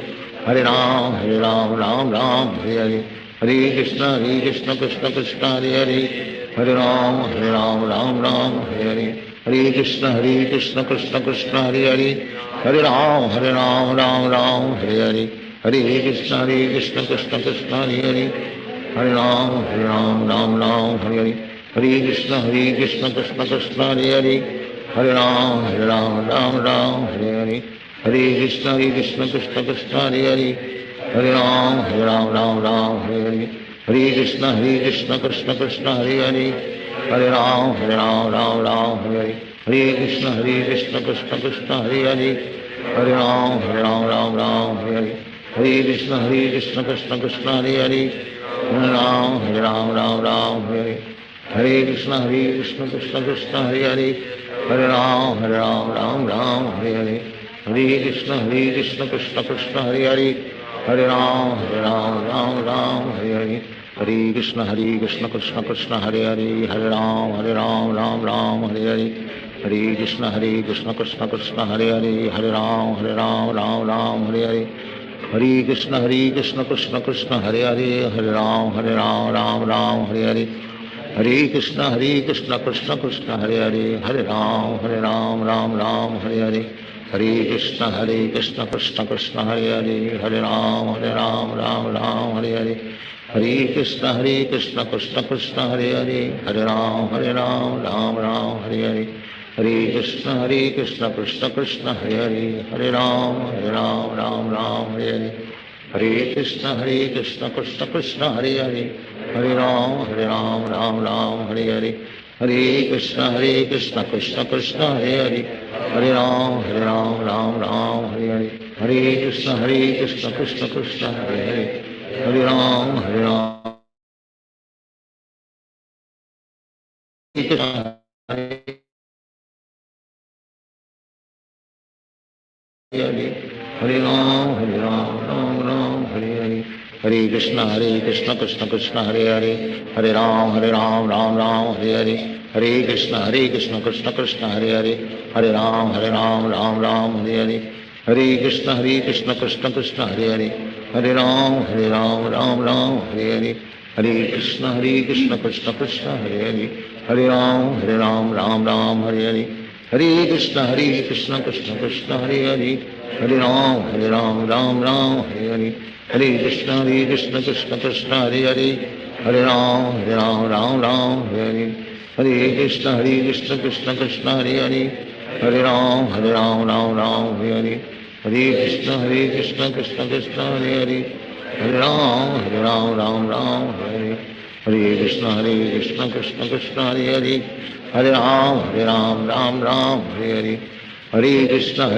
हरे राम राम राम हरे हरे हरे कृष्ण कृष्ण कृष्ण हरे हरे हरे राम राम राम हरे हरे हरे कृष्ण कृष्ण कृष्ण हरे हरे हरे राम राम राम हरे हरे हरे कृष्ण कृष्ण कृष्ण हरे हरे हरे राम राम राम हरे हरे हरे कृष्ण कृष्ण कृष्ण हरे हरे हरे राम राम राम हरे हरे हरे कृष्ण कृष्ण कृष्ण हरे हरे हरे राम राम राम हरे हरे हरे कृष्ण कृष्ण कृष्ण हरे हरे हरे राम राम राम हरे हरे हरे कृष्ण कृष्ण कृष्ण हरे हरे हरे राम राम राम हरे हरे हरे कृष्ण कृष्ण कृष्ण हरे हरे हरे राम राम राम हरे हरे हरे कृष्ण कृष्ण कृष्ण हरे हरे हरे राम राम राम हरे हरे हरे कृष्ण कृष्ण कृष्ण हरे हरे हरे राम राम राम हरे हरे हरे कृष्ण कृष्ण कृष्ण हरे हरे हरे राम राम राम हरे हरे हरे कृष्ण कृष्ण कृष्ण हरे हरे हरे राम राम राम हरे हरे हरे कृष्ण कृष्ण कृष्ण हरे हरे हरे राम राम राम हरे हरे हरे कृष्ण कृष्ण कृष्ण हरे हरे हरे राम राम राम हरे हरे हरे कृष्ण कृष्ण कृष्ण हरे हरे हरे राम राम राम हरे हरे हरे कृष्ण कृष्ण कृष्ण हरे हरे हरे राम राम राम हरे हरे हरे कृष्ण कृष्ण कृष्ण हरे हरे हरे राम राम राम हरे हरे हरे कृष्ण कृष्ण कृष्ण हरे हरे हरे राम कृष्ण हरे हरे राम राम हरे हरे हरे कृष्ण कृष्ण कृष्ण हरे हरे हरे राम राम राम हरे हरे हरे कृष्ण कृष्ण कृष्ण हरे हरे हरे राम राम राम हरे हरे हरे कृष्ण कृष्ण कृष्ण हरे हरे हरे राम राम राम हरे हरे हरे कृष्ण कृष्ण कृष्ण हरे हरे हरे राम राम राम हरे हरे हरे कृष्ण कृष्ण कृष्ण हरे हरे हरे राम राम राम हरे हरे हरे कृष्ण कृष्ण कृष्ण हरे हरे हरे राम राम राम हरे हरे हरे कृष्ण कृष्ण कृष्ण हरे हरे हरे राम राम राम हरे हरे हरे कृष्ण कृष्ण कृष्ण हरे हरे हरे राम राम राम हरे हरे हरे कृष्ण कृष्ण कृष्ण हरे हरे हरे राम राम राम हरे हरे हरे कृष्ण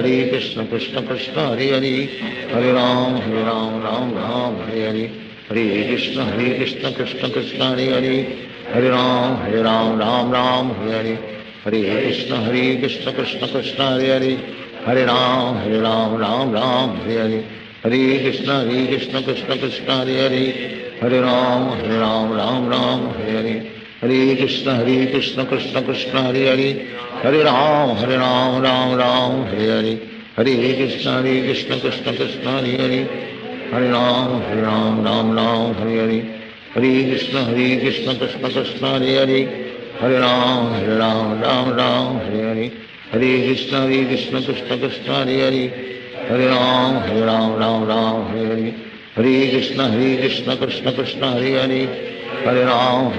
कृष्ण कृष्ण हरे हरे हरे राम राम राम हरे हरे हरे कृष्ण कृष्ण कृष्ण हरे हरे हरे राम राम हरे हरे हरे कृष्ण कृष्ण कृष्ण हरे हरे हरे राम राम हरे हरे हरे कृष्ण कृष्ण कृष्ण हरे हरे हरे राम राम हरे हरे हरे कृष्ण कृष्ण कृष्ण हरे हरे हरे राम राम हरे हरे हरे कृष्ण कृष्ण कृष्ण हरे हरे हरे राम राम हरे हरे हरे कृष्ण कृष्ण कृष्ण हरे हरे हरे राम राम हरे हरे हरे कृष्ण कृष्ण कृष्ण हरे हरे हरे राम राम हरे हरे हरे कृष्ण कृष्ण कृष्ण हरे हरे हरे राम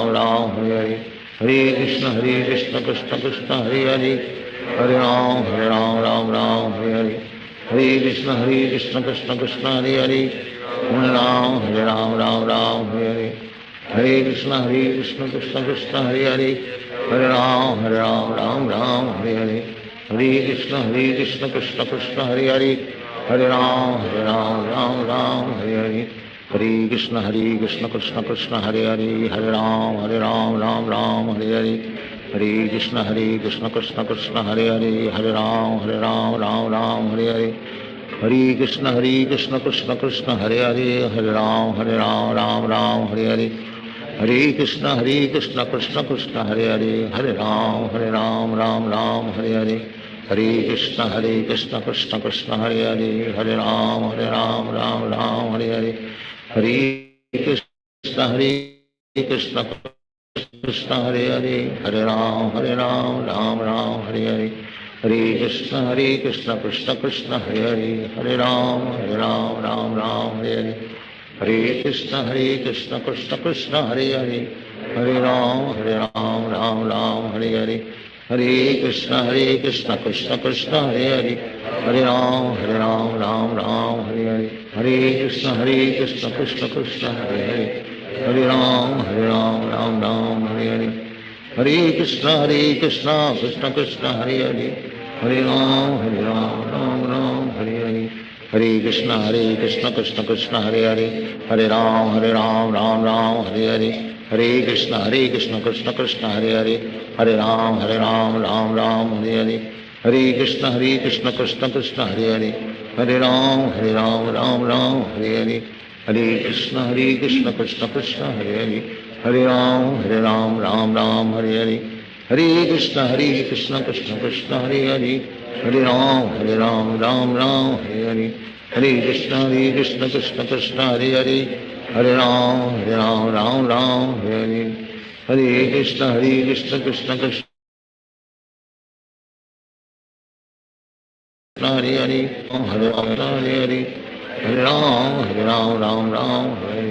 राम हरे हरे हरे कृष्ण कृष्ण कृष्ण हरे हरे हरे राम राम हरे हरे हरे कृष्ण कृष्ण कृष्ण हरे हरे हरे राम हरे हरे हरे कृष्ण कृष्ण कृष्ण हरे हरे हरे राम हरे हरे हरे कृष्ण कृष्ण कृष्ण हरे हरे हरे राम हरे हरे हरे कृष्ण कृष्ण कृष्ण हरे हरे हरे राम हरे हरे हरे कृष्ण कृष्ण कृष्ण हरे हरे हरे राम हरे हरे हरे कृष्ण कृष्ण कृष्ण हरे हरे हरे राम हरे हरे हरे कृष्ण कृष्ण कृष्ण हरे हरे हरे राम हरे हरे हरे कृष्ण कृष्ण कृष्ण हरे हरे हरे राम हरे हरे हरे कृष्ण कृष्ण कृष्ण हरे हरे हरे राम हरे हरे हरे कृष्ण कृष्ण कृष्ण हरे हरे हरे राम हरे हरे हरे कृष्ण कृष्ण कृष्ण हरे हरे हरे राम हरे हरे हरे कृष्ण कृष्ण कृष्ण हरे हरे हरे राम हरे हरे हरे कृष्ण कृष्ण कृष्ण हरे हरे हरे राम हरे हरे हरे कृष्ण कृष्ण कृष्ण हरे हरे हरे राम हरे हरे हरे कृष्ण कृष्ण कृष्ण हरे हरे हरे राम हरे हरे हरे कृष्ण कृष्ण कृष्ण हरे हरे हरे राम हरे हरे हरे कृष्ण कृष्ण कृष्ण हरे हरे हरे राम हरे हरे हरे कृष्ण कृष्ण कृष्ण हरे हरे हरे राम हरे हरे हरे कृष्ण कृष्ण कृष्ण हरे हरे हरे राम हरे हरे हरे कृष्ण कृष्ण कृष्ण हरे हरे हरे राम हरे हरे हरे कृष्ण कृष्ण कृष्ण हरे हरे हरे हरे हरे राम हरे हरे हरे कृष्ण कृष्ण कृष्ण हरे हरे हरे राम हरे हरे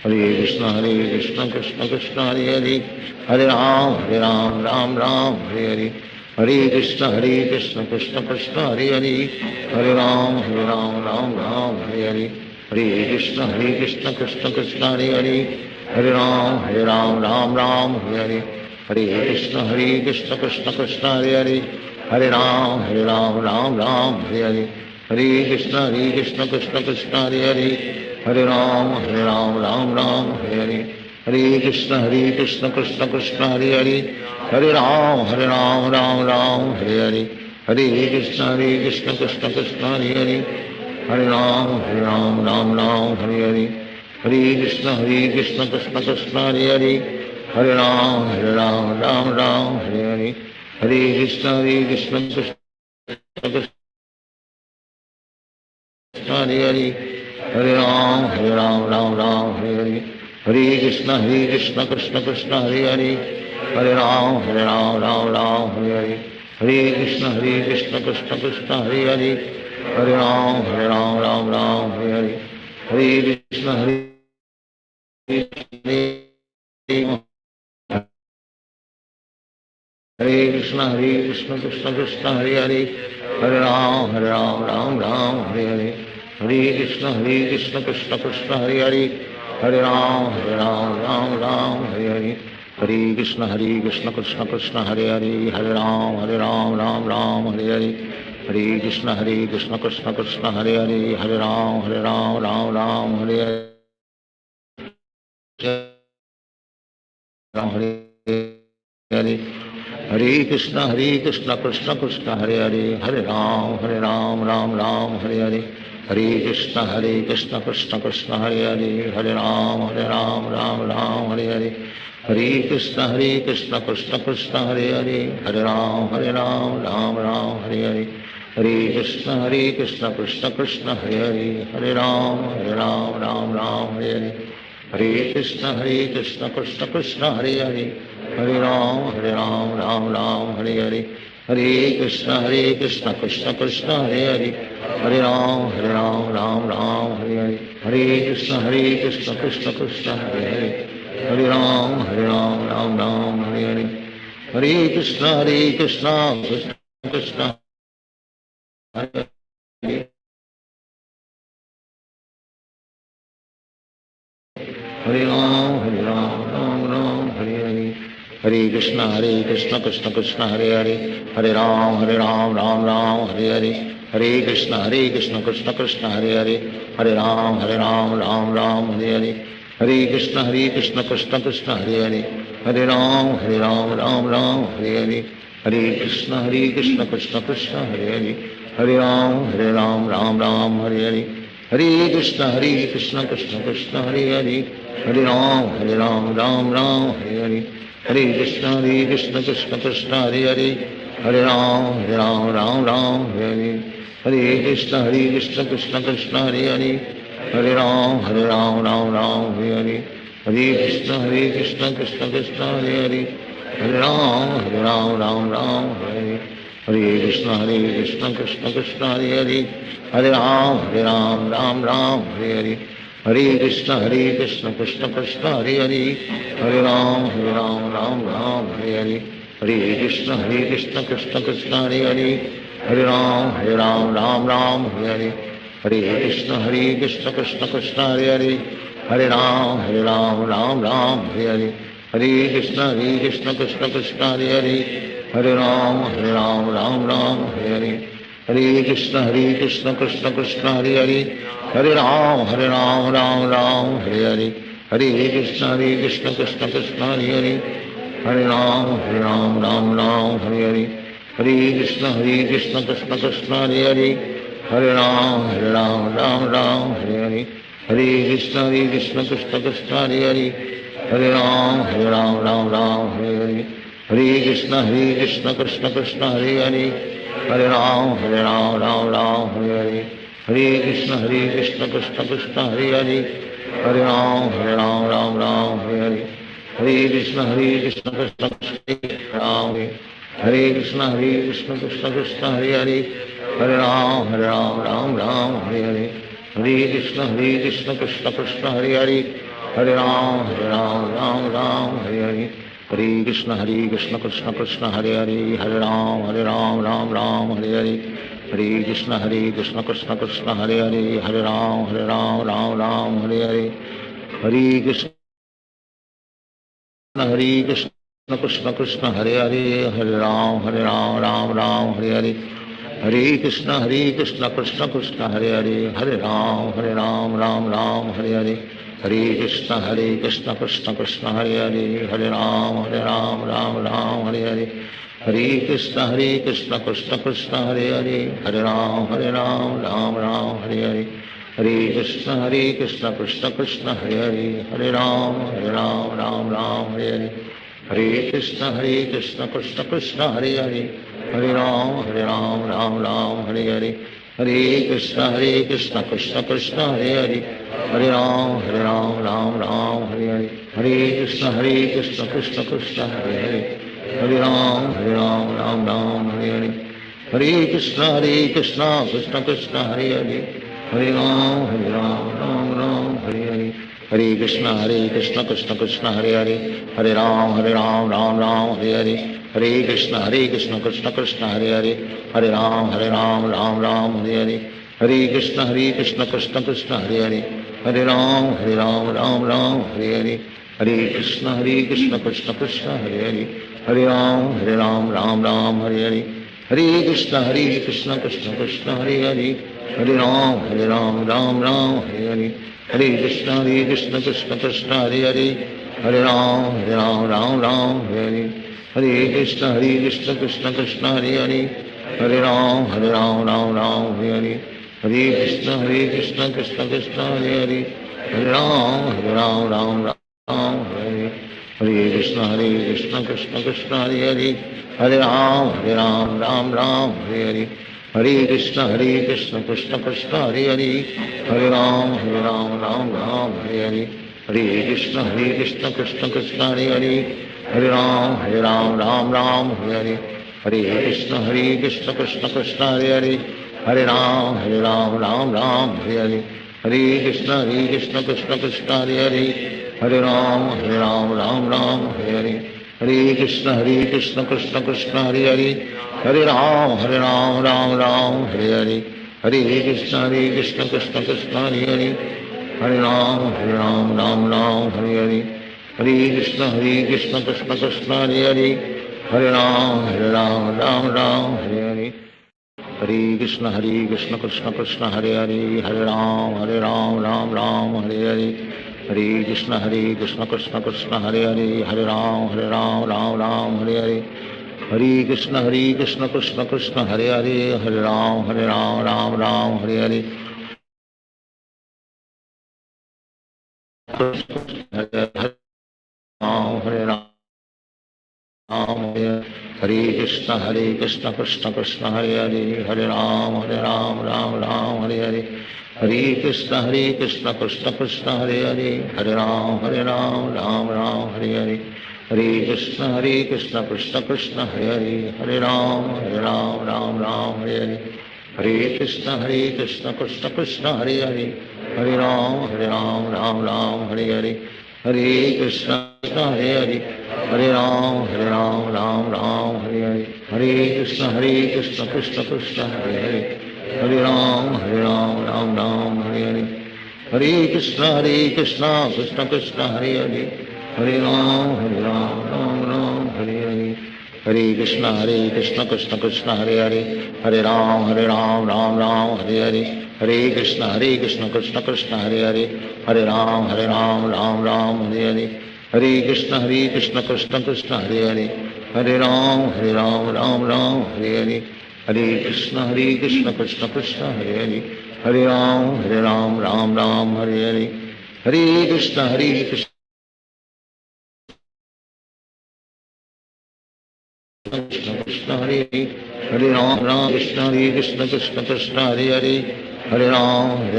हरे कृष्ण कृष्ण कृष्ण हरे हरे हरे राम हरे हरे हरे कृष्ण कृष्ण कृष्ण हरे हरे हरे राम हरे हरे हरे कृष्ण कृष्ण कृष्ण हरे हरे हरे राम हरे हरे हरे कृष्ण कृष्ण कृष्ण हरे हरे हरे राम हरे हरे हरे कृष्ण कृष्ण कृष्ण हरे हरे हरे राम हरे हरे हरे कृष्ण कृष्ण कृष्ण हरे हरे हरे राम हरे हरे हरे कृष्ण कृष्ण कृष्ण हरे हरे हरे राम हरे हरे हरे कृष्ण कृष्ण कृष्ण हरे हरे हरे राम हरे हरे हरे कृष्ण कृष्ण कृष्ण हरे हरे हरे राम हरे हरे हरे कृष्ण कृष्ण कृष्ण हरे हरे हरे राम हरे हरे हरे कृष्ण हरे कृष्ण कृष्ण कृष्ण हरे हरे हरे राम हरे हरे हरे कृष्ण कृष्ण कृष्ण कृष्ण हरे हरे हरे राम हरे हरे हरे कृष्ण कृष्ण कृष्ण हरे हरे हरे राम राम राम हरे हरे हरे कृष्ण कृष्ण कृष्ण हरे हरे हरे राम राम राम हरे हरे हरे हरे हरे कृष्ण कृष्ण कृष्ण हरे हरे हरे राम राम राम हरे हरे हरे कृष्ण कृष्ण कृष्ण हरे हरे राम राम राम हरे हरे हरे कृष्ण कृष्ण कृष्ण हरे हरे राम राम राम हरे हरे हरे कृष्ण कृष्ण कृष्ण हरे हरे राम राम राम हरे हरे हरे कृष्ण कृष्ण कृष्ण हरे हरे राम राम हरे हरे हरे कृष्ण कृष्ण कृष्ण हरे हरे राम राम राम हरे हरे हरे कृष्ण कृष्ण कृष्ण हरे हरे राम राम हरे हरे हरे कृष्ण कृष्ण कृष्ण हरे हरे हरे राम राम हरे हरे हरे कृष्ण कृष्ण कृष्ण हरे हरे राम राम राम हरे हरे हरे कृष्ण कृष्ण कृष्ण हरे हरे राम राम राम हरे हरे हरे कृष्ण कृष्ण कृष्ण हरे हरे राम राम हरे हरे हरे कृष्ण कृष्ण कृष्ण हरे हरे राम राम हरे हरे हरे कृष्ण कृष्ण कृष्ण हरे हरे राम राम हरे हरे हरे कृष्ण कृष्ण कृष्ण हरे हरे राम राम हरे हरे हरे कृष्ण कृष्ण कृष्ण हरे हरे राम राम हरे हरे हरे कृष्ण कृष्ण कृष्ण हरे हरे राम राम हरे हरे हरे कृष्ण कृष्ण कृष्ण हरे राम राम हरे हरे हरे कृष्ण कृष्ण कृष्ण हरे हरे राम राम हरे हरे हरे कृष्ण कृष्ण कृष्ण हरे हरे राम राम हरे हरे हरे कृष्ण कृष्ण कृष्ण हरे हरे राम राम हरे हरे हरे कृष्ण कृष्ण कृष्ण हरे हरे राम राम हरे हरे हरे कृष्ण कृष्ण कृष्ण हरे हरे राम राम हरे हरे हरे कृष्ण कृष्ण कृष्ण हरे हरे राम राम हरे हरे हरे कृष्ण कृष्ण कृष्ण हरे हरे राम राम हरे हरे हरे कृष्ण कृष्ण कृष्ण हरे हरे राम राम हरे हरे हरे कृष्ण कृष्ण कृष्ण हरे हरे राम हरे हरे हरे कृष्ण कृष्ण कृष्ण हरे हरे राम राम हरे हरे हरे कृष्ण कृष्ण कृष्ण राम हरे कृष्ण कृष्ण कृष्ण हरे हरे राम राम हरे हरे हरे कृष्ण कृष्ण कृष्ण हरे हरे राम राम हरे हरे हरे कृष्ण कृष्ण कृष्ण हरे हरे राम राम हरे हरे हरे कृष्ण कृष्ण कृष्ण हरे राम राम हरे हरे हरे कृष्ण कृष्ण कृष्ण हरे राम राम हरे हरे हरे कृष्ण कृष्ण कृष्ण हरे राम राम हरे हरे हरे कृष्ण कृष्ण कृष्ण हरे राम राम हरे हरे हरे कृष्ण कृष्ण कृष्ण हरे राम राम हरे हरे हरे कृष्ण कृष्ण कृष्ण हरे राम राम हरे हरे हरे कृष्ण कृष्ण कृष्ण हरे राम हरे हरे हरे कृष्ण कृष्ण कृष्ण हरे राम हरे हरे हरे कृष्ण कृष्ण कृष्ण हरे राम हरे हरे हरे कृष्ण कृष्ण कृष्ण हरे राम हरे हरे हरे कृष्ण कृष्ण कृष्ण हरे राम राम हरे हरे हरे कृष्ण कृष्ण कृष्ण हरे राम हरे हरे हरे कृष्ण कृष्ण कृष्ण हरे राम राम हरे हरे हरे कृष्ण कृष्ण कृष्ण हरे हरे हरे राम राम हरे हरे हरे कृष्ण कृष्ण कृष्ण हरे हरे हरे राम राम हरे हरे हरे कृष्ण कृष्ण कृष्ण हरे हरे हरे राम राम हरे हरे हरे कृष्ण कृष्ण कृष्ण हरे हरे हरे राम राम हरे हरे हरे कृष्ण कृष्ण कृष्ण हरे हरे हरे राम हरे हरे हरे कृष्ण कृष्ण कृष्ण हरे हरे हरे राम हरे हरे हरे कृष्ण कृष्ण कृष्ण हरे हरे हरे राम राम हरे हरे हरे कृष्ण कृष्ण कृष्ण हरे हरे हरे राम राम हरे हरे हरे कृष्ण कृष्ण कृष्ण हरे हरे हरे राम राम हरे हरे हरे कृष्ण कृष्ण कृष्ण हरे हरे हरे राम राम हरे हरे हरे कृष्ण कृष्ण कृष्ण हरे हरे हरे राम राम हरे हरे हरे कृष्ण कृष्ण कृष्ण हरे हरे हरे राम राम हरे हरे हरे कृष्ण कृष्ण कृष्ण हरे हरे हरे राम हरे हरे हरे कृष्ण कृष्ण कृष्ण हरे हरे हरे राम राम हरे हरे हरे कृष्ण कृष्ण कृष्ण हरे हरे हरे राम हरे हरे हरे कृष्ण कृष्ण कृष्ण हरे हरे हरे राम हरे हरे हरे राम हरे Krishna Krishna Krishna Hare Hare Hare Ram Ram Hare Hare Hare Krishna Krishna Krishna Hare Hare Hare Ram Ram Hare Hare Hare Krishna Krishna Krishna Hare Hare Hare Ram Hare Hare Hare Krishna Krishna Krishna Hare Hare Hare Ram Hare Hare Hare Krishna Hare Hare Hare Ram Hare Hare Hare Krishna Krishna Krishna Hare Hare Hare Ram Hare Hare Hare Krishna Krishna Krishna Hare Hare Hare Ram Hare Hare Hare Krishna Krishna Krishna Hare Hare Hare Ram Ram Hare Hare Hare Krishna Krishna Krishna Hare Hare Hare Ram Hare Hare Hare Krishna Krishna Krishna Hare Hare Hare Ram Hare Hare Hare Krishna Krishna Krishna Hare Hare Hare Ram Hare Hare Hare Krishna Krishna Krishna Hare Hare Krishna Krishna Krishna Hare Hare Hare Ram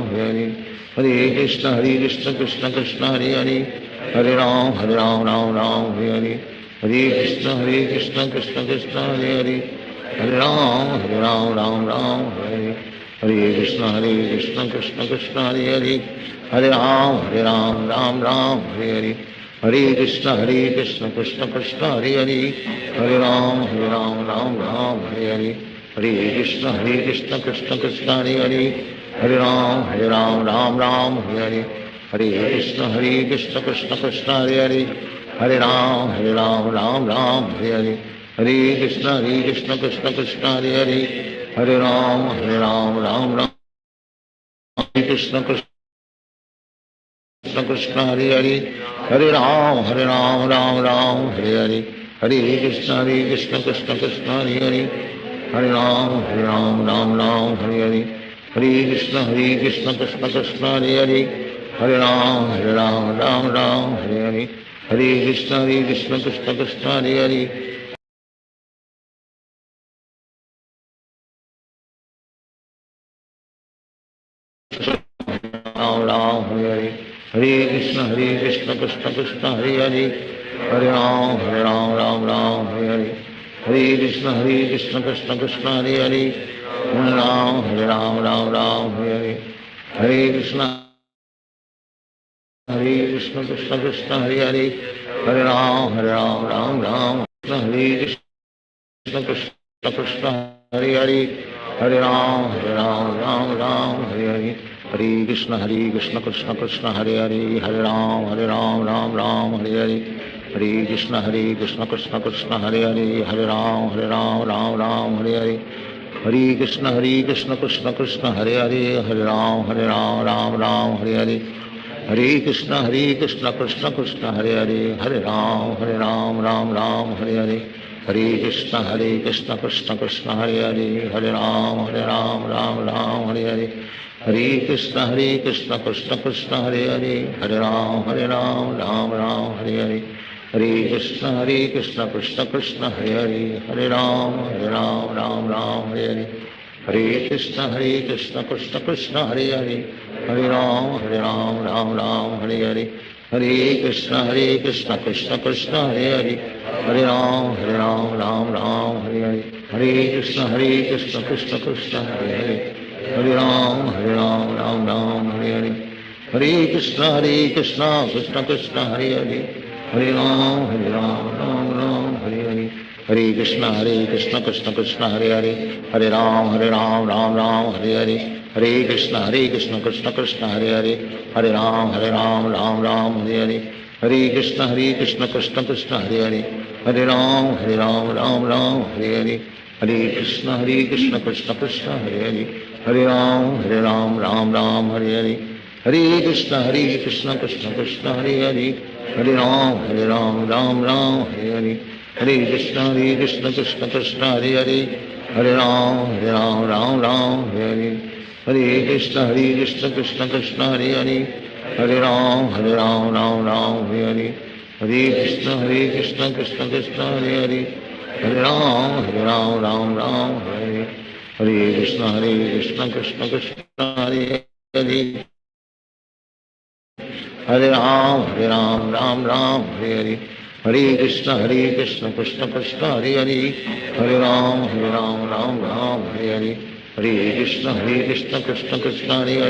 Hare Hare Hare Krishna Krishna Krishna Hare Hare Hare Ram Hare Hare Hare Krishna Krishna Krishna Hare Hare Hare Ram Hare Hare Hare Krishna Krishna Krishna Hare Hare Hare Ram Hare Hare Hare Krishna Krishna Krishna Hare Hare Hare Ram Hare Hare Hare Krishna Krishna Krishna Hare Hare Hare Ram Hare Hare Hare Krishna Krishna Krishna Hare Hare Hare Ram Hare Hare Hare Krishna Krishna Krishna Hare Hare Hare Ram Krishna Krishna Krishna Hare Hare Hare Ram Ram Hare Hare Hare Krishna Krishna Krishna Hare Hare Hare Ram Hare Hare Hare Krishna Krishna Krishna Hare Hare Hare Ram Hare Hare Hare Krishna Krishna Krishna Hare Hare Ram Hare Hare Hare Krishna Krishna Krishna Hare Hare Hare Ram Hare Hare Hare Krishna Krishna Krishna Hare Hare Hare Ram Hare Hare Hare Krishna Krishna Krishna Hare Hare Hare Ram Krishna Krishna Krishna Hare Hare Hare Ram Ram Ram Hare Hare Hare Krishna Krishna Krishna Hare Hare Hare Ram Ram Ram Hare Hare Hare Krishna Krishna Krishna Hare Hare Hare Ram Ram Hare Hare Hare Krishna Krishna Krishna Hare Hare Hare Ram Ram Hare Hare Hare Krishna Krishna Krishna Hare Hare Hare Ram Ram Hare Hare Hare Krishna Krishna Krishna Hare Hare Hare Ram Ram Hare Hare Hare Krishna Krishna Krishna Hare Hare Hare Ram Ram Hare Hare Hare Krishna Krishna Krishna Hare Hare Hare Ram Ram Hare Hare Hare Krishna Krishna Krishna Hare Hare Hare Ram Ram Hare Hare Hare Krishna Krishna Krishna Hare Hare Hare Ram Ram Hare Hare Hare Krishna Krishna Krishna Hare Hare Hare Ram Ram Hare Hare Hare Krishna Krishna Krishna Hare Hare Hare Ram Hare Hare Hare Krishna Krishna Krishna Hare Hare Hare Ram Hare Hare Hare Krishna Krishna Krishna Hare Hare Hare Ram Ram Hare Hare Hare Krishna Krishna Krishna Hare Hare Hare Ram Ram Hare Hare Hare Krishna Krishna Krishna Hare Hare Hare Ram Ram Hare Hare Hare Krishna Krishna Krishna Hare Hare Hare Ram Ram Hare Hare Hare Krishna Krishna Krishna Hare Hare Hare Ram Ram Hare Hare Hare Krishna Krishna Krishna Hare Hare Hare Ram Ram Hare Hare Hare Krishna Krishna Krishna Hare Hare Hare Ram Ram Hare Hare Hare Krishna Krishna Krishna Hare Hare Hare Ram Ram Hare Hare Hare Krishna Krishna Krishna Hare Hare Hare Ram Ram Hare Hare Hare Krishna Krishna Krishna Hare Hare Hare Ram Ram Hare Hare Hare Krishna Krishna Krishna Hare Hare Hare Ram Ram Hare Hare Hare Krishna Krishna Krishna Hare Hare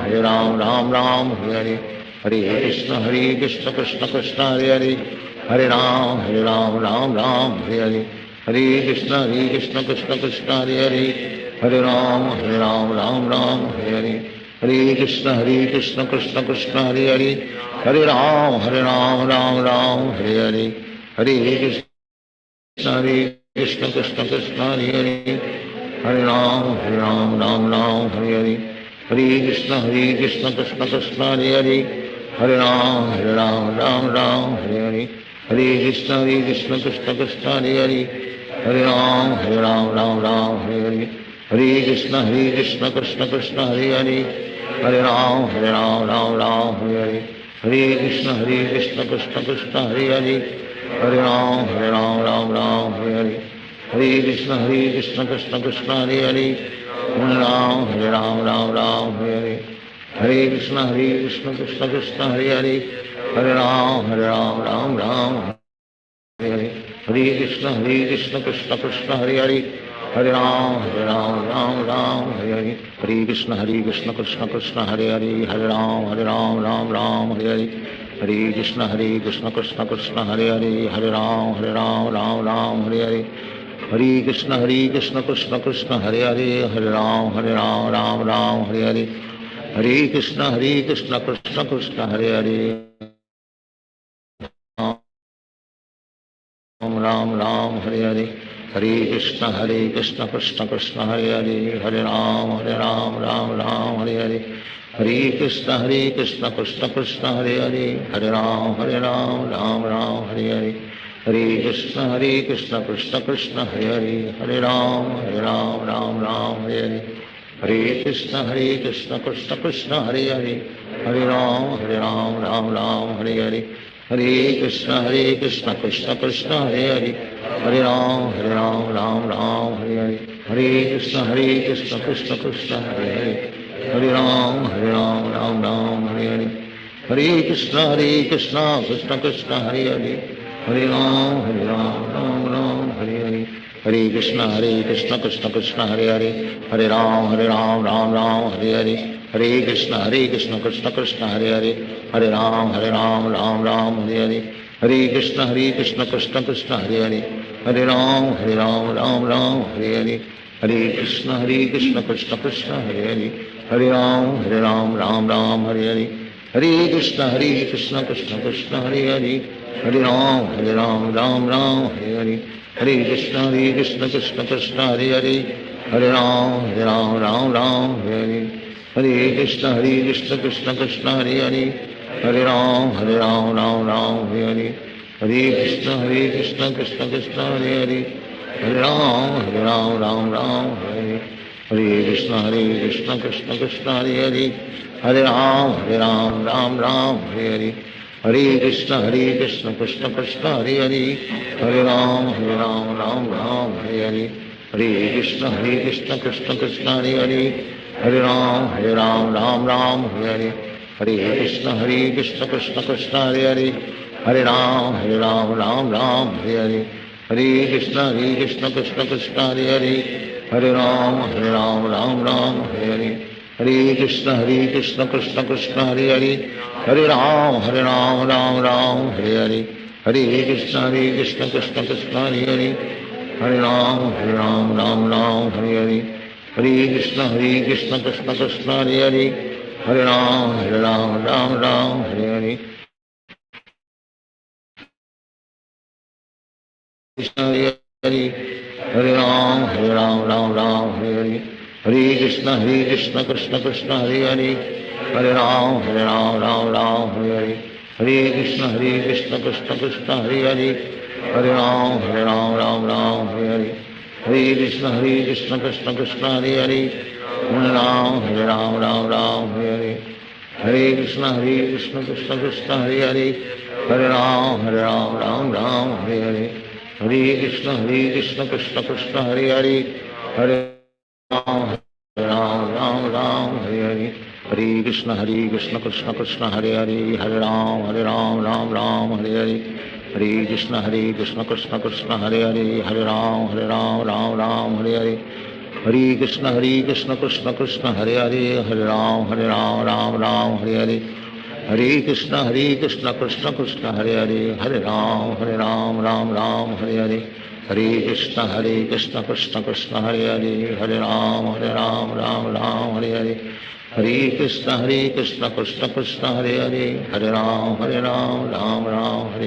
Hare Ram Ram Hare Hare Hare Krishna Krishna Krishna Hare Hare Hare Ram Hare Hare Hare Krishna Krishna Krishna Hare Hare Hare Ram Hare Hare Hare Krishna Krishna Krishna Hare Hare Hare Ram Hare Hare Hare Krishna Krishna Krishna Hare Hare Hare Ram Hare Hare Hare Krishna Krishna Krishna Hare Hare Hare Ram Hare Hare Hare Krishna Krishna Krishna Hare Hare Hare Ram Hare Hare Hare Krishna Krishna Krishna Hare Hare Hare Ram Hare Hare Hare Krishna Krishna Krishna Hare Hare Hare Ram Hare Hare Hare Krishna Krishna Krishna Hare Hare Hare Ram Hare Hare Hare Krishna Krishna Krishna Hare Hare Hare Ram Hare Hare Hare Krishna Krishna Krishna Hare Hare Hare Ram Hare Hare Hare Krishna Krishna Krishna Hare Hare Hare Ram Hare Hare Hare Krishna Krishna Krishna Hare Hare Ram Hare Hare Hare Krishna Krishna Krishna Hare Hare Hare Ram Hare Hare Hare Krishna Krishna Krishna Hare Hare Hare Ram Hare Hare Hare Krishna Krishna Krishna Hare Hare Hare Ram Hare Hare Hare Krishna Krishna Krishna Hare Hare Hare Ram Hare Hare Hare Krishna Krishna Krishna Hare Hare Hare Ram Hare Hare Hare Krishna Krishna Krishna Hare Hare Hare Ram Hare Hare Hare Krishna Krishna Krishna Hare Hare Hare Ram Hare Hare Hare Krishna Krishna Krishna Hare Hare Hare Ram Hare Hare Hare Krishna Krishna Krishna Hare Hare Hare Ram Hare Hare Hare Krishna Krishna Krishna Hare Hare Hare Ram Hare Hare Hare हरे कृष्ण कृष्ण कृष्ण हरे हरे हरे राम राम हरे हरे हरे कृष्ण कृष्ण कृष्ण हरे हरे हरे राम राम हरे हरे हरे कृष्ण कृष्ण कृष्ण हरे हरे हरे राम राम हरे हरे हरे कृष्ण कृष्ण कृष्ण हरे हरे हरे राम राम हरे हरे हरे कृष्ण कृष्ण कृष्ण हरे हरे हरे राम राम हरे हरे कृष्ण कृष्ण कृष्ण हरे हरे हरे राम राम हरे हरे हरे कृष्ण कृष्ण कृष्ण हरे हरे हरे राम राम हरे हरे हरे कृष्ण कृष्ण कृष्ण हरे हरे हरे राम राम हरे हरे हरे कृष्ण कृष्ण कृष्ण हरे हरे हरे राम राम हरे हरे हरे कृष्ण कृष्ण कृष्ण हरे हरे हरे राम राम हरे हरे हरे कृष्ण कृष्ण कृष्ण हरे हरे हरे राम राम हरे हरे हरे कृष्ण कृष्ण कृष्ण हरे हरे हरे राम राम हरे हरे हरे कृष्ण कृष्ण कृष्ण हरे हरे हरे राम राम हरे हरे कृष्ण हरे हरे राम हरे हरे हरे कृष्ण कृष्ण कृष्ण हरे हरे हरे राम राम हरे हरे हरे कृष्ण कृष्ण कृष्ण हरे हरे हरे राम राम हरे हरे हरे कृष्ण कृष्ण कृष्ण हरे हरे हरे राम हरे हरे हरे कृष्ण कृष्ण कृष्ण हरे हरे हरे राम हरे हरे हरे कृष्ण कृष्ण कृष्ण हरे हरे हरे राम हरे हरे हरे कृष्ण कृष्ण कृष्ण हरे हरे हरे राम हरे हरे हरे कृष्ण कृष्ण कृष्ण हरे हरे हरे राम हरे हरे हरे कृष्ण कृष्ण कृष्ण हरे हरे हरे राम हरे हरे हरे कृष्ण कृष्ण कृष्ण हरे हरे हरे राम हरे हरे हरे कृष्ण कृष्ण कृष्ण हरे हरे हरे राम हरे हरे हरे कृष्ण कृष्ण कृष्ण हरे हरे हरे राम हरे हरे हरे कृष्ण कृष्ण कृष्ण हरे हरे हरे राम हरे हरे हरे कृष्ण कृष्ण कृष्ण हरे हरे हरे राम हरे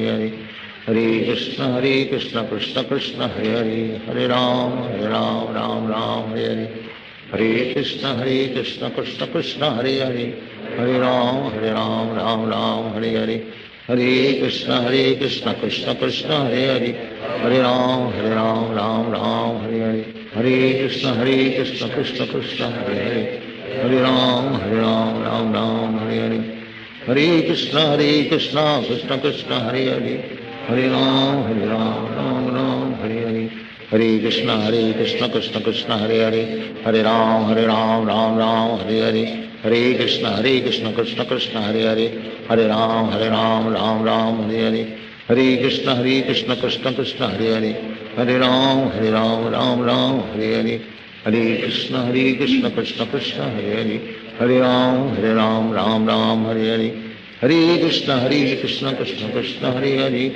हरे हरे कृष्ण कृष्ण कृष्ण हरे हरे हरे राम हरे हरे हरे कृष्ण कृष्ण कृष्ण हरे हरे हरे राम हरे हरे हरे कृष्ण कृष्ण कृष्ण हरे हरे हरे राम हरे हरे हरे कृष्ण कृष्ण कृष्ण हरे हरे हरे राम हरे हरे हरे कृष्ण कृष्ण कृष्ण हरे हरे हरे राम हरे हरे हरे कृष्ण कृष्ण कृष्ण हरे हरे हरे राम हरे हरे हरे कृष्ण कृष्ण कृष्ण हरे हरे हरे राम हरे हरे हरे कृष्ण कृष्ण कृष्ण हरे हरे हरे राम हरे हरे हरे कृष्ण कृष्ण कृष्ण हरे हरे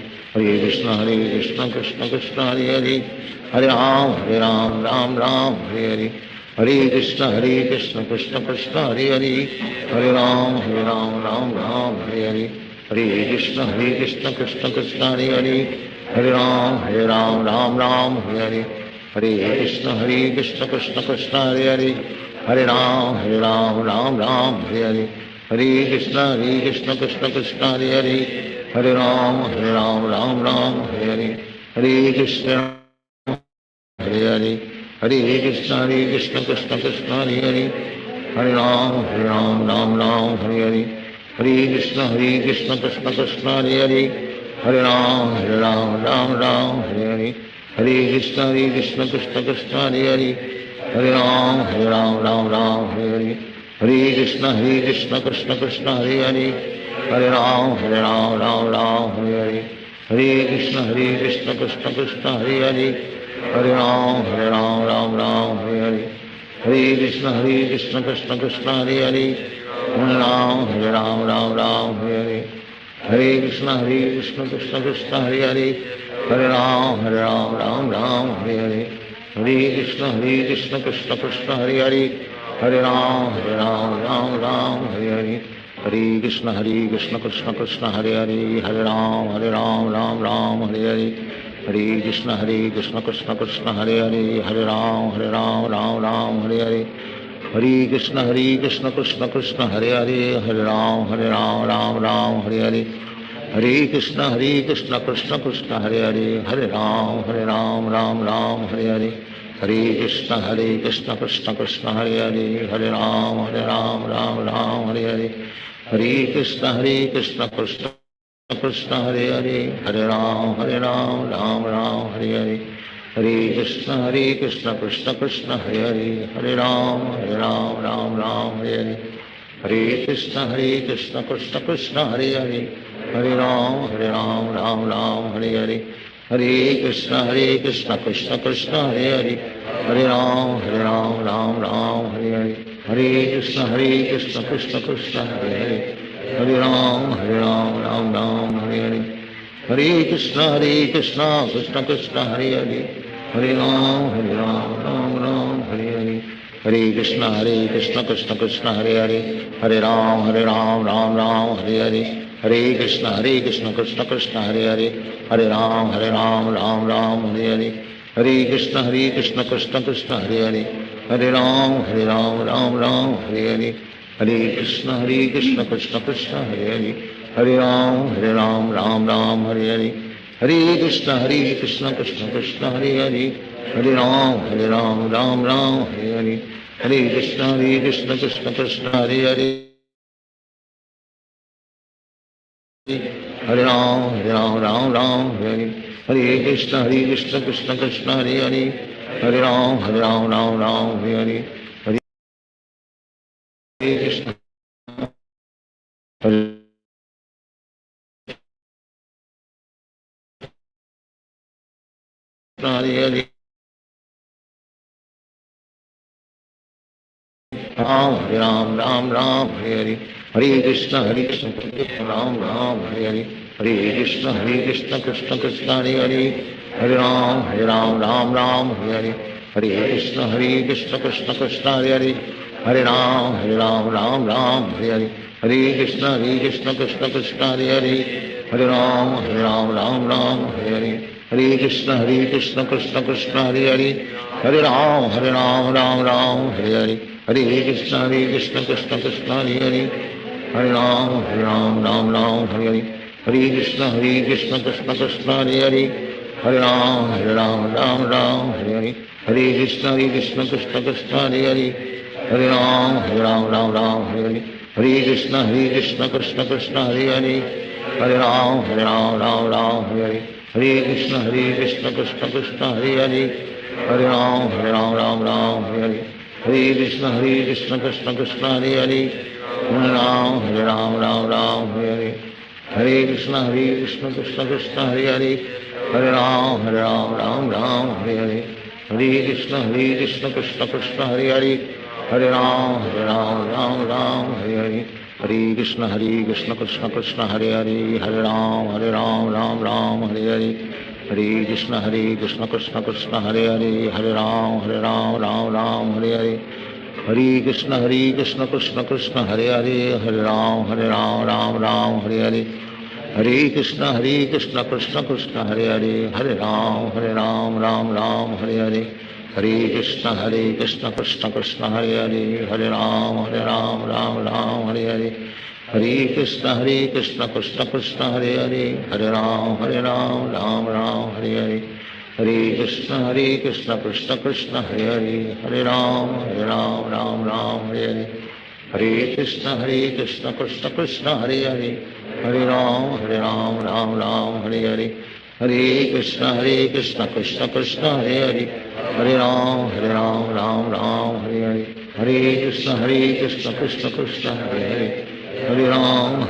हरे राम हरे हरे हरे कृष्ण कृष्ण कृष्ण हरे हरे हरे राम हरे कृष्ण हरे Krishna Krishna Krishna Hare Hare Hare Ram Hare Hare Hare Krishna Krishna Krishna Hare Hare Hare Ram Hare Hare Hare Krishna Krishna Krishna Hare Hare Hare Ram Hare Hare Hare Krishna Krishna Krishna Hare Hare Hare Ram Hare Hare Hare Krishna Krishna Krishna Hare Hare Hare Ram Hare Hare Hare Krishna Hare Hare Hare Krishna Krishna Krishna Hare Hare Hare Ram Hare Hare Hare Krishna Krishna Krishna Hare Hare Hare Ram Hare Hare Hare Krishna Krishna Krishna Krishna Hare Hare Hare Ram Ram Ram Hare Hare Hare Krishna Krishna Hare Hare Hare Ram Ram Ram Hare Hare Hare Krishna Krishna Krishna Hare Hare Hare Ram Ram Ram Hare Hare Hare Krishna Krishna Krishna Hare Hare Hare Ram Ram Hare Hare Hare Krishna Krishna Krishna Hare Hare Hare Ram Ram Hare Hare Hare Krishna Krishna Krishna Hare Hare Hare Ram Ram Hare Hare Hare Krishna Krishna Krishna Hare Hare Hare Ram Ram Hare Hare Hare Krishna Krishna Krishna Hare Hare Hare Ram Ram Hare Hare Hare Krishna Krishna Krishna Hare Hare Hare Ram Ram Hare Hare Hare Krishna Krishna Krishna Hare Hare Hare Ram Ram Hare Hare Hare Krishna Krishna Krishna Hare Hare Hare Ram Ram Hare Hare Hare Krishna Krishna Krishna Hare Hare Hare Ram Ram Hare Hare Hare Krishna Krishna Krishna Hare Hare Hare Ram Ram Hare Hare Hare Krishna Krishna Krishna Hare Hare Hare Ram Ram Hare Hare Hare Krishna Krishna Krishna Hare Hare Hare Ram Ram Hare Hare Hare Krishna Krishna Krishna Hare Hare Hare Ram Ram Hare Hare Hare Krishna Krishna Krishna Hare Hare Hare Ram Ram Hare Hare Hare Krishna Krishna Krishna Hare Hare Hare Ram Ram Hare Hare Hare Krishna Krishna Krishna Hare Hare Hare Ram Ram Hare Hare Hare Krishna Krishna Krishna Hare Hare Hare Ram Ram Hare Hare Hare Krishna Krishna Krishna Hare Hare Hare Ram Ram Hare Hare Hare Krishna Krishna Krishna Hare Hare Hare Ram Ram Hare Hare Hare Krishna Krishna Krishna Hare Hare Hare Ram Ram Hare Hare Hare Krishna Krishna Krishna Hare Hare Hare Ram Ram Hare Hare Hare Krishna Hare Hare Ram Hare Hare Hare Krishna Ram Hare Hare Hare Krishna Krishna Krishna Hare Hare Hare Ram Ram Hare Hare Hare Krishna Krishna Krishna Hare Hare Hare Ram Ram Hare Hare Hare Krishna Krishna Krishna Hare Hare Hare Ram Ram Hare Hare Hare Krishna Krishna Krishna Hare Hare Hare Ram Ram Hare Hare Hare Krishna Krishna Krishna Hare Hare Hare Ram Ram Hare Hare Hare Krishna Krishna Krishna Hare Hare Hare Ram Hare Hare Hare Krishna Krishna Krishna Hare Hare Hare Ram Hare Hare Hare Krishna Krishna Krishna Hare Hare Hare Ram Hare Hare Hare Krishna Krishna Krishna Hare Hare Hare Ram Hare Hare Hare Krishna Krishna Krishna Hare Hare Hare Ram Hare Hare Hare Krishna Krishna Krishna Hare Hare Hare Ram Hare Hare Hare Krishna Krishna Krishna Hare Hare Hare Ram Hare Hare Hare Krishna Krishna Krishna Hare Hare Hare Ram Hare Hare Hare Krishna Krishna Krishna Hare Hare Hare Ram Hare Hare Hare Krishna Krishna Krishna Hare Hare Hare Ram Hare Hare Hare Krishna Krishna Krishna Hare Hare Hare Ram Hare Hare Hare Krishna Krishna Krishna Hare Hare Hare Ram Hare Hare Hare Krishna Krishna Krishna Hare Hare Hare Ram Hare Hare Hare Krishna Krishna Krishna Hare Hare Hare Ram Hare Hare Hare Krishna Krishna Krishna Hare Hare Hare Ram Hare Hare हरे कृष्ण कृष्ण कृष्ण हरे हरे हरे राम राम राम हरे हरे हरे कृष्ण कृष्ण कृष्ण हरे हरे हरे राम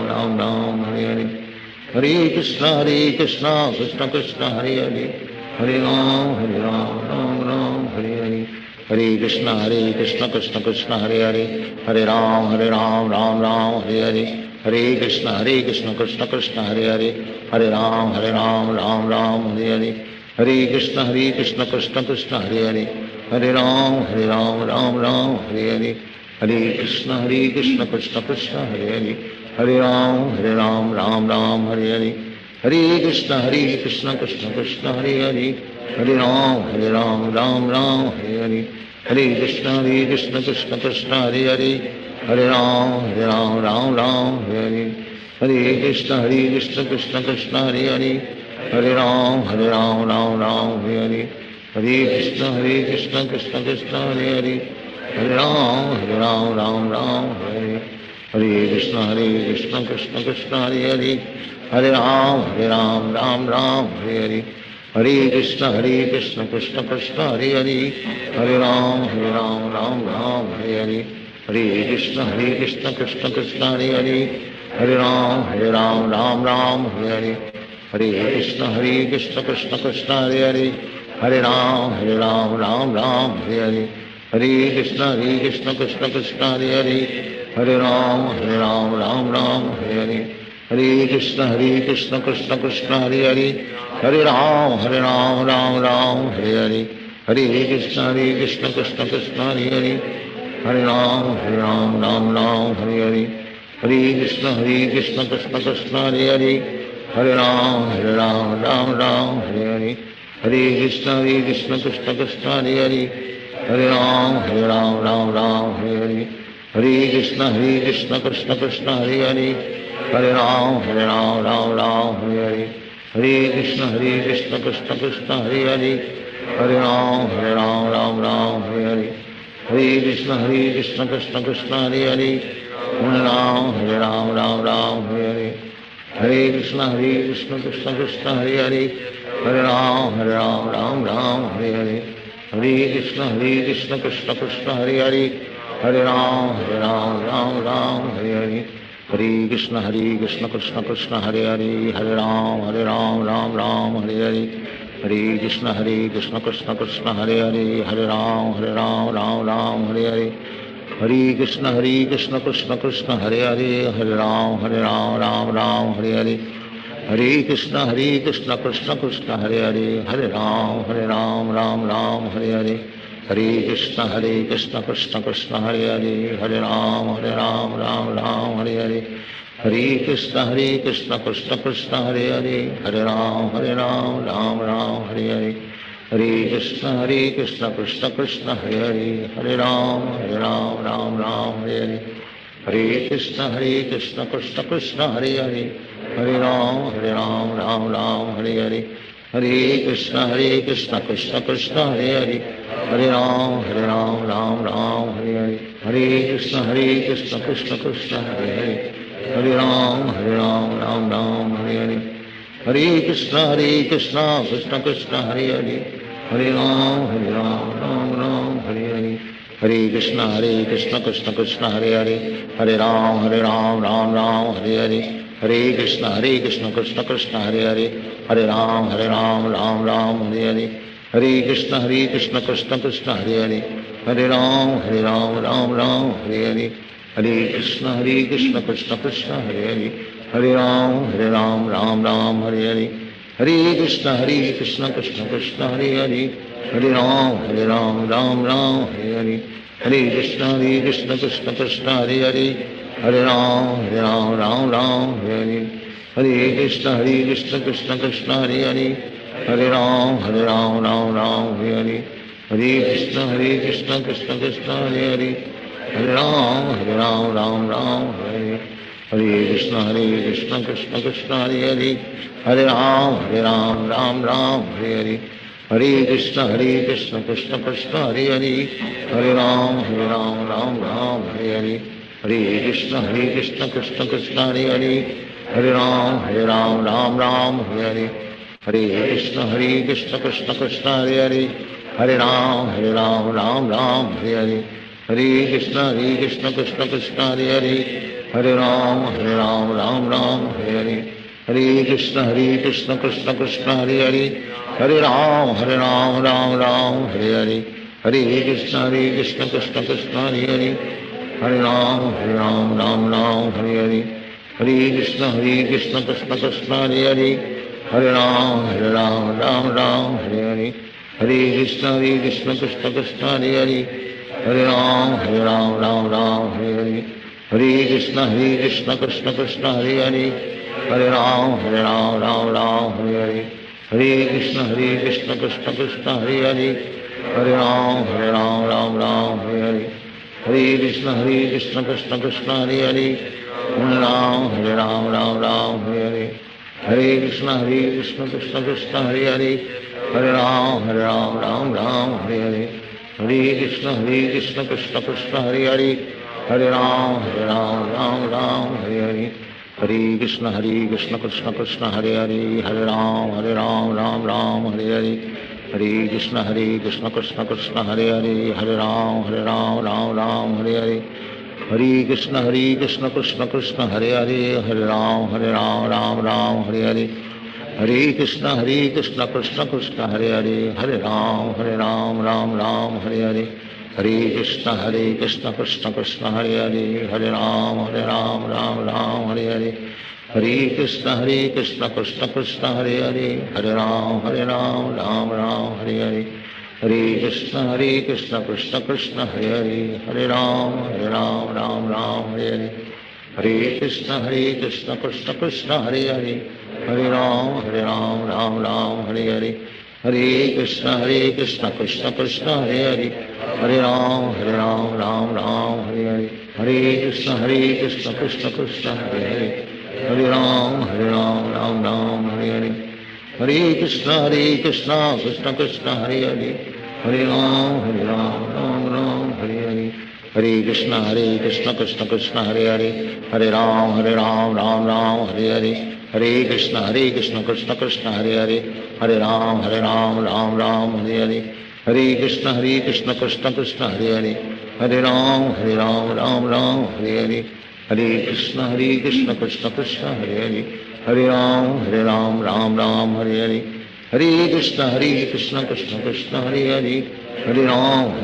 राम राम हरे हरे हरे कृष्ण कृष्ण कृष्ण हरे हरे हरे राम राम राम हरे हरे हरे कृष्ण कृष्ण कृष्ण हरे हरे हरे राम राम राम हरे हरे हरे कृष्ण कृष्ण कृष्ण हरे हरे हरे राम राम राम हरे हरे हरे कृष्ण कृष्ण कृष्ण हरे हरे हरे राम राम राम हरे हरे हरे कृष्ण कृष्ण कृष्ण हरे हरे हरे राम राम राम हरे हरे हरे कृष्ण कृष्ण कृष्ण हरे हरे हरे राम राम राम हरे हरे हरे कृष्ण कृष्ण कृष्ण हरे हरे हरे राम राम राम हरे हरे हरे कृष्ण कृष्ण कृष्ण हरे हरे हरे राम राम राम हरे हरे हरे कृष्ण कृष्ण कृष्ण हरे हरे हरे राम राम राम हरे हरे हरे कृष्ण कृष्ण कृष्ण हरे हरे हरे राम राम राम हरे हरे हरे कृष्ण कृष्ण कृष्ण हरे हरे हरे राम राम राम हरे हरे हरे कृष्ण कृष्ण कृष्ण हरे हरे हरे राम राम राम हरे हरे हरे कृष्ण कृष्ण कृष्ण हरे हरे हरे राम राम राम हरे हरे हरे कृष्ण कृष्ण कृष्ण हरे हरे हरे राम राम राम हरे हरे हरे कृष्ण कृष्ण कृष्ण हरे हरे हरे राम राम राम हरे हरे हरे कृष्ण कृष्ण कृष्ण हरे हरे हरे राम राम राम हरे हरे हरे कृष्ण कृष्ण कृष्ण हरे हरे हरे राम राम राम हरे हरे हरे कृष्ण कृष्ण कृष्ण हरे हरे हरे राम राम राम हरे हरे हरे कृष्ण कृष्ण कृष्ण हरे हरे हरे राम राम राम हरे हरे हरे कृष्ण कृष्ण कृष्ण हरे हरे हरे राम राम राम हरे हरे हरे कृष्ण कृष्ण कृष्ण हरे हरे हरे राम राम राम हरे हरे हरे कृष्ण कृष्ण कृष्ण हरे हरे हरे राम राम राम हरे हरे हरे कृष्ण कृष्ण कृष्ण हरे हरे हरे राम राम राम हरे हरे हरे कृष्ण कृष्ण कृष्ण हरे हरे हरे राम राम राम हरे हरे हरे कृष्ण कृष्ण कृष्ण हरे हरे हरे राम राम राम हरे हरे हरे कृष्ण कृष्ण कृष्ण हरे हरे हरे राम राम राम हरे हरे हरे कृष्ण कृष्ण कृष्ण हरे हरे हरे राम राम राम हरे हरे हरे कृष्ण कृष्ण कृष्ण हरे हरे हरे राम राम राम हरे हरे हरे कृष्ण कृष्ण कृष्ण हरे हरे हरे राम राम राम हरे हरे हरे कृष्ण कृष्ण कृष्ण हरे हरे हरे राम राम राम हरे हरे हरे कृष्ण कृष्ण कृष्ण हरे हरे हरे राम राम राम हरे हरे हरे कृष्ण कृष्ण कृष्ण हरे हरे हरे राम राम राम हरे हरे हरे कृष्ण कृष्ण कृष्ण हरे हरे हरे राम राम राम हरे हरे हरे कृष्ण कृष्ण कृष्ण हरे हरे हरे राम राम राम हरे हरे हरे कृष्ण कृष्ण कृष्ण हरे हरे हरे राम राम राम हरे हरे हरे कृष्ण कृष्ण कृष्ण हरे हरे हरे राम राम राम हरे हरे हरे कृष्ण कृष्ण कृष्ण हरे हरे हरे राम राम राम हरे हरे हरे कृष्ण कृष्ण कृष्ण हरे हरे हरे राम राम राम हरे हरे हरे कृष्ण कृष्ण कृष्ण हरे हरे हरे राम राम राम हरे हरे हरे कृष्ण कृष्ण कृष्ण हरे हरे हरे राम राम राम हरे हरे हरे कृष्ण कृष्ण कृष्ण हरे हरे हरे राम राम राम हरे हरे हरे कृष्ण कृष्ण कृष्ण हरे हरे हरे राम राम राम हरे हरे हरे कृष्ण कृष्ण कृष्ण हरे हरे हरे राम राम राम हरे हरे हरे कृष्ण कृष्ण कृष्ण हरे हरे हरे राम राम राम हरे हरे हरे कृष्ण कृष्ण कृष्ण हरे हरे हरे राम राम राम हरे हरे हरे कृष्ण कृष्ण कृष्ण हरे हरे हरे राम राम राम हरे हरे हरे कृष्ण कृष्ण कृष्ण हरे हरे हरे राम राम राम हरे हरे हरे कृष्ण कृष्ण कृष्ण हरे हरे हरे राम राम राम हरे हरे हरे कृष्ण कृष्ण कृष्ण हरे हरे हरे राम राम राम हरे हरे हरे कृष्ण कृष्ण कृष्ण हरे हरे हरे राम राम राम हरे हरे हरे कृष्ण कृष्ण कृष्ण हरे हरे हरे राम राम राम हरे हरे हरे कृष्ण कृष्ण कृष्ण हरे हरे हरे राम राम राम हरे हरे हरे कृष्ण कृष्ण कृष्ण हरे हरे हरे राम राम हरे हरे हरे कृष्ण कृष्ण कृष्ण हरे हरे हरे राम राम हरे हरे हरे कृष्ण कृष्ण कृष्ण हरे हरे हरे राम राम हरे हरे हरे कृष्ण कृष्ण कृष्ण हरे हरे हरे राम राम हरे हरे हरे कृष्ण कृष्ण कृष्ण हरे हरे हरे राम राम हरे हरे हरे कृष्ण कृष्ण कृष्ण हरे हरे हरे राम राम हरे हरे हरे कृष्ण कृष्ण कृष्ण हरे हरे हरे राम राम हरे हरे हरे कृष्ण कृष्ण कृष्ण हरे हरे हरे राम राम हरे हरे हरे कृष्ण कृष्ण कृष्ण हरे हरे हरे राम राम हरे हरे हरे कृष्ण कृष्ण कृष्ण हरे हरे हरे राम राम हरे हरे हरे कृष्ण कृष्ण कृष्ण हरे हरे हरे राम राम हरे हरे हरे कृष्ण कृष्ण कृष्ण हरे हरे हरे राम राम हरे हरे हरे कृष्ण कृष्ण कृष्ण हरे हरे हरे राम राम हरे हरे हरे कृष्ण कृष्ण कृष्ण हरे हरे हरे राम राम हरे हरे हरे कृष्ण कृष्ण कृष्ण हरे हरे हरे राम हरे हरे हरे कृष्ण कृष्ण कृष्ण हरे हरे हरे राम राम हरे हरे हरे कृष्ण कृष्ण कृष्ण हरे हरे हरे राम राम हरे हरे हरे कृष्ण कृष्ण कृष्ण हरे हरे हरे राम राम हरे हरे हरे कृष्ण कृष्ण कृष्ण हरे हरे हरे राम राम हरे हरे हरे कृष्ण कृष्ण कृष्ण हरे हरे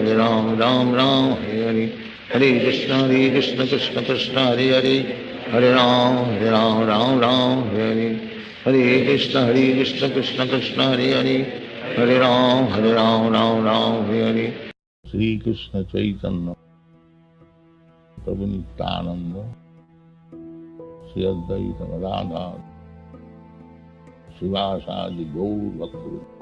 हरे राम राम हरे हरे हरे कृष्ण कृष्ण कृष्ण हरे हरे हरे राम राम हरे हरे हरे कृष्ण कृष्ण कृष्ण हरे हरे हरे राम राम हरे हरे श्री कृष्ण चैतन्य प्रभु नित्यानंद श्री अद्वैत गदाधर शिवासादि गौर भक्त